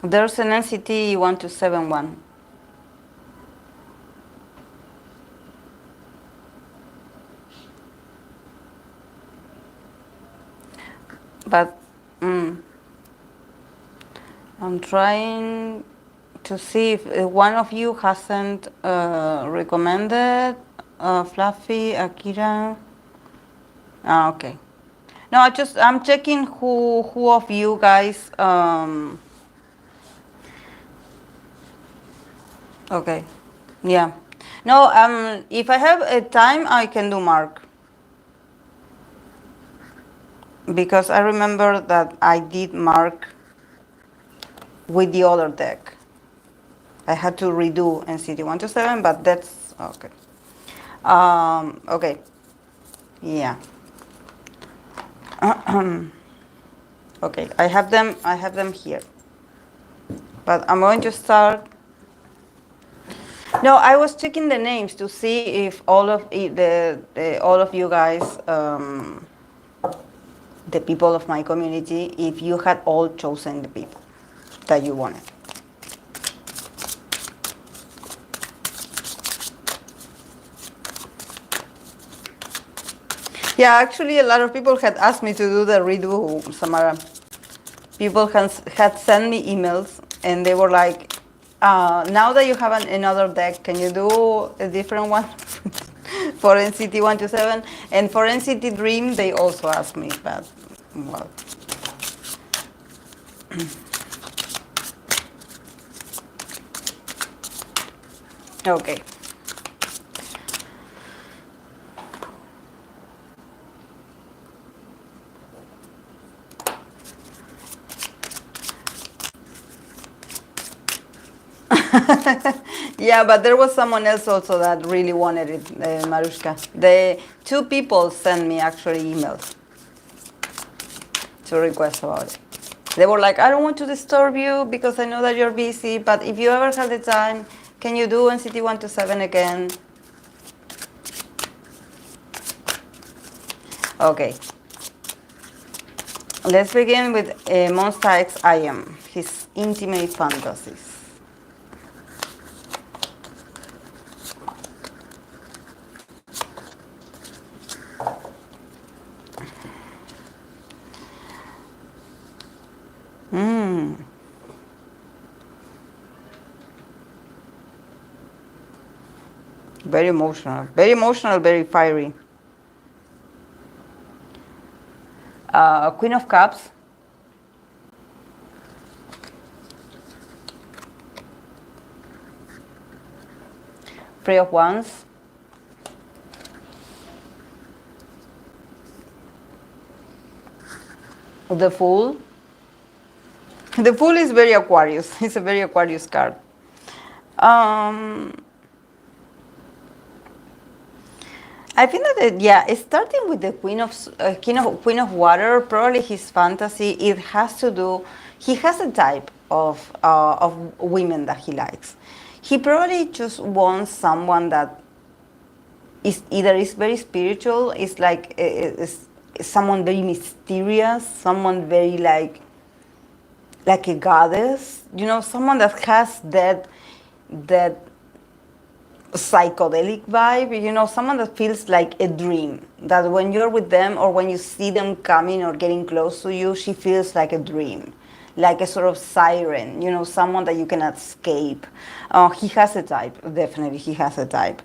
There's an NCT 1271. But I'm trying to see if one of you hasn't recommended Fluffy, Akira. Ah, okay. No, I'm checking who of you guys. Okay, yeah. No, if I have a time, I can do Mark because I remember that I did Mark with the other deck. I had to redo NCT 127, but that's okay. Okay, yeah. Okay, I have them. I have them here. But I'm going to start. No, I was checking the names to see if all of all of you guys, the people of my community, if you had all chosen the people that you wanted. Yeah, actually, a lot of people had asked me to do the redo, Samara. People had sent me emails, and they were like, now that you have another deck, can you do a different one for NCT 127? And for NCT Dream, they also asked me, but, well. Okay. Yeah, but there was someone else also that really wanted it, Marushka. The two people sent me actually emails to request about it. They were like, I don't want to disturb you because I know that you're busy, but if you ever have the time, can you do NCT 127 again? Okay. Let's begin with Monsta X IM, his intimate fantasies. very emotional, very fiery. Queen of Cups. Three of Wands. The Fool. The Fool is very Aquarius. It's a very Aquarius card. I think that yeah, starting with the Queen of Water, probably his fantasy. It has to do. He has a type of women that he likes. He probably just wants someone that is very spiritual. Is like is someone very mysterious. Someone very like a goddess. You know, someone that has that psychedelic vibe, you know, someone that feels like a dream, that when you're with them or when you see them coming or getting close to you, she feels like a dream, like a sort of siren, you know, someone that you cannot escape. He has a type, definitely he has a type.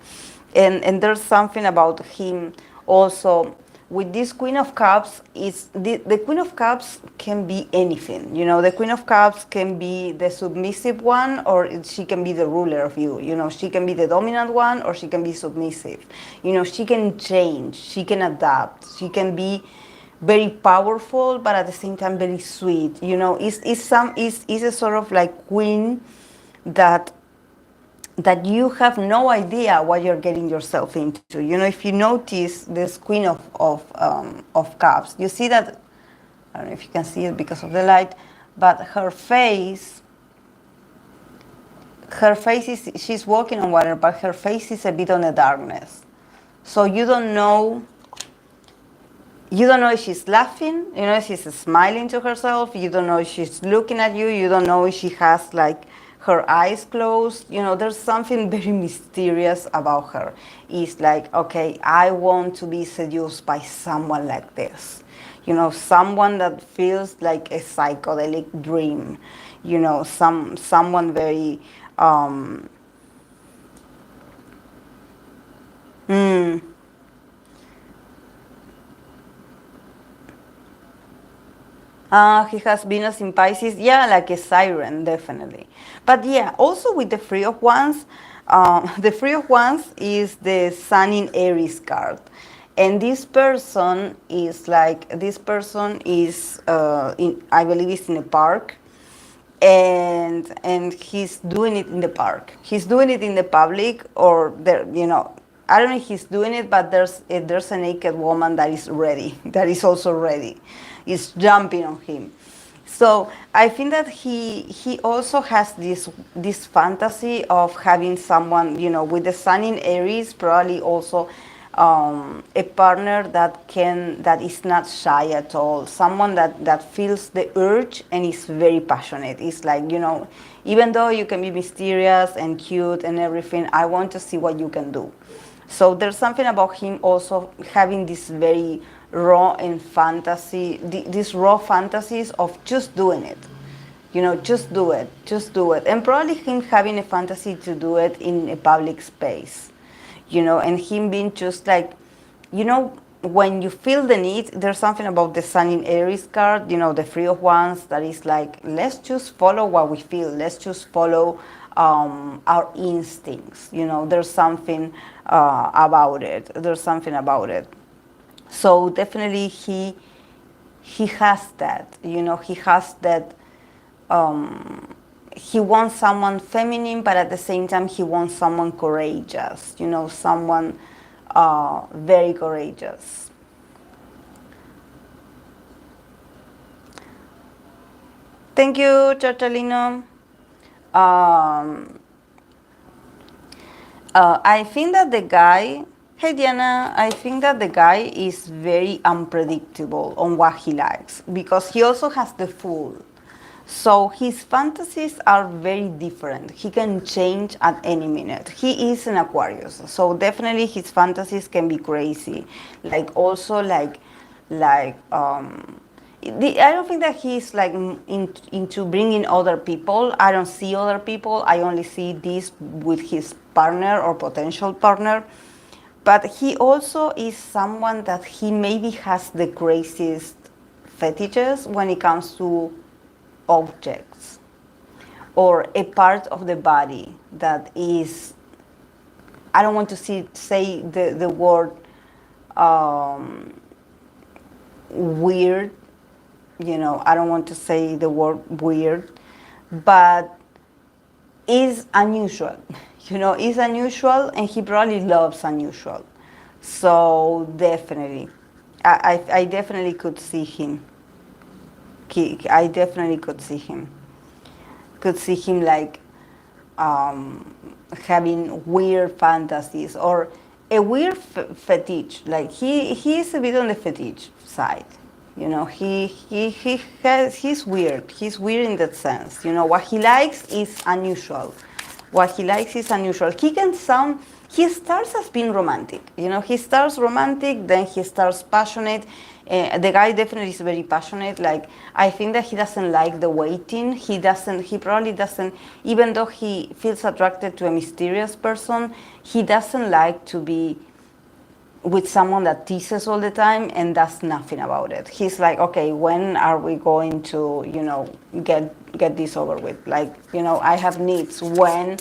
And there's something about him also with this Queen of Cups. Is the Queen of Cups can be anything, you know. The Queen of Cups can be the submissive one, or she can be the ruler of you, you know. She can be the dominant one, or she can be submissive, you know. She can change, she can adapt, she can be very powerful, but at the same time very sweet, you know. Is a sort of like queen that you have no idea what you're getting yourself into. You know, if you notice this Queen of Cups, you see that, I don't know if you can see it because of the light, but her face is, she's walking on water, but her face is a bit on the darkness. So you don't know if she's laughing, you know, if she's smiling to herself, you don't know if she's looking at you, you don't know if she has like her eyes closed, you know. There's something very mysterious about her. It's like, okay, I want to be seduced by someone like this, you know, someone that feels like a psychedelic dream, you know, someone very he has Venus in Pisces. Yeah, like a siren, definitely. But yeah, also with the Three of Wands, the Three of Wands is the Sun in Aries card. And this person is I believe it's in a park. And he's doing it in the park. He's doing it in the public, or there, you know, I don't know if he's doing it, but there's a naked woman that is ready, that is also ready, is jumping on him. So I think that he also has this fantasy of having someone, you know, with the Sun in Aries, probably also a partner that is not shy at all, someone that feels the urge and is very passionate. It's like, you know, even though you can be mysterious and cute and everything, I want to see what you can do. So there's something about him also having this very raw and fantasy, these raw fantasies of just doing it. You know, just do it. And probably him having a fantasy to do it in a public space. You know, and him being just like, you know, when you feel the need, there's something about the Sun in Aries card, you know, the Three of Wands, that is like, let's just follow what we feel. Let's just follow our instincts. You know, there's something about it. So definitely he has that, you know, he has that, he wants someone feminine, but at the same time he wants someone courageous, you know, someone very courageous. Thank you, Chachalino. I think that the guy, hey Diana, I think that the guy is very unpredictable on what he likes, because he also has the Fool. So his fantasies are very different. He can change at any minute. He is an Aquarius, so definitely his fantasies can be crazy. Like also I don't think that he's like into bringing other people. I don't see other people. I only see this with his partner or potential partner. But he also is someone that he maybe has the craziest fetishes when it comes to objects or a part of the body that is, I don't want to say the word weird, I don't want to say the word weird, but is unusual. Is unusual, and he probably loves unusual. So definitely, I definitely could see him. I definitely could see him. Could see him like having weird fantasies or a weird fetish. Like he's a bit on the fetish side. He's weird. He's weird in that sense. What he likes is unusual. What he likes is unusual. He starts as being romantic. He starts romantic, then he starts passionate. The guy definitely is very passionate. Like, I think that he doesn't like the waiting. He probably doesn't, even though he feels attracted to a mysterious person, he doesn't like to be with someone that teases all the time and does nothing about it. He's like, okay, when are we going to, get this over with? Like, I have needs. When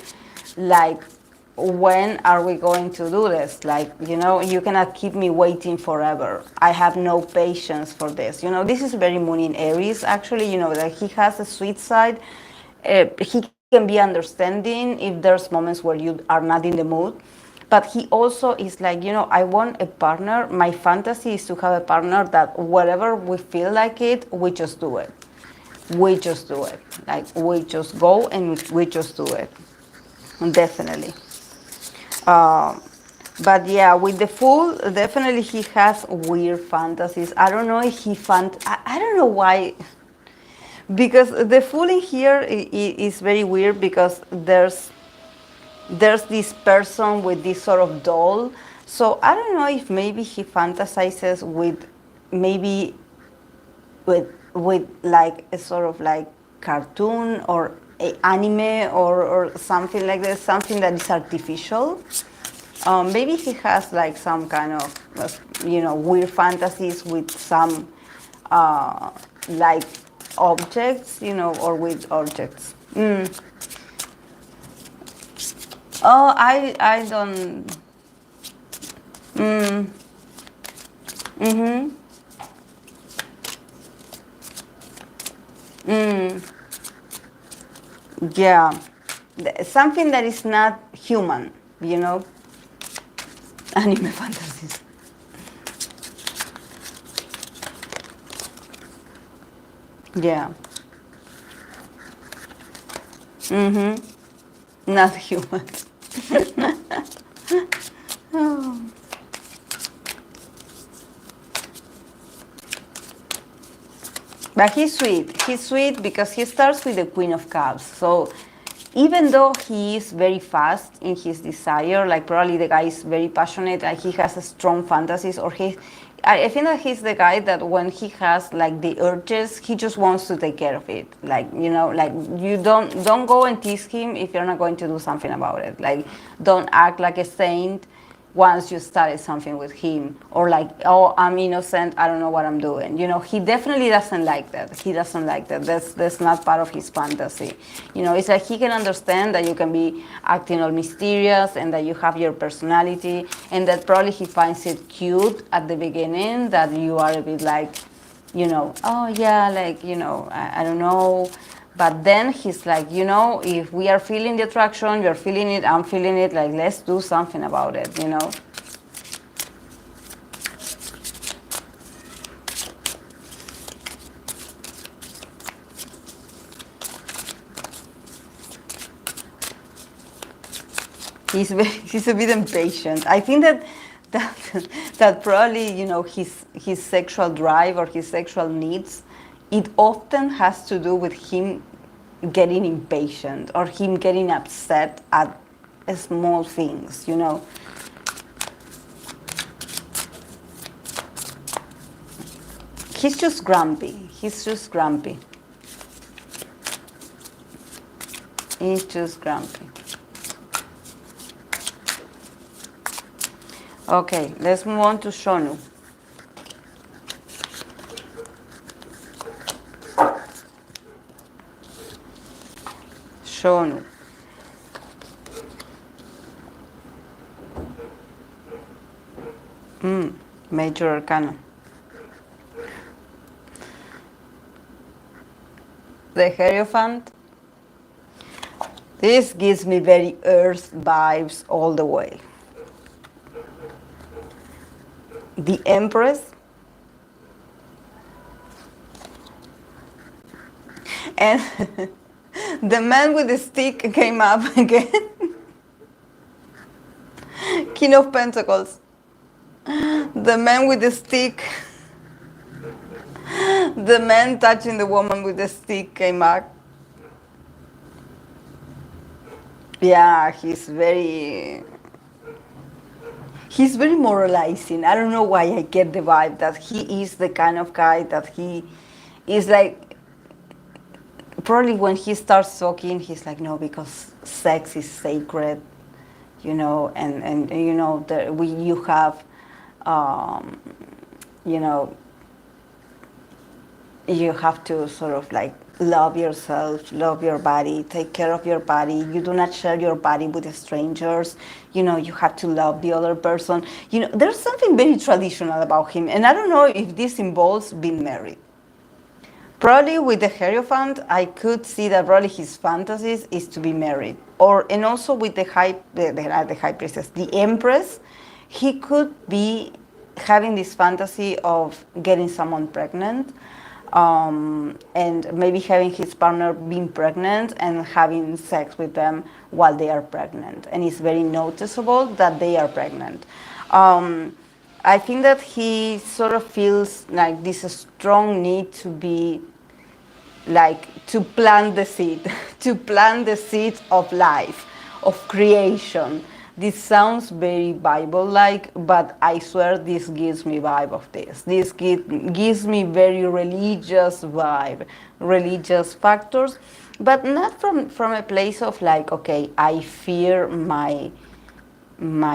are we going to do this? Like, you cannot keep me waiting forever. I have no patience for this. This is very Moon in Aries, actually, that he has a sweet side. He can be understanding if there's moments where you are not in the mood. But he also is like, I want a partner. My fantasy is to have a partner that wherever we feel like it, we just do it. We just do it. Like, we just go and we just do it. Definitely. But yeah, with the Fool, definitely he has weird fantasies. I don't know if I don't know why. Because the Fool in here is very weird because there's this person with this sort of doll. So I don't know if maybe he fantasizes with like a sort of like cartoon or a anime or something like this, something that is artificial. Maybe he has like some kind of weird fantasies with some like objects, or with objects. Oh, I don't. Mhm. Yeah, something that is not human, anime fantasies. Yeah. Not human. Oh. But he's sweet. He's sweet because he starts with the Queen of Cups. So even though he is very fast in his desire, like probably the guy is very passionate and he has a strong fantasies, or I think that he's the guy that when he has like the urges, he just wants to take care of it. Like, like you don't go and tease him if you're not going to do something about it. Like, don't act like a saint once you started something with him, or like, oh, I'm innocent, I don't know what I'm doing. He definitely doesn't like that. He doesn't like that. That's not part of his fantasy. It's like he can understand that you can be acting all mysterious and that you have your personality, and that probably he finds it cute at the beginning that you are a bit like, oh yeah, like, I don't know. But then he's like, if we are feeling the attraction, you're feeling it, I'm feeling it, like, let's do something about it, He's a bit impatient. I think that probably, his sexual drive or his sexual needs, it often has to do with him getting impatient or him getting upset at small things, He's just grumpy. He's just grumpy. He's just grumpy. Okay, let's move on to Shonu. Shonu. Major Arcana. The Hierophant. This gives me very Earth vibes all the way. The Empress. And the man with the stick came up again. King of Pentacles. The man with the stick. The man touching the woman with the stick came back. Yeah, he's very moralizing. I don't know why I get the vibe that he is the kind of guy that he is like, probably when he starts talking, he's like, no, because sex is sacred, you know, and you know, you have, you know, you have to sort of like love yourself, love your body, take care of your body. You do not share your body with strangers. You know, you have to love the other person. You know, there's something very traditional about him. And I don't know if this involves being married. Probably with the Hierophant, I could see that probably his fantasies is to be married. And also with the high priestess, the Empress, he could be having this fantasy of getting someone pregnant, and maybe having his partner being pregnant and having sex with them while they are pregnant. And it's very noticeable that they are pregnant. I think that he sort of feels like this strong need to be like to plant the seed, to plant the seed of life, of creation. This sounds very Bible-like, but I swear this gives me vibe of this. This gives me very religious vibe, religious factors, but not from a place of like, okay, I fear my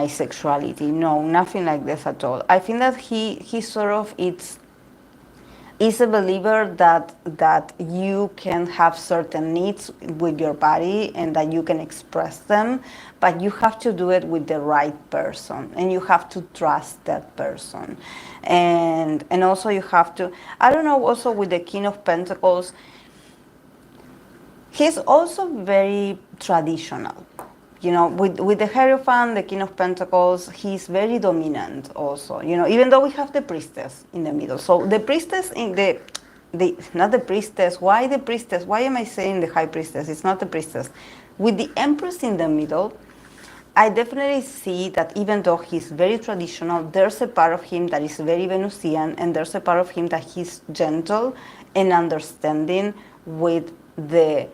sexuality. No, nothing like this at all. I think that he sort of is a believer that you can have certain needs with your body and that you can express them, but you have to do it with the right person and you have to trust that person. And also you have to, I don't know, also with the King of Pentacles, he's also very traditional. You know, with the Hierophant, the King of Pentacles, he's very dominant also. You know, even though we have the Priestess in the middle. So the Priestess in not the Priestess, why the Priestess? Why am I saying the High Priestess? It's not the Priestess. With the Empress in the middle, I definitely see that even though he's very traditional, there's a part of him that is very Venusian, and there's a part of him that he's gentle and understanding with the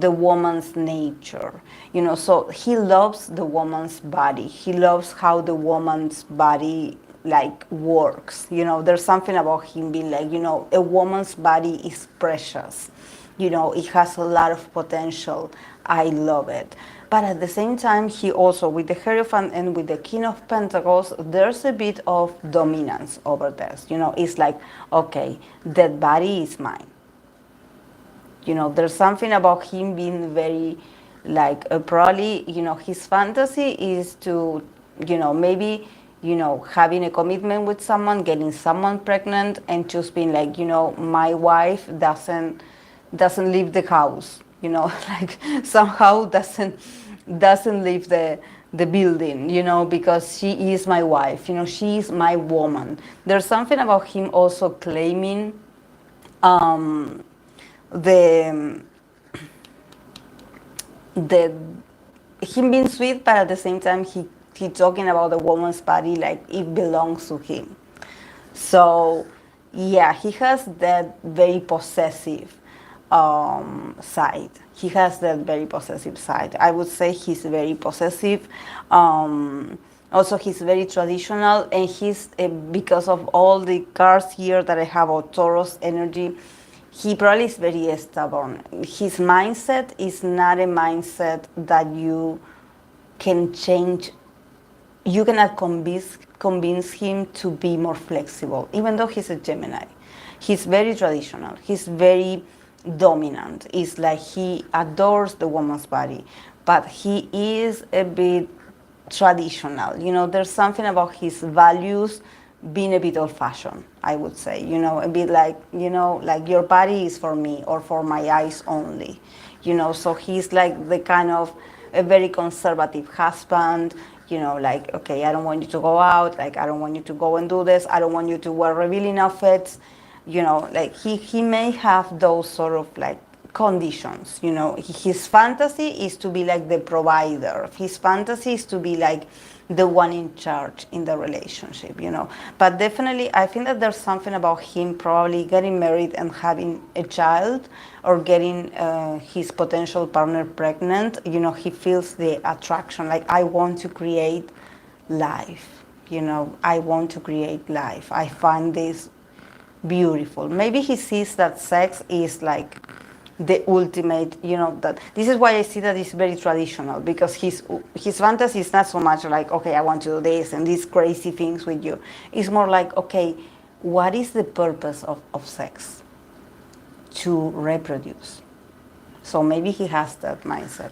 woman's nature, you know. So he loves the woman's body. He loves how the woman's body like works. You know, there's something about him being like, you know, a woman's body is precious. You know, it has a lot of potential. I love it. But at the same time, he also, with the Hierophant and with the King of Pentacles, there's a bit of dominance over this. You know, it's like, okay, that body is mine. You know, there's something about him being very, like, probably, you know, his fantasy is to, you know, maybe, you know, having a commitment with someone, getting someone pregnant, and just being like, you know, my wife doesn't leave the house, you know, like somehow doesn't leave the building, you know, because she is my wife, you know, she is my woman. There's something about him also claiming the him being sweet, but at the same time he talking about the woman's body like it belongs to him. So yeah, he has that very possessive side. He has that very possessive side. I would say he's very possessive. Also, he's very traditional, and he's because of all the cards here that I have of Taurus energy. He probably is very stubborn. His mindset is not a mindset that you can change you cannot convince him to be more flexible, even though he's a Gemini. He's very traditional. He's very dominant. It's like he adores the woman's body, but he is a bit traditional. You know, there's something about his values being a bit old-fashioned, I would say. You know, a bit like, you know, like your body is for me or for my eyes only. You know, so he's like the kind of a very conservative husband. You know, like, okay, I don't want you to go out. Like, I don't want you to go and do this. I don't want you to wear revealing outfits. You know, like he may have those sort of like conditions. You know, his fantasy is to be like the provider. His fantasy is to be like the one in charge in the relationship, you know. But definitely, I think that there's something about him probably getting married and having a child, or getting his potential partner pregnant. You know, he feels the attraction, like, I want to create life. You know, I want to create life. I find this beautiful. Maybe he sees that sex is like the ultimate, you know, that this is why I see that it's very traditional, because his fantasy is not so much like, okay, I want to do this and these crazy things with you. It's more like, okay, what is the purpose of sex? To reproduce. So maybe he has that mindset.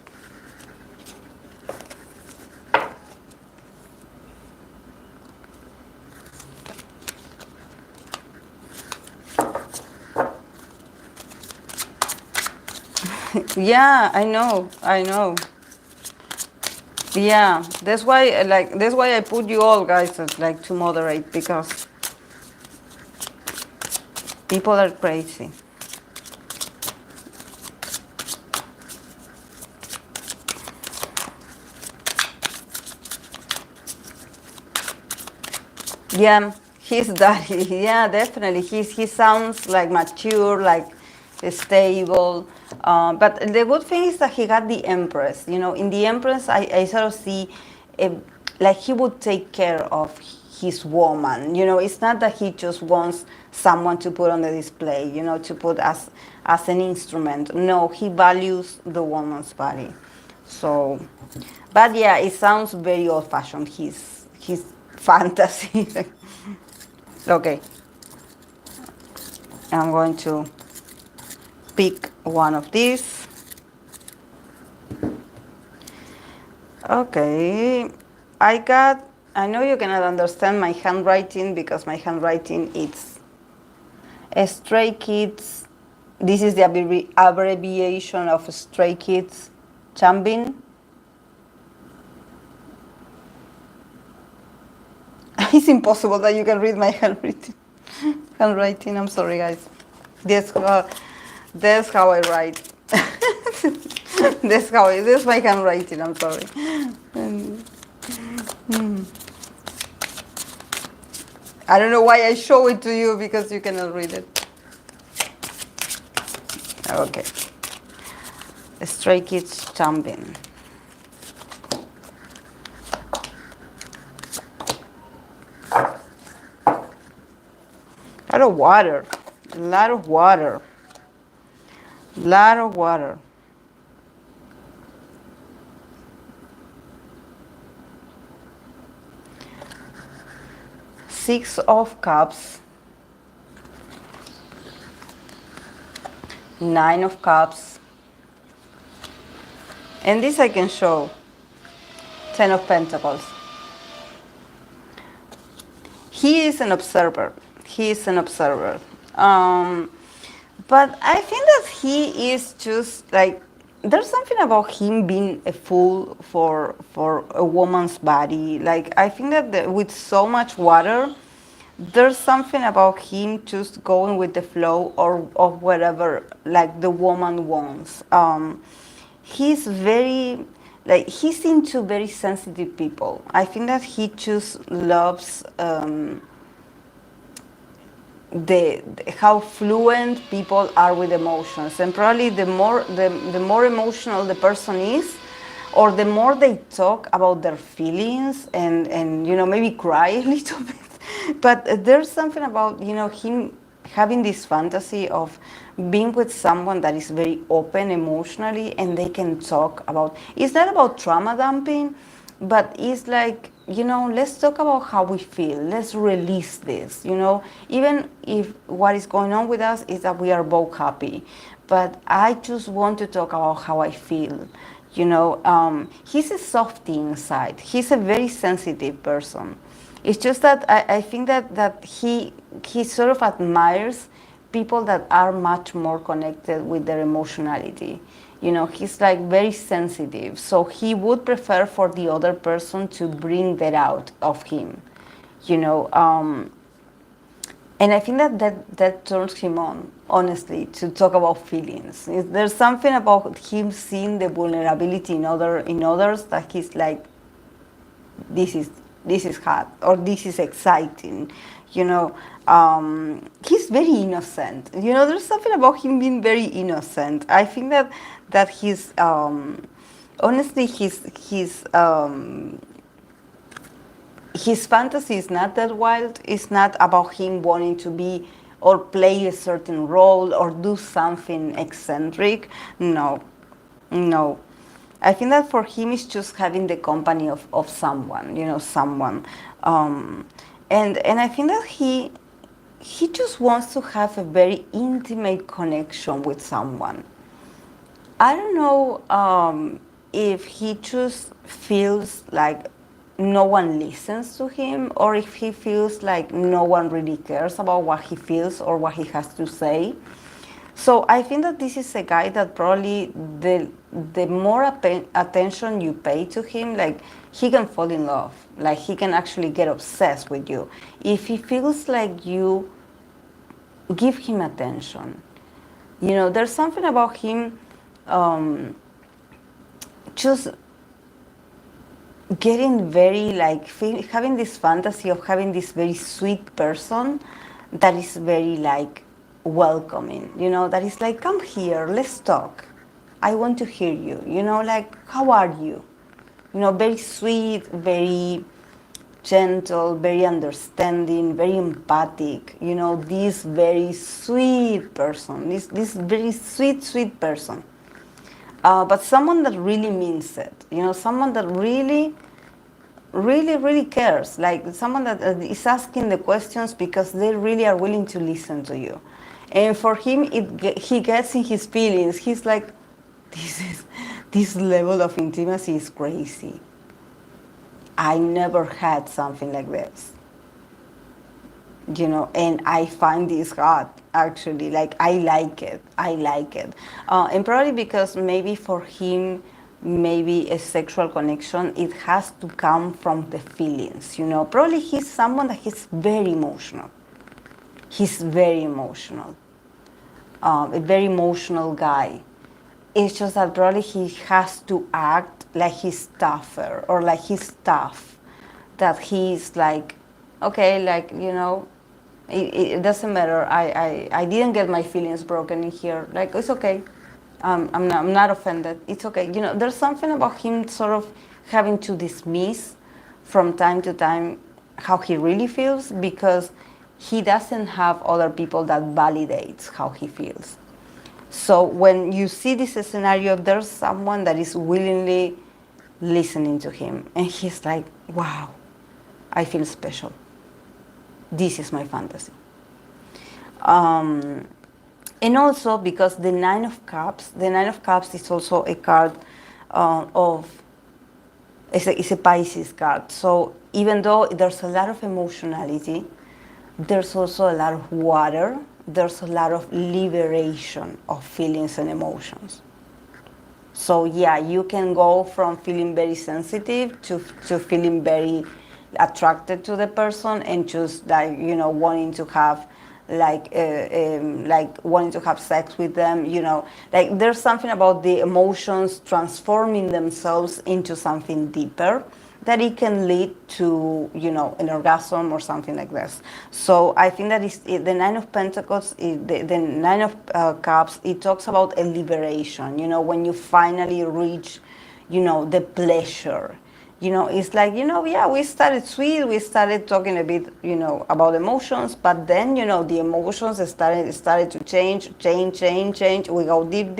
Yeah, I know. Yeah, that's why, like, that's why I put you all guys as like to moderate, because people are crazy. Yeah, he's daddy. Yeah, definitely. He sounds like mature, like stable. But the good thing is that he got the Empress. You know, in the Empress, I sort of see, like, he would take care of his woman. You know, it's not that he just wants someone to put on the display, you know, to put as an instrument. No, he values the woman's body. So, but yeah, it sounds very old-fashioned. His fantasy. Okay, I'm going to pick one of these. Okay, I know you cannot understand my handwriting, because my handwriting is Stray Kids. This is the abbreviation of Stray Kids, Changbin. It's impossible that you can read my handwriting. I'm sorry, guys. That's how I write. This is my handwriting. I'm sorry. I don't know why I show it to you, because you cannot read it. Okay. Stray Kids, Changbin. A lot of water. A lot of water. Lot of water. Six of Cups. Nine of Cups. And this I can show. Ten of Pentacles. He is an observer. He is an observer. But I think that he is just like, there's something about him being a fool for a woman's body. Like, I think that with so much water, there's something about him just going with the flow, or of whatever, like, the woman wants. He's very, like, he's into very sensitive people. I think that he just loves how fluent people are with emotions, and probably the more emotional the person is, or the more they talk about their feelings, and you know, maybe cry a little bit. But there's something about, you know, him having this fantasy of being with someone that is very open emotionally, and they can talk about, it's not about trauma dumping, but it's like, let's talk about how we feel. Let's release this, even if what is going on with us is that we are both happy. But I just want to talk about how I feel. He's a softy inside. He's a very sensitive person. It's just that I think that he sort of admires people that are much more connected with their emotionality. He's like very sensitive. So he would prefer for the other person to bring that out of him. And I think that turns him on, honestly, to talk about feelings. There's something about him seeing the vulnerability in others that he's like, this is hot, or this is exciting. He's very innocent. There's something about him being very innocent. I think that he's honestly his fantasy is not that wild. It's not about him wanting to be or play a certain role or do something eccentric. No. I think that for him it's just having the company of someone, someone. And I think that he just wants to have a very intimate connection with someone. I don't know if he just feels like no one listens to him, or if he feels like no one really cares about what he feels or what he has to say. So I think that this is a guy that probably the more attention you pay to him, like he can fall in love, like he can actually get obsessed with you. If he feels like you give him attention, there's something about him just getting very having this fantasy of having this very sweet person that is very welcoming, that is like, come here, let's talk. I want to hear you, how are you? Very sweet, very gentle, very understanding, very empathic, this very sweet person, this very sweet person. But someone that really means it, someone that really cares, like someone that is asking the questions because they really are willing to listen to you. And for him, he gets in his feelings. He's like, this level of intimacy is crazy. I never had something like this. And I find this hot, actually. Like, I like it. And probably because maybe for him, maybe a sexual connection, it has to come from the feelings, Probably he's someone that he's very emotional. He's very emotional. A very emotional guy. It's just that probably he has to act like he's tougher or like he's tough. That he's like, okay, it doesn't matter. I didn't get my feelings broken in here. Like, it's okay. I'm not offended. It's okay. There's something about him sort of having to dismiss from time to time how he really feels, because he doesn't have other people that validates how he feels. So when you see this scenario, there's someone that is willingly listening to him, and he's like, wow, I feel special. This is my fantasy. And also because the Nine of Cups is also a card it's a Pisces card. So even though there's a lot of emotionality, there's also a lot of water. There's a lot of liberation of feelings and emotions. So yeah, you can go from feeling very sensitive to feeling very attracted to the person, and just wanting to have wanting to have sex with them, there's something about the emotions transforming themselves into something deeper that it can lead to, an orgasm or something like this. So I think that the Nine of Pentacles, the Nine of Cups, it talks about a liberation, when you finally reach, the pleasure. It's like, yeah, we started sweet, we started talking a bit, about emotions, but then, the emotions started to change, we go deep,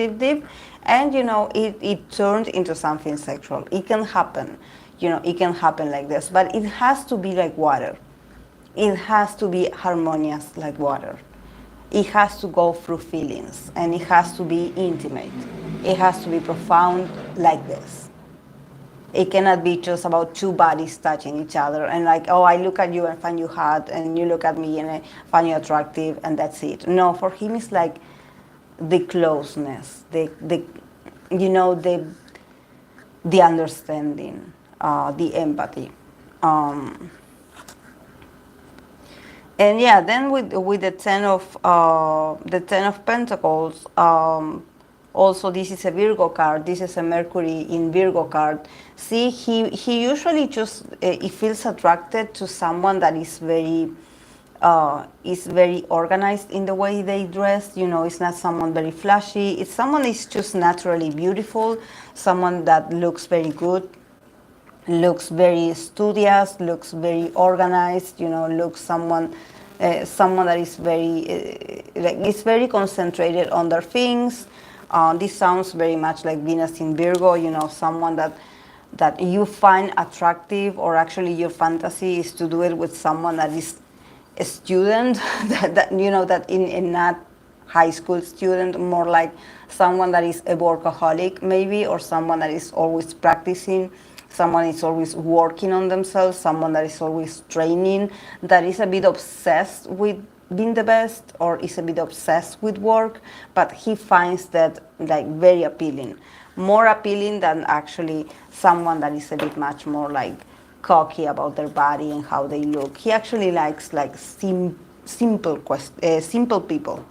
and, it turned into something sexual. It can happen. it can happen like this, but it has to be like water. It has to be harmonious like water. It has to go through feelings, and it has to be intimate. It has to be profound like this. It cannot be just about two bodies touching each other and like, oh, I look at you and find you hot, and you look at me and I find you attractive, and that's it. No, for him it's like the closeness, the understanding, the empathy. And yeah, then with the Ten of Pentacles, also this is a Virgo card. This is a Mercury in Virgo card. See, he usually just he feels attracted to someone that is very organized in the way they dress. It's not someone very flashy. It's someone is just naturally beautiful. Someone that looks very good, looks very studious, looks very organized. Looks someone that is is very concentrated on their things. This sounds very much like Venus in Virgo. Someone that you find attractive, or actually your fantasy is to do it with someone that is a student, that not high school student, more like someone that is a workaholic maybe, or someone that is always practicing, someone is always working on themselves, someone that is always training, that is a bit obsessed with being the best, or is a bit obsessed with work, but he finds that like very appealing, more appealing than actually someone that is a bit much more like cocky about their body and how they look. He actually likes like simple people.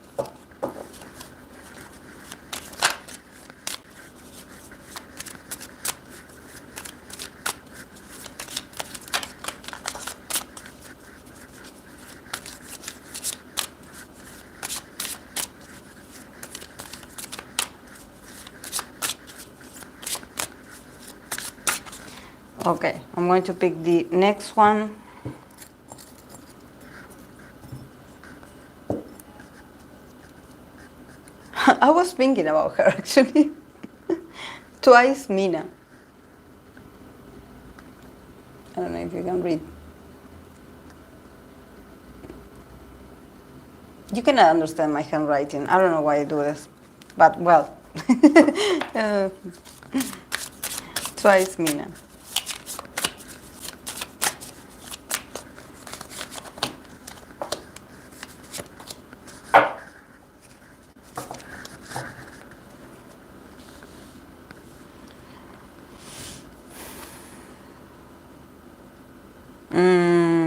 Okay, I'm going to pick the next one. I was thinking about her actually. Twice Mina. I don't know if you can read. You cannot understand my handwriting. I don't know why I do this, but well. Twice Mina.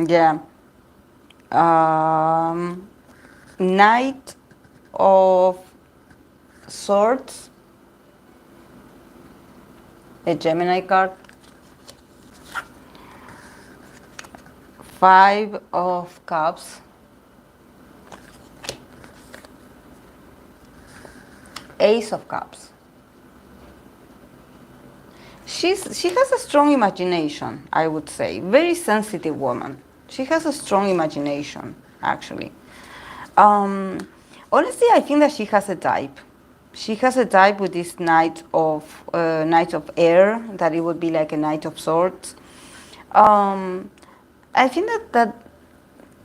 Yeah. Knight of Swords, a Gemini card. Five of Cups. Ace of Cups. She has a strong imagination, I would say. Very sensitive woman. She has a strong imagination, actually. Honestly, I think that she has a type. She has a type with this Knight of Air, that it would be like a Knight of Swords. I think that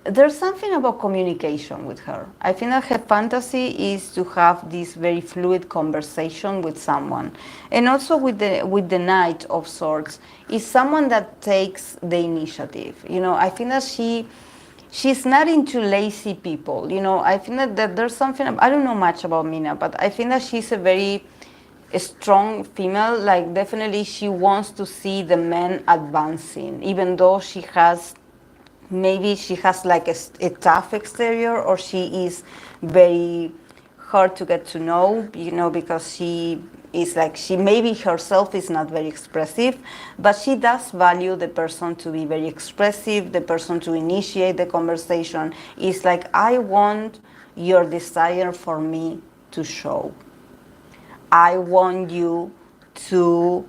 there's something about communication with her. I think that her fantasy is to have this very fluid conversation with someone. And also with the Knight of Swords, is someone that takes the initiative. I think that she's not into lazy people. I think that there's something, I don't know much about Mina, but I think that she's a very strong female. Like, definitely she wants to see the men advancing, even though maybe she has like a tough exterior, or she is very hard to get to know, because she is like, she maybe herself is not very expressive, but she does value the person to be very expressive, the person to initiate the conversation. It's like, I want your desire for me to show. I want you to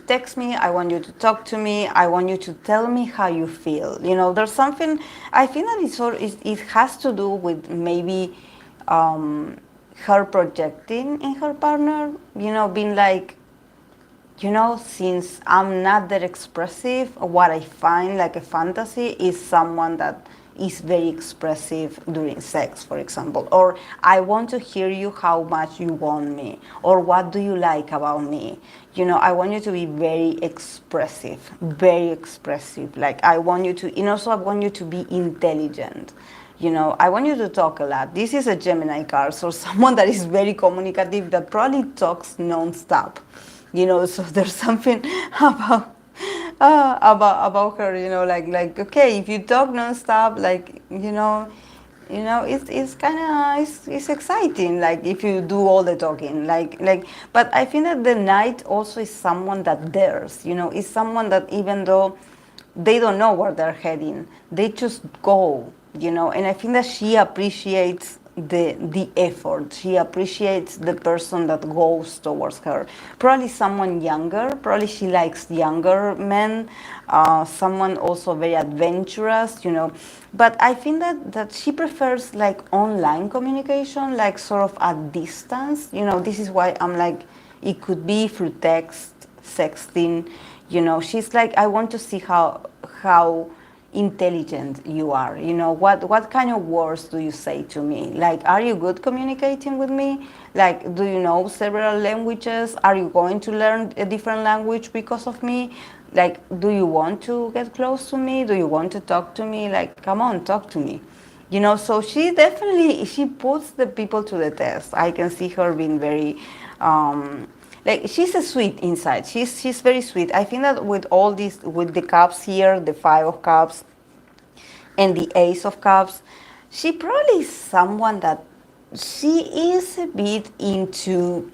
text me, I want you to talk to me, I want you to tell me how you feel. There's something, I think that it has to do with maybe her projecting in her partner, being like, since I'm not that expressive, what I find like a fantasy is someone that is very expressive during sex, for example. Or I want to hear you how much you want me, or what do you like about me. I want you to be very expressive, very expressive. Like I want you to, and also I want you to be intelligent. I want you to talk a lot. This is a Gemini card, so someone that is very communicative that probably talks non-stop. So there's something about about her, like okay, if you talk nonstop, like it's kind of it's exciting. Like if you do all the talking, like. But I think that the knight also is someone that dares. Is someone that even though they don't know where they're heading, they just go. And I think that she appreciates the effort. She appreciates the person that goes towards her. Probably someone younger. Probably she likes younger men. Someone also very adventurous. But I think that she prefers like online communication, like sort of at distance. This is why I'm like, it could be through text, sexting. She's like, I want to see how intelligent you are. What kind of words do you say to me? Like, are you good communicating with me? Like, do you know several languages? Are you going to learn a different language because of me? Like, do you want to get close to me? Do you want to talk to me? Like, come on, talk to me. So she puts the people to the test. I can see her being very like she's a sweet inside. She's very sweet. I think that with all these, with the cups here, the 5 of cups and the Ace of Cups, she probably is someone that she is a bit into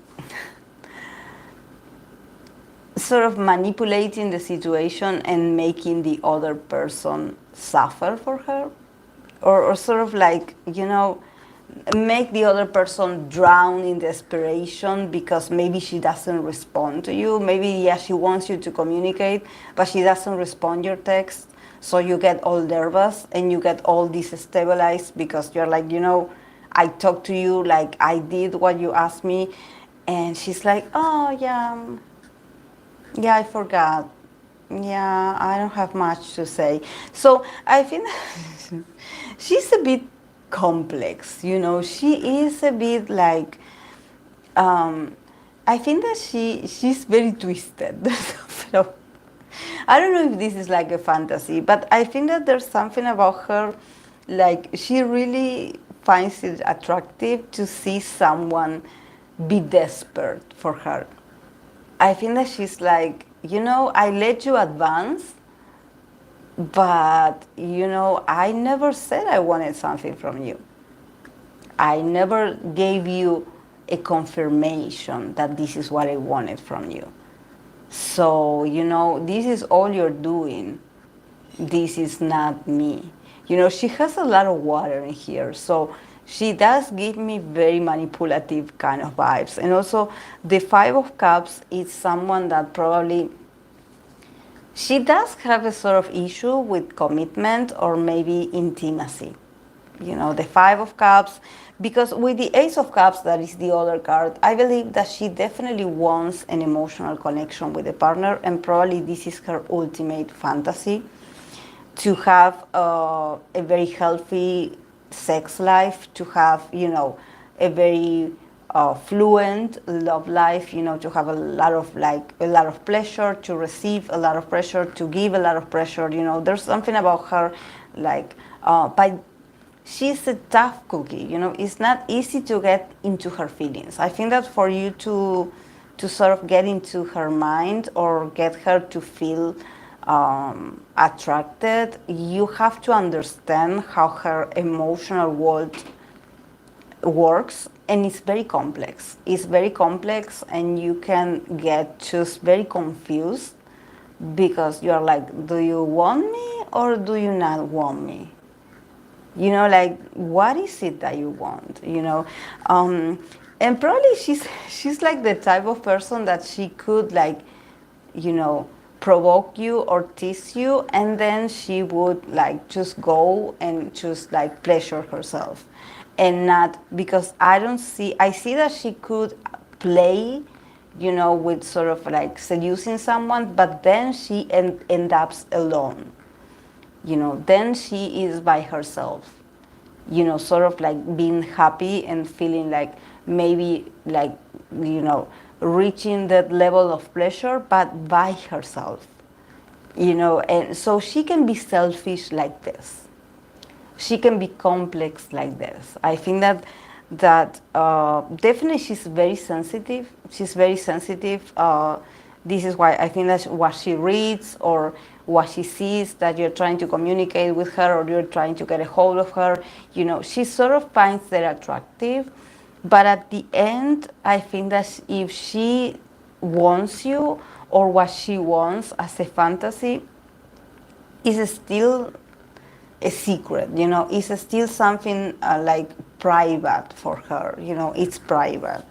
sort of manipulating the situation and making the other person suffer for her, or sort of like make the other person drown in desperation because maybe she doesn't respond to you. Maybe, yeah, she wants you to communicate, but she doesn't respond your text. So you get all nervous and you get all destabilized because you're like, I talked to you, like I did what you asked me. And she's like, oh, yeah, I forgot. Yeah, I don't have much to say. So I think she's a bit complex, she is a bit like I think that she's very twisted. So, I don't know if this is like a fantasy, but I think that there's something about her, like she really finds it attractive to see someone be desperate for her. I think that she's like, I let you advance, but, I never said I wanted something from you. I never gave you a confirmation that this is what I wanted from you. So, this is all you're doing. This is not me. She has a lot of water in here. So she does give me very manipulative kind of vibes. And also the 5 of Cups is someone that probably she does have a sort of issue with commitment or maybe intimacy. The 5 of Cups, because with the Ace of Cups, that is the other card, I believe that she definitely wants an emotional connection with a partner, and probably this is her ultimate fantasy, to have a very healthy sex life, to have, a very fluent love life, to have a lot of pleasure, to receive a lot of pressure, to give a lot of pressure. There's something about her, like, but she's a tough cookie. It's not easy to get into her feelings. I think that for you to sort of get into her mind or get her to feel attracted, you have to understand how her emotional world works, and it's very complex. It's very complex, and you can get just very confused because you're like, do you want me or do you not want me? Like, what is it that you want? And probably she's like the type of person that she could, like, provoke you or tease you, and then she would like just go and just like pleasure herself, and not because I see that she could play you know, with sort of like seducing someone, but then she ends up alone. You know, then she is by herself, you know, sort of like being happy and feeling like maybe like, you know, reaching that level of pleasure, but by herself, you know. And so she can be selfish like this. She can be complex like this. I think that definitely she's very sensitive. She's very sensitive. This is why I think that what she reads or what she sees that you're trying to communicate with her or you're trying to get a hold of her, you know, she sort of finds that attractive. But at the end, I think that if she wants you or what she wants as a fantasy is still a secret, you know, it's still something like private for her, you know, it's private.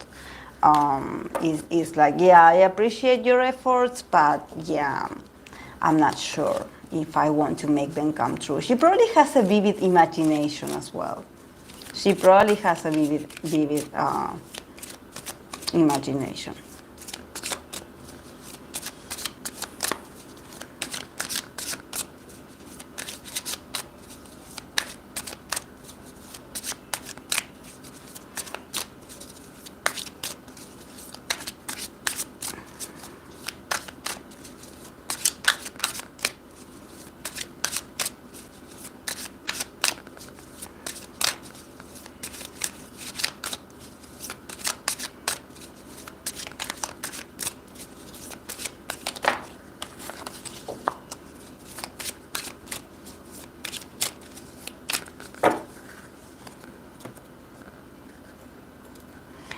It's like, yeah, I appreciate your efforts, but yeah, I'm not sure if I want to make them come true. She probably has a vivid imagination as well. She probably has a vivid imagination.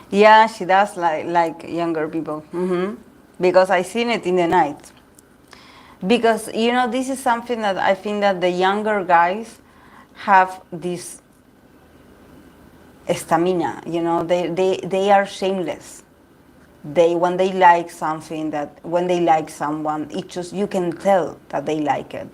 Yeah, she does like younger people. Because I seen it in the night. Because you know, this is something that I think that the younger guys have this stamina. You know, they are shameless. They when they like something that when they like someone, it just you can tell that they like it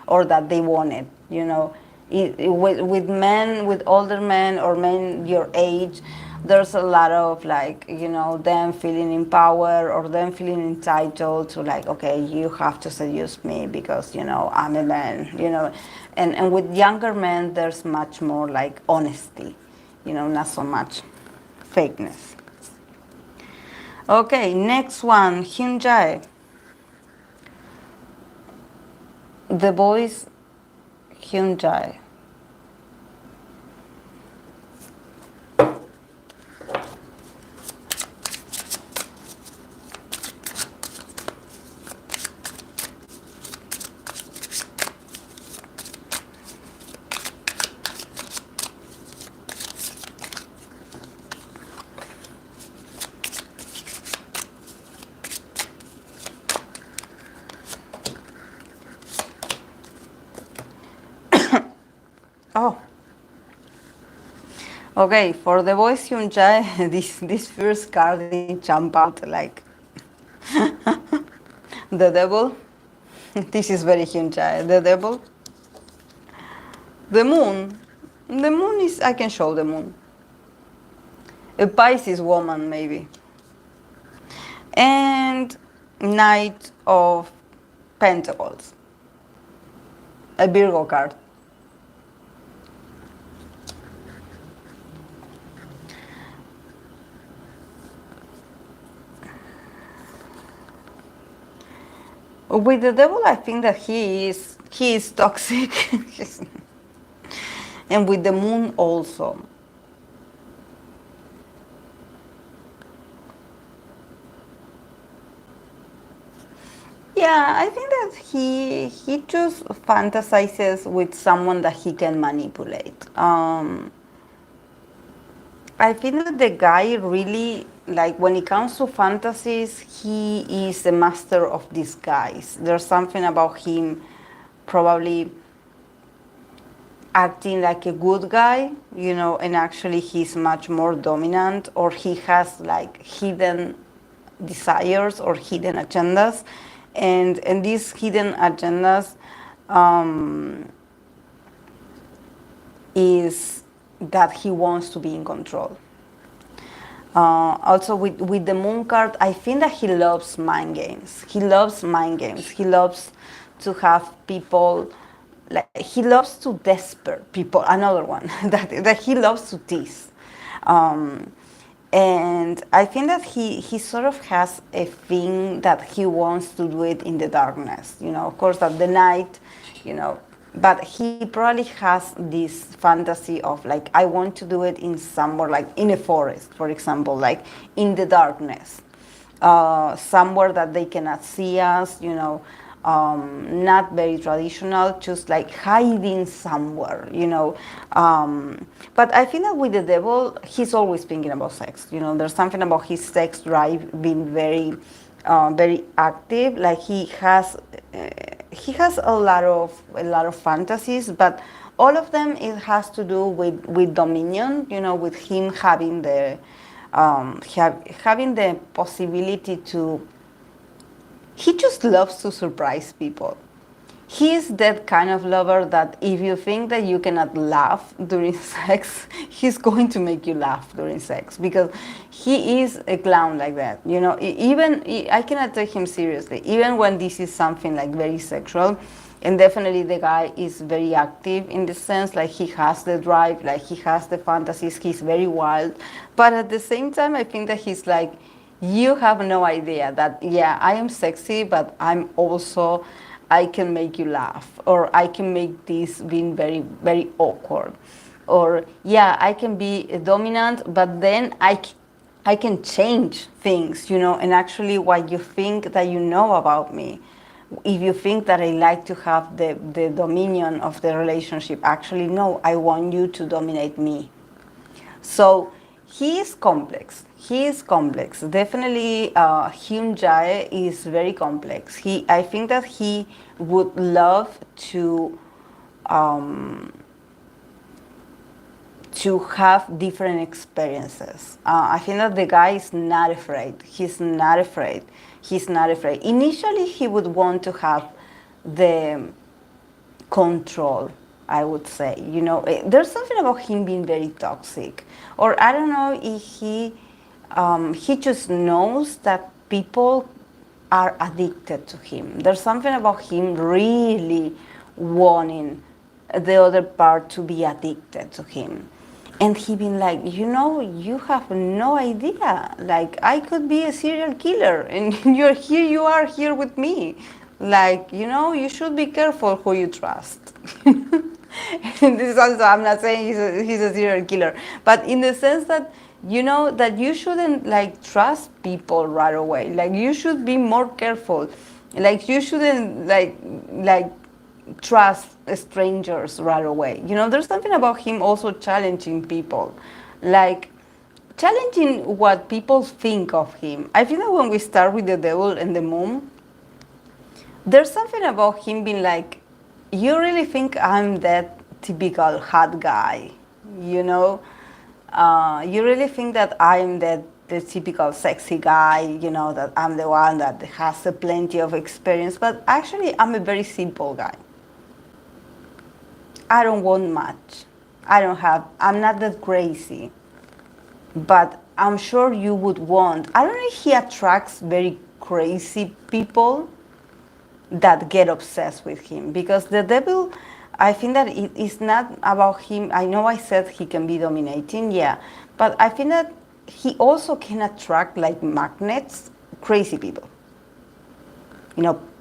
or that they want it. You know, with men, with older men or men your age, there's a lot of like, you know, them feeling in power or them feeling entitled to like, okay, you have to seduce me because, you know, I'm a man, you know. And with younger men, there's much more like honesty, you know, not so much fakeness. Okay, next one, Hyunjae. The voice Hyunjae. Oh. Okay, for the voice Hyunjae, this first card didn't jump out like the devil. This is very Hyunjae. The devil. The moon. The moon is, I can show the moon. A Pisces woman, maybe. And Knight of Pentacles. A Virgo card. With the devil, I think that he is toxic. And with the moon also. Yeah, I think that he just fantasizes with someone that he can manipulate. I think that the guy really, like, when it comes to fantasies, he is a master of disguise. There's something about him probably acting like a good guy, you know, and actually he's much more dominant, or he has like hidden desires or hidden agendas. And these hidden agendas is that he wants to be in control. Also with the moon card, I think that he loves mind games. He loves mind games. He loves to have people, like he loves to desper people. Another one that he loves to tease. Um, and I think that he sort of has a thing that he wants to do it in the darkness. Of course, at the night, but he probably has this fantasy of like, I want to do it in somewhere like in a forest, for example, like in the darkness, somewhere that they cannot see us, not very traditional, just like hiding somewhere, but I think that with the devil, he's always thinking about sex. There's something about his sex drive being very active. Like he has a lot of fantasies, but all of them, it has to do with dominion. With him having having the possibility to. He just loves to surprise people. He's that kind of lover that if you think that you cannot laugh during sex, he's going to make you laugh during sex, because he is a clown like that. I cannot take him seriously, even when this is something like very sexual. And definitely the guy is very active in the sense, like he has the drive, like he has the fantasies, he's very wild. But at the same time, I think that he's like, you have no idea that, yeah, I am sexy, but I can make you laugh, or I can make this being very, very awkward. Or, yeah, I can be dominant, but then I can change things, and actually what you think that you know about me, if you think that I like to have the dominion of the relationship, actually, no, I want you to dominate me. So he is complex. Definitely, Hyun Jae is very complex. I think that he would love to have different experiences. I think that the guy is not afraid. He's not afraid. Initially, he would want to have the control, I would say. There's something about him being very toxic. Or I don't know if he just knows that people are addicted to him. There's something about him really wanting the other part to be addicted to him. And he been like, you have no idea. Like, I could be a serial killer, and you are here with me. Like, you should be careful who you trust. And this is also, I'm not saying he's a serial killer, but in the sense that, that you shouldn't like trust people right away. Like, you should be more careful. Like, you shouldn't like trust strangers right away. There's something about him also challenging people, like challenging what people think of him. I feel that when we start with the devil and the moon, there's something about him being like, you really think I'm that typical hot guy, you really think that I'm the typical sexy guy, that I'm the one that has plenty of experience, but actually I'm a very simple guy. I don't want much. I'm not that crazy. But I'm sure you would want. I don't know if he attracts very crazy people that get obsessed with him. Because the devil, I think that it is not about him. I know I said he can be dominating, yeah. But I think that he also can attract, like magnets, crazy people.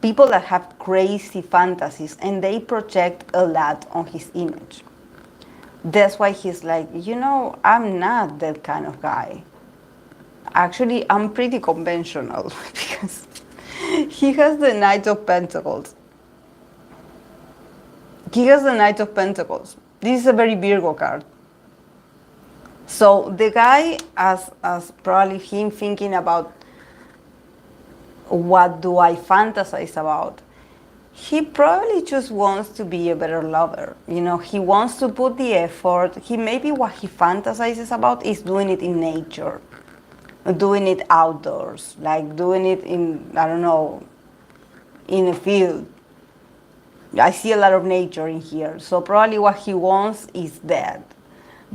People that have crazy fantasies, and they project a lot on his image. That's why he's like, I'm not that kind of guy. Actually, I'm pretty conventional because he has the Knight of Pentacles. This is a very Virgo card. So the guy, as probably him thinking about what do I fantasize about, he probably just wants to be a better lover. He wants to put the effort. Maybe what he fantasizes about is doing it in nature, doing it outdoors, like doing it in, I don't know, in a field. I see a lot of nature in here. So probably what he wants is that.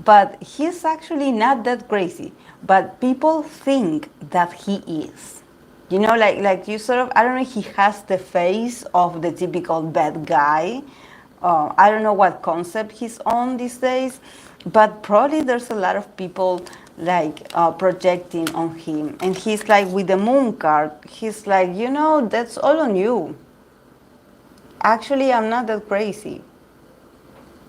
but he's actually not that crazy. But people think that he is. You know, like you sort of, I don't know, he has the face of the typical bad guy. I don't know what concept he's on these days, but probably there's a lot of people like projecting on him. And he's like, with the moon card, he's like, you know, that's all on you. Actually, I'm not that crazy.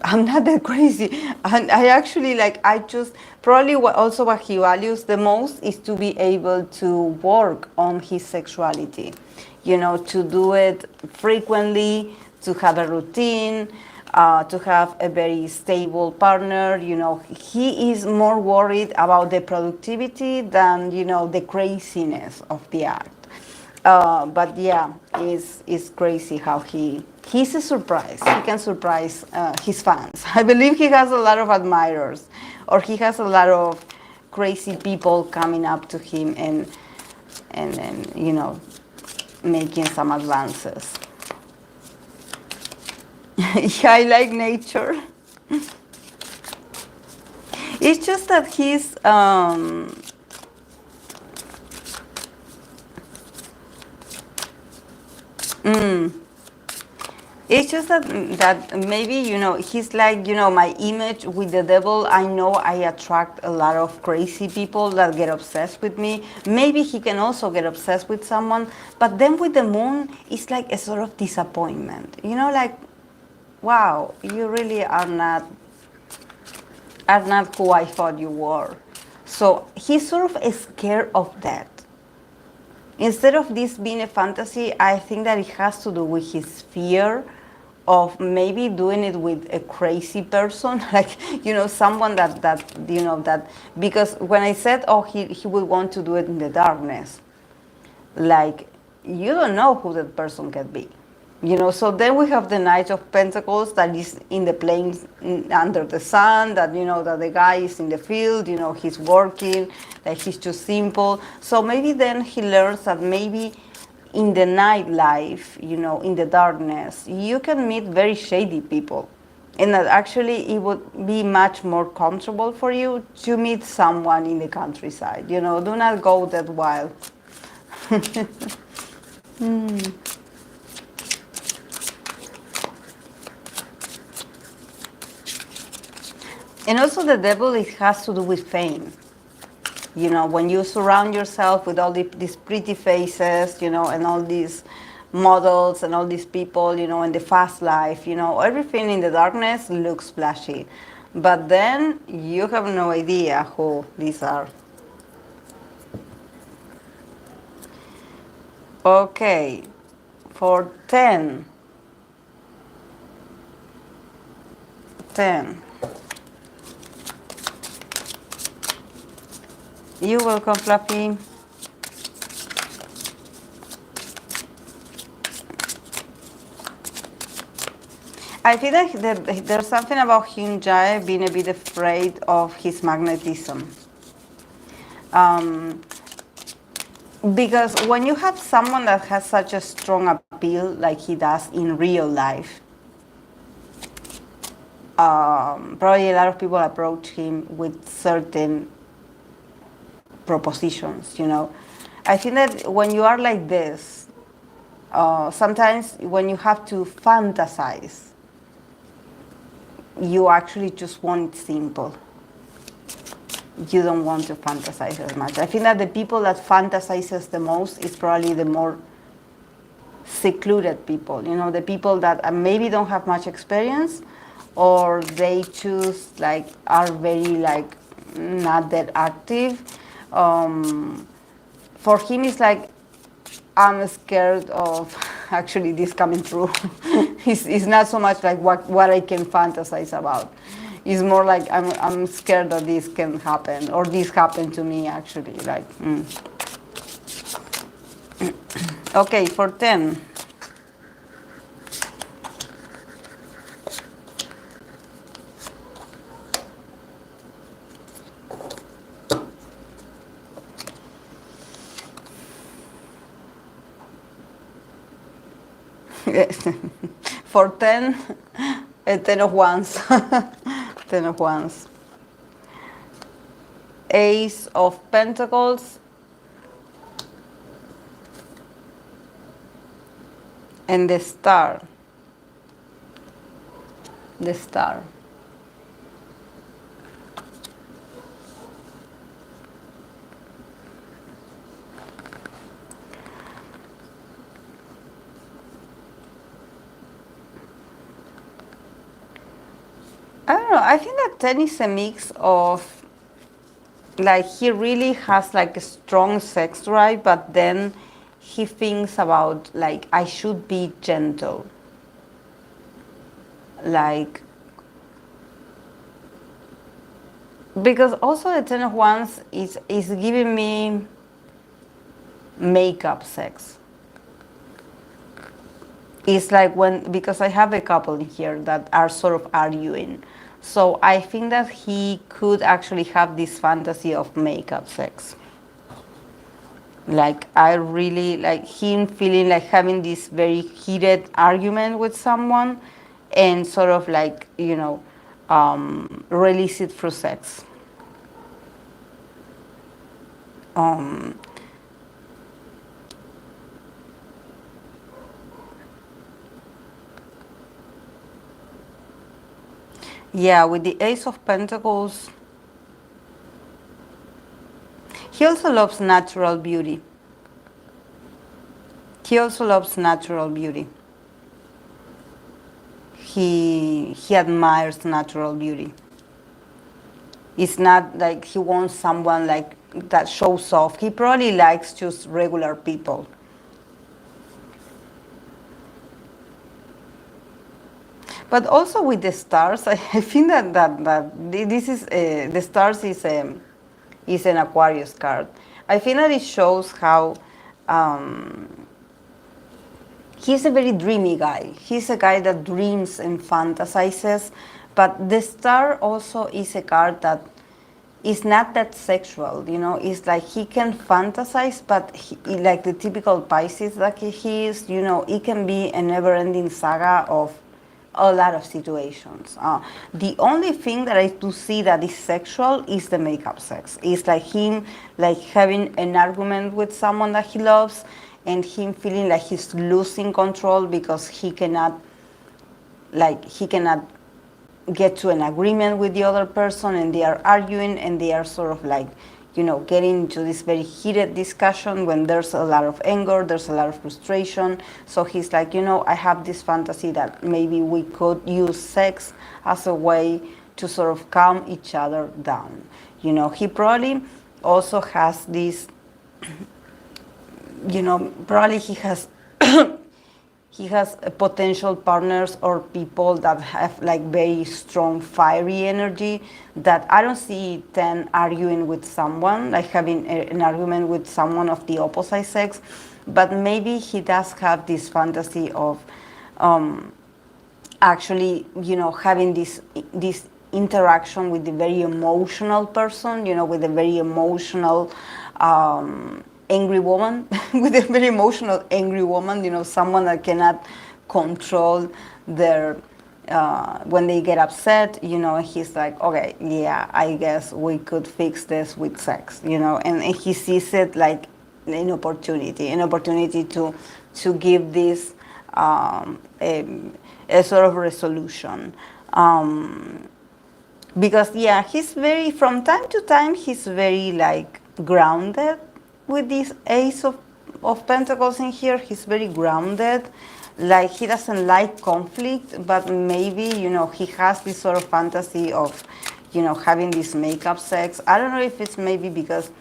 I'm not that crazy. And I actually like, I just, probably also what he values the most is to be able to work on his sexuality, you know, to do it frequently, to have a routine, to have a very stable partner. You know, he is more worried about the productivity than, you know, the craziness of the act. But yeah, it's crazy how he's a surprise. He can surprise his fans. I believe he has a lot of admirers, or he has a lot of crazy people coming up to him and you know, making some advances. Yeah, I like nature. It's just that he's it's just that maybe, you know, he's like, you know, my image with the devil. I know I attract a lot of crazy people that get obsessed with me. Maybe he can also get obsessed with someone, but then with the moon, it's like a sort of disappointment. You know, like, wow, you really are not who I thought you were. So he's sort of scared of that. Instead of this being a fantasy, I think that it has to do with his fear of maybe doing it with a crazy person, like, you know, someone that you know, that, because when I said, oh, he would want to do it in the darkness, like, you don't know who that person can be. You know, so then we have the Knight of Pentacles that is in the plains under the sun, that, you know, that the guy is in the field, you know, he's working, that he's too simple. So maybe then he learns that maybe in the nightlife, you know, in the darkness, you can meet very shady people. And that actually it would be much more comfortable for you to meet someone in the countryside. You know, do not go that wild. And also the devil, it has to do with fame. You know, when you surround yourself with all these pretty faces, you know, and all these models and all these people, you know, in the fast life, you know, everything in the darkness looks flashy. But then you have no idea who these are. Okay, for 10. 10. You're welcome, Fluffy. I feel like there's something about Hyunjin being a bit afraid of his magnetism. Because when you have someone that has such a strong appeal like he does in real life, probably a lot of people approach him with certain propositions, you know. I think that when you are like this, sometimes when you have to fantasize, you actually just want it simple. You don't want to fantasize as much. I think that the people that fantasizes the most is probably the more secluded people, you know, the people that maybe don't have much experience, or they choose, like, are very, like, not that active. For him, it's like, I'm scared of actually this coming true. It's not so much like what I can fantasize about. It's more like I'm scared that this can happen, or this happened to me actually. Like, Okay, for 10. For 10, a 10 of wands. 10 of wands. Ace of Pentacles and the Star. The Star. I don't know, I think that Ten is a mix of, like, he really has like a strong sex drive, but then he thinks about, like, I should be gentle. Like, because also the Ten of Wands is giving me makeup sex. It's like when, because I have a couple in here that are sort of arguing. So I think that he could actually have this fantasy of makeup sex. Like, I really like him feeling like having this very heated argument with someone and sort of like, release it through sex. Yeah, with the Ace of Pentacles, he also loves natural beauty. He also loves natural beauty. He admires natural beauty. It's not like he wants someone like that shows off. He probably likes just regular people. But also with the stars, I think that this is the stars is an Aquarius card. I think that it shows how he's a very dreamy guy. He's a guy that dreams and fantasizes. But the star also is a card that is not that sexual, It's like he can fantasize, but like the typical Pisces that he is, it can be a never-ending saga of a lot of situations. The only thing that I do see that is sexual is the makeup sex. It's like him like having an argument with someone that he loves and him feeling like he's losing control because he cannot get to an agreement with the other person, and they are arguing and they are sort of like, getting into this very heated discussion when there's a lot of anger, there's a lot of frustration. So he's like, I have this fantasy that maybe we could use sex as a way to sort of calm each other down. He probably also has this, probably he has he has potential partners or people that have like very strong fiery energy that I don't see Ten arguing with someone, like having an argument with someone of the opposite sex, but maybe he does have this fantasy of actually, having this interaction with the very emotional person, with a very emotional angry woman, with a very emotional angry woman, someone that cannot control their when they get upset, and he's like, okay, yeah, I guess we could fix this with sex, and he sees it like an opportunity to give this a sort of resolution. Because yeah, he's very, from time to time, he's very like grounded with this Ace of Pentacles in here. He's very grounded. Like, he doesn't like conflict, but maybe, he has this sort of fantasy of, having this makeup sex. I don't know if it's maybe because,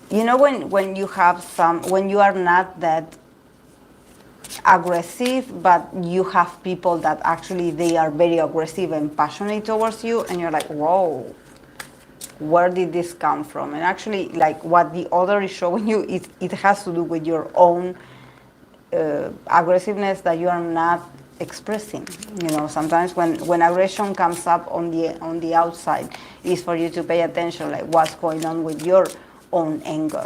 when you are not that aggressive, but you have people that actually they are very aggressive and passionate towards you, and you're like, whoa, where did this come from? And actually, like, what the other is showing you, it has to do with your own aggressiveness that you are not expressing. Sometimes when aggression comes up on the outside, is for you to pay attention, like what's going on with your own anger.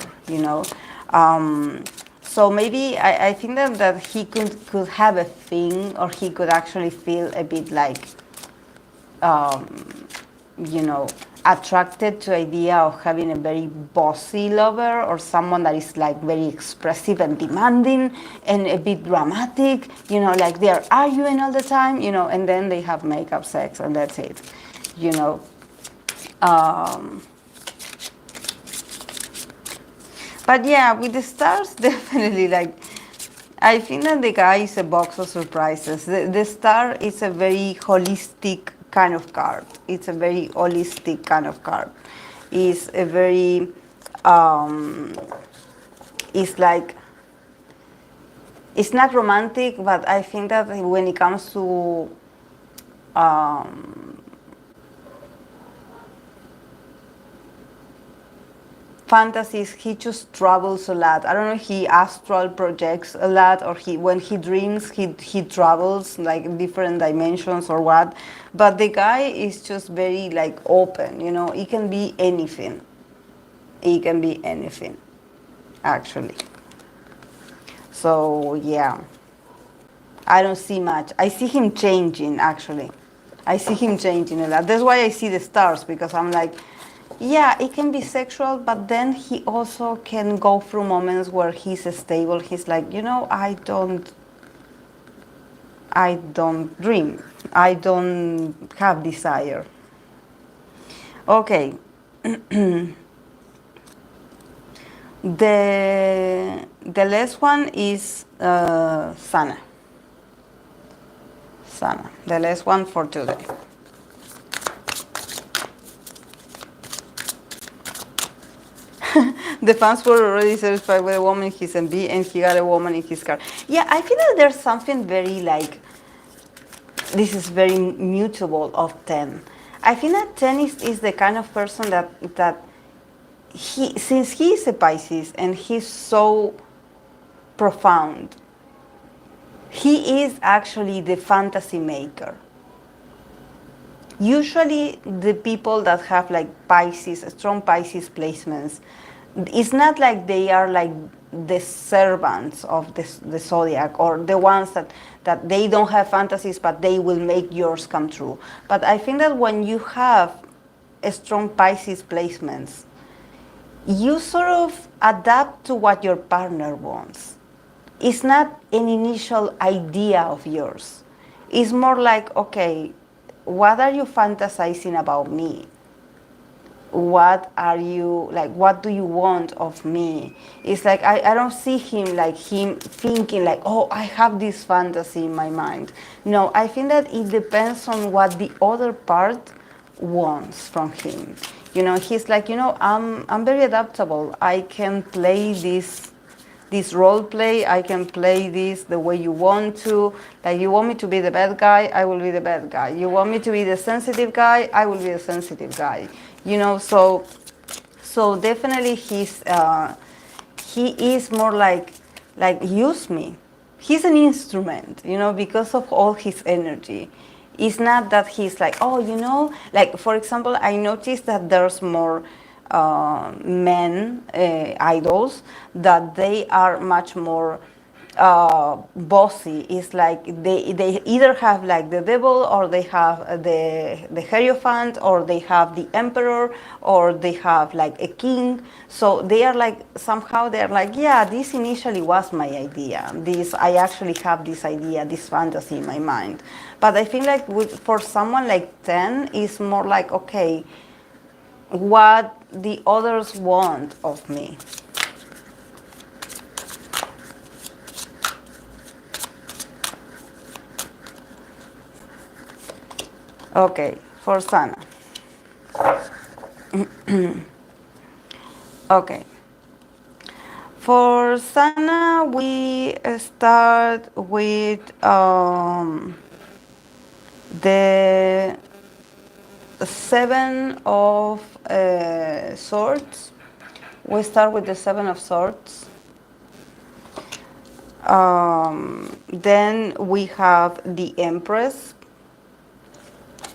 So maybe I think that he could have a thing, or he could actually feel a bit like you know, attracted to idea of having a very bossy lover or someone that is like very expressive and demanding and a bit dramatic, you know, like they're arguing all the time, you know, and then they have makeup sex and that's it, you know. But yeah, with the stars, definitely, like, I think that the guy is a box of surprises. The star is a very holistic kind of card. It's a very holistic kind of card. It's a very, it's like, it's not romantic, but I think that when it comes to fantasies, he just travels a lot. I don't know if he astral projects a lot or when he dreams he travels like in different dimensions or what. But the guy is just very like open, you know, it can be anything. It can be anything, actually. So yeah. I don't see much. I see him changing actually. I see him changing a lot. That's why I see the stars, because I'm like, yeah, it can be sexual, but then he also can go through moments where he's stable. He's like, you know, I don't dream. I don't have desire. Okay. The last one is Sana. Sana, the last one for today. The fans were already satisfied with a woman in his MV and he got a woman in his car. Yeah, I feel that there's something very like, this is very mutable of Ten. I think that Ten is the kind of person that he, since he is a Pisces and he's so profound, he is actually the fantasy maker. Usually the people that have like Pisces, strong Pisces placements, it's not like they are like the servants of the zodiac or the ones that they don't have fantasies but they will make yours come true. But I think that when you have a strong Pisces placements, you sort of adapt to what your partner wants. It's not an initial idea of yours. It's more like, okay, what are you fantasizing about me? What are you, like, what do you want of me? It's like, I don't see him like him thinking like, oh, I have this fantasy in my mind. No, I think that it depends on what the other part wants from him. You know, he's like, you know, I'm very adaptable. I can play this role play, I can play this the way you want to. Like, you want me to be the bad guy, I will be the bad guy. You want me to be the sensitive guy, I will be the sensitive guy. You know, so definitely he is more like use me. He's an instrument, you know, because of all his energy. It's not that he's like, oh, you know, like, for example, I noticed that there's more men idols that they are much more bossy. It's like they either have like the devil, or they have the Hierophant, or they have the emperor, or they have like a king. So they are like, somehow they're like, yeah, this initially was my idea. This, I actually have this idea, this fantasy in my mind. But I think like for someone like Ten, it's more like, okay, what the others want of me. Okay, for Sana. Okay. For Sana, we start with the Seven of Swords. We start with the Seven of Swords. Then we have the Empress.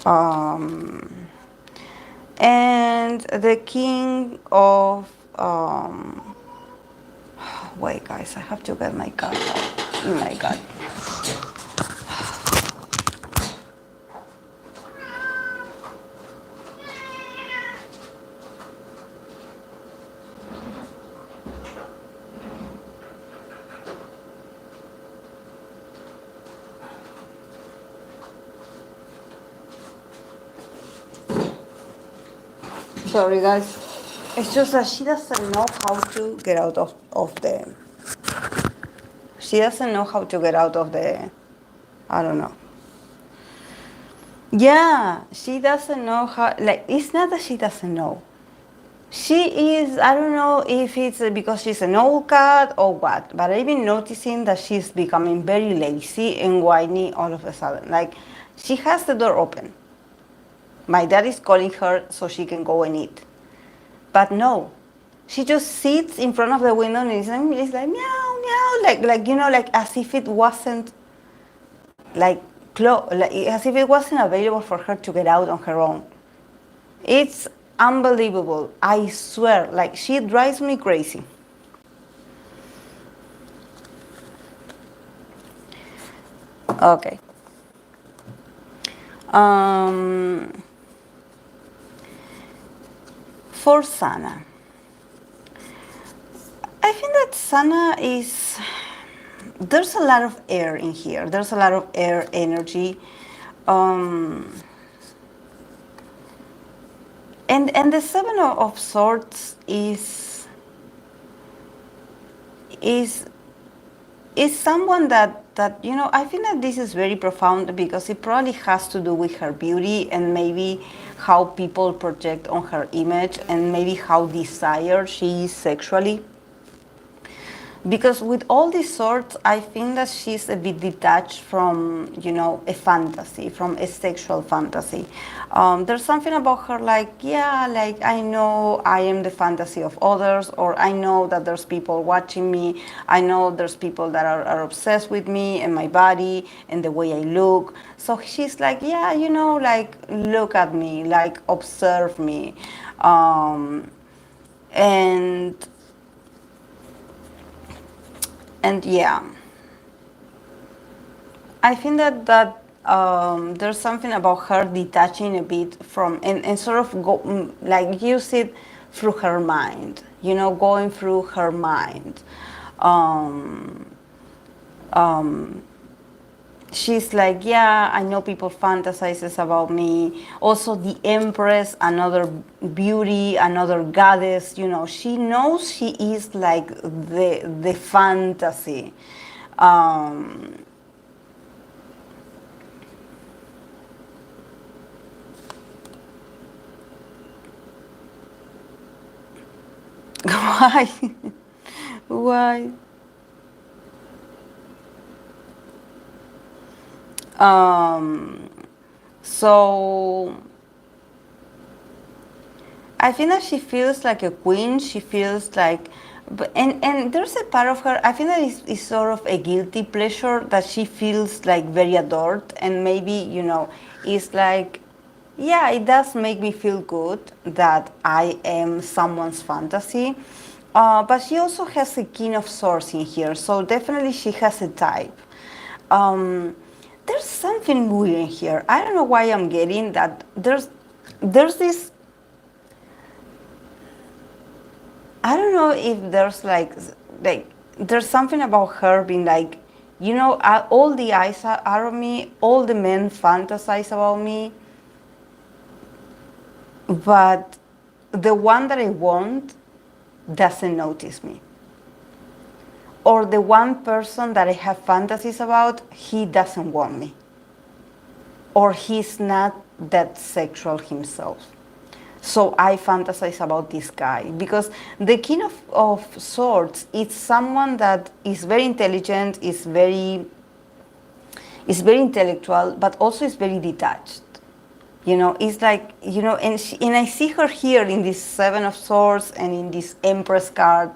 And the King of... wait, guys, I have to get my card out. Oh my God. Sorry, guys. It's just that she doesn't know how to get out of the. She doesn't know how to get out of the. I don't know. Yeah, she doesn't know how. Like, it's not that she doesn't know. She is, I don't know if it's because she's an old cat or what, but I've been noticing that she's becoming very lazy and whiny all of a sudden. Like, she has the door open. My dad is calling her so she can go and eat. But no, she just sits in front of the window and it's like meow, meow, like you know, like as if it wasn't like as if it wasn't available for her to get out on her own. It's unbelievable, I swear. Like, she drives me crazy. Okay. For Sana, I think that Sana is. There's a lot of air in here. There's a lot of air energy. And the Seven of Swords is someone that you know, I think that this is very profound because it probably has to do with her beauty and maybe how people project on her image and maybe how desired she is sexually. Because with all these swords, I think that she's a bit detached from, you know, a fantasy, from a sexual fantasy. There's something about her like, yeah, like I know I am the fantasy of others, or I know that there's people watching me. I know there's people that are obsessed with me and my body and the way I look. So she's like, yeah, you know, like look at me, like observe me. And yeah, I think that there's something about her detaching a bit from and sort of like use it through her mind, you know, going through her mind. She's like, yeah, I know people fantasizes about me. Also, the Empress, another beauty, another goddess. You know, she knows she is like the fantasy. Why? Why? So I think that she feels like a queen. She feels like, and there's a part of her, I think that is sort of a guilty pleasure that she feels like very adored, and maybe, you know, it's like, yeah, it does make me feel good that I am someone's fantasy. But she also has a King of Swords in here, so definitely she has a type. There's something weird in here. I don't know why I'm getting that. There's this. I don't know if there's like there's something about her being like, you know, all the eyes are on me. All the men fantasize about me, but the one that I want doesn't notice me. Or the one person that I have fantasies about, he doesn't want me. Or he's not that sexual himself. So I fantasize about this guy. Because the King of Swords is someone that is very intelligent, is very intellectual, but also is very detached. You know, it's like, you know, and I see her here in this Seven of Swords and in this Empress card,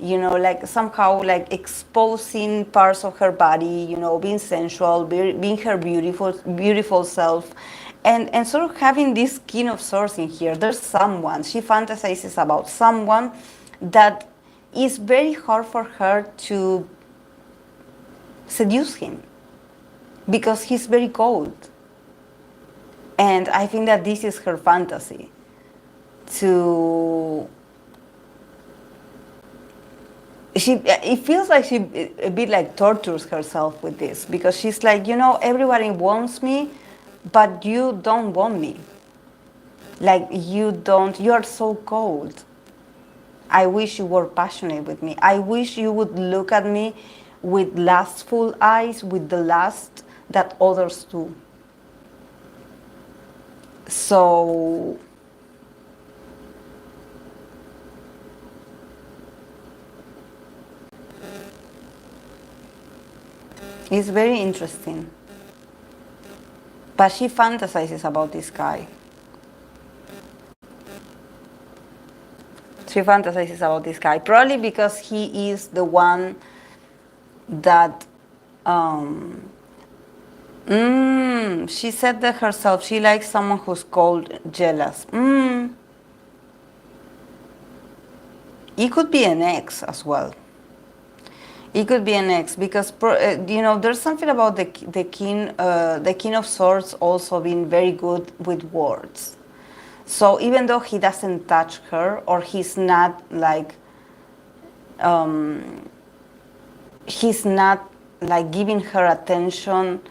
you know, like somehow like exposing parts of her body, you know, being sensual, being her beautiful self, and sort of having this King of Swords in here. There's someone, she fantasizes about someone that is very hard for her to seduce him because he's very cold. And I think that this is her fantasy, it feels like she a bit like tortures herself with this, because she's like, you know, everybody wants me, but you don't want me. Like you are so cold. I wish you were passionate with me. I wish you would look at me with lustful eyes, with the lust that others do. So it's very interesting. But she fantasizes about this guy. She fantasizes about this guy. Probably because he is the one that she said that herself. She likes someone who's cold, jealous. It could be an ex as well. It could be an ex because there's something about the king of swords also being very good with words. So even though he doesn't touch her or he's not like giving her attention,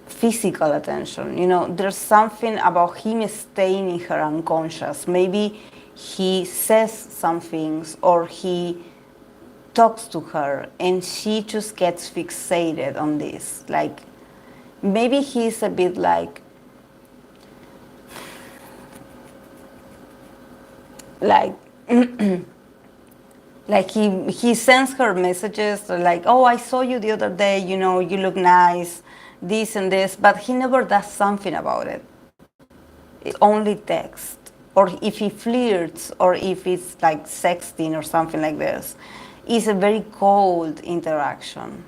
physical attention. There's something about him staying in her unconscious. Maybe he says some things or he talks to her and she just gets fixated on this. Like maybe he's a bit like like he sends her messages like, oh, I saw you the other day, you look nice, this and this, but he never does something about it. It's only text. Or if he flirts or if it's like sexting or something like this, it's a very cold interaction.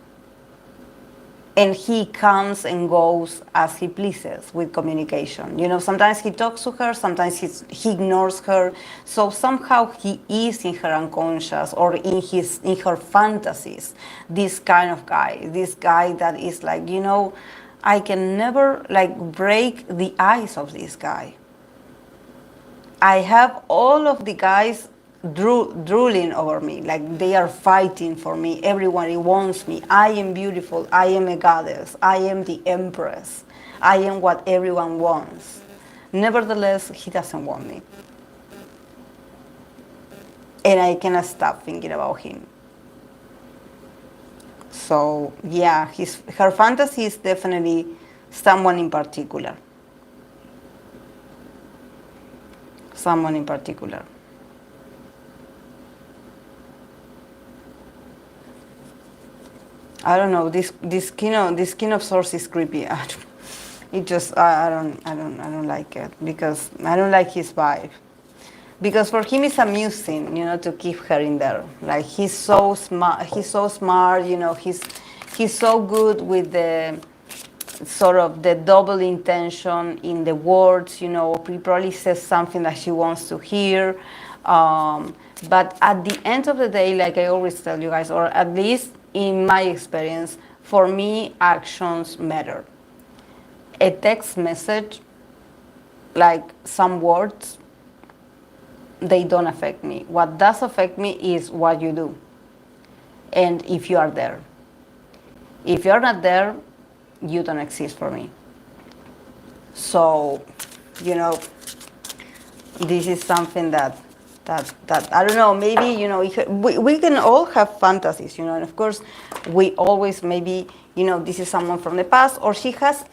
And he comes and goes as he pleases with communication. Sometimes he talks to her, sometimes he ignores her. So somehow he is in her unconscious or in her fantasies. This kind of guy, this guy that is like, I can never like break the ice of this guy. I have all of the guys drooling over me, like they are fighting for me. Everyone wants me. I am beautiful. I am a goddess. I am the empress. I am what everyone wants. Nevertheless, he doesn't want me. And I cannot stop thinking about him. So yeah, her fantasy is definitely someone in particular. Someone in particular. I don't know. This king of swords is creepy. It just I don't like it because I don't like his vibe. Because for him it's amusing, to keep her in there. Like he's so smart. He's so smart. He's so good with the sort of the double intention in the words. He probably says something that she wants to hear. But at the end of the day, like I always tell you guys, or at least in my experience, for me, actions matter. A text message, like some words, they don't affect me. What does affect me is what you do. And if you are there. If you're not there, you don't exist for me. So, this is something that I don't know, maybe, we can all have fantasies, and of course, we always maybe, this is someone from the past, or she has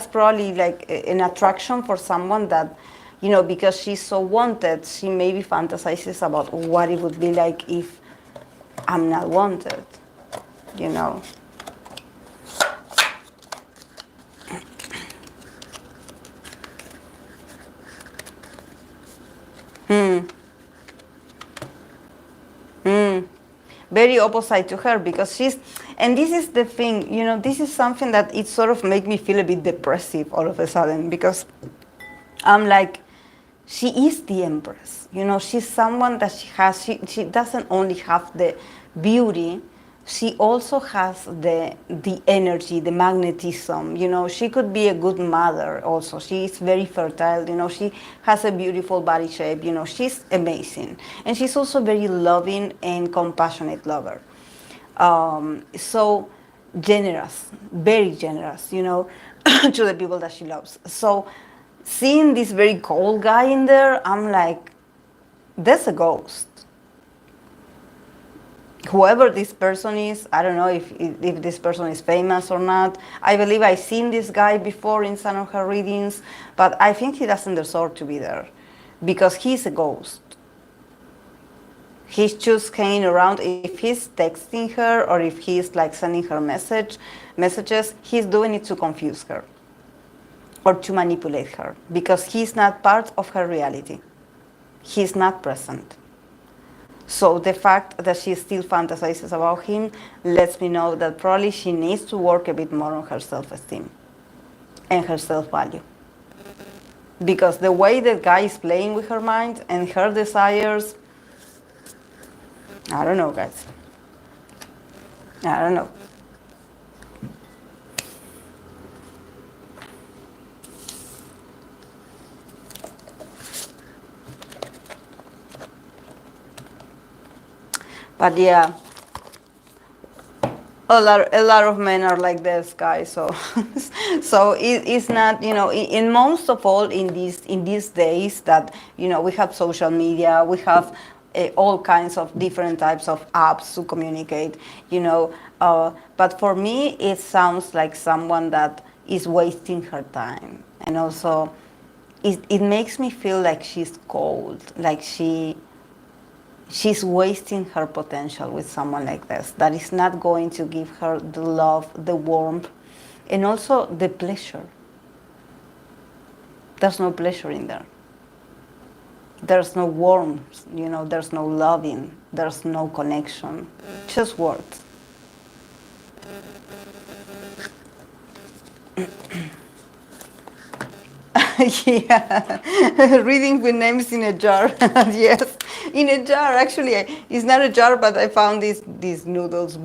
probably like an attraction for someone that, because she's so wanted, she maybe fantasizes about what it would be like if I'm not wanted, Very opposite to her because and this is the thing, this is something that it sort of make me feel a bit depressive all of a sudden because I'm like, she is the empress, she's someone that she doesn't only have the beauty, she also has the energy, the magnetism, she could be a good mother also. She is very fertile, she has a beautiful body shape, she's amazing. And she's also very loving and compassionate lover. So generous, very generous, to the people that she loves. So seeing this very cold guy in there, I'm like, that's a ghost. Whoever this person is, I don't know if this person is famous or not. I believe I've seen this guy before in some of her readings, but I think he doesn't deserve to be there because he's a ghost. He's just hanging around. If he's texting her or if he's like sending her messages, he's doing it to confuse her or to manipulate her because he's not part of her reality. He's not present. So the fact that she still fantasizes about him lets me know that probably she needs to work a bit more on her self-esteem and her self-value. Because the way that guy is playing with her mind and her desires, I don't know, guys. I don't know. But yeah, a lot of men are like this, guys. So, so it's not, in most of all in these days that we have social media, we have all kinds of different types of apps to communicate, But for me, it sounds like someone that is wasting her time, and also, it makes me feel like she's cold, like she's wasting her potential with someone like this that is not going to give her the love, the warmth, and also the pleasure. There's no pleasure in there. There's no warmth, there's no loving, there's no connection, just words. Yeah, reading with names in a jar. Yes, in a jar. Actually, it's not a jar, but I found these noodles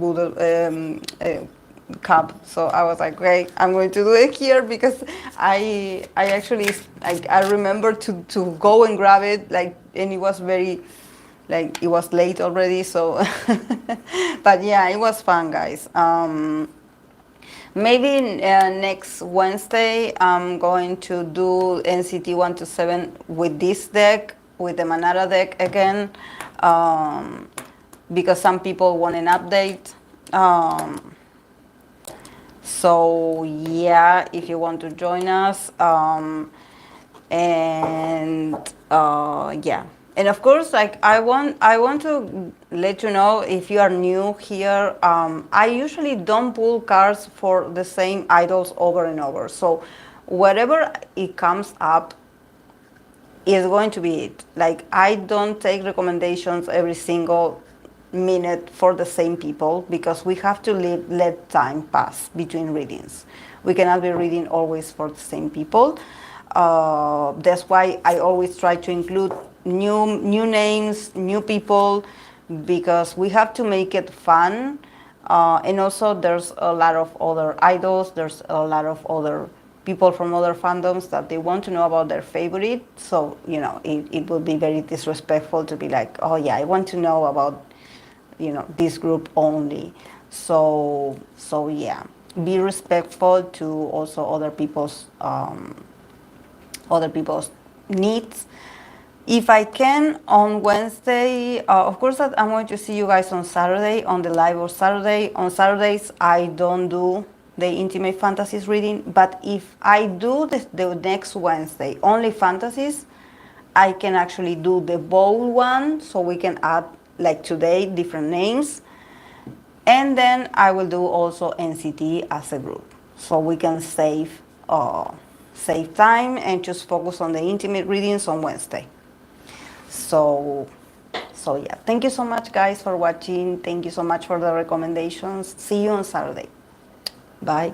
cup. So I was like, great, I'm going to do it here because I actually I remember to go and grab it, like, and it was very, like, it was late already. So, but yeah, it was fun, guys. Maybe next Wednesday I'm going to do NCT 1 to 7 with this deck, with the Manara deck again, because some people want an update. So yeah, if you want to join us, yeah. And of course, like, I want to let you know, if you are new here, I usually don't pull cards for the same idols over and over. So whatever it comes up is going to be it. Like, I don't take recommendations every single minute for the same people because we have to let time pass between readings. We cannot be reading always for the same people. That's why I always try to include new names, new people, because we have to make it fun. And also, there's a lot of other idols, there's a lot of other people from other fandoms that they want to know about their favorite. So, it would be very disrespectful to be like, oh yeah, I want to know about, this group only. So yeah, be respectful to also other people's needs. If I can, on Wednesday, of course, that I'm going to see you guys on Saturday, on the live of Saturday. On Saturdays, I don't do the Intimate Fantasies reading, but if I do the next Wednesday only Fantasies, I can actually do the bold one, so we can add, like today, different names. And then I will do also NCT as a group, so we can save time and just focus on the intimate readings on Wednesday. So yeah, thank you so much, guys, for watching. Thank you so much for the recommendations. See you on Saturday. Bye.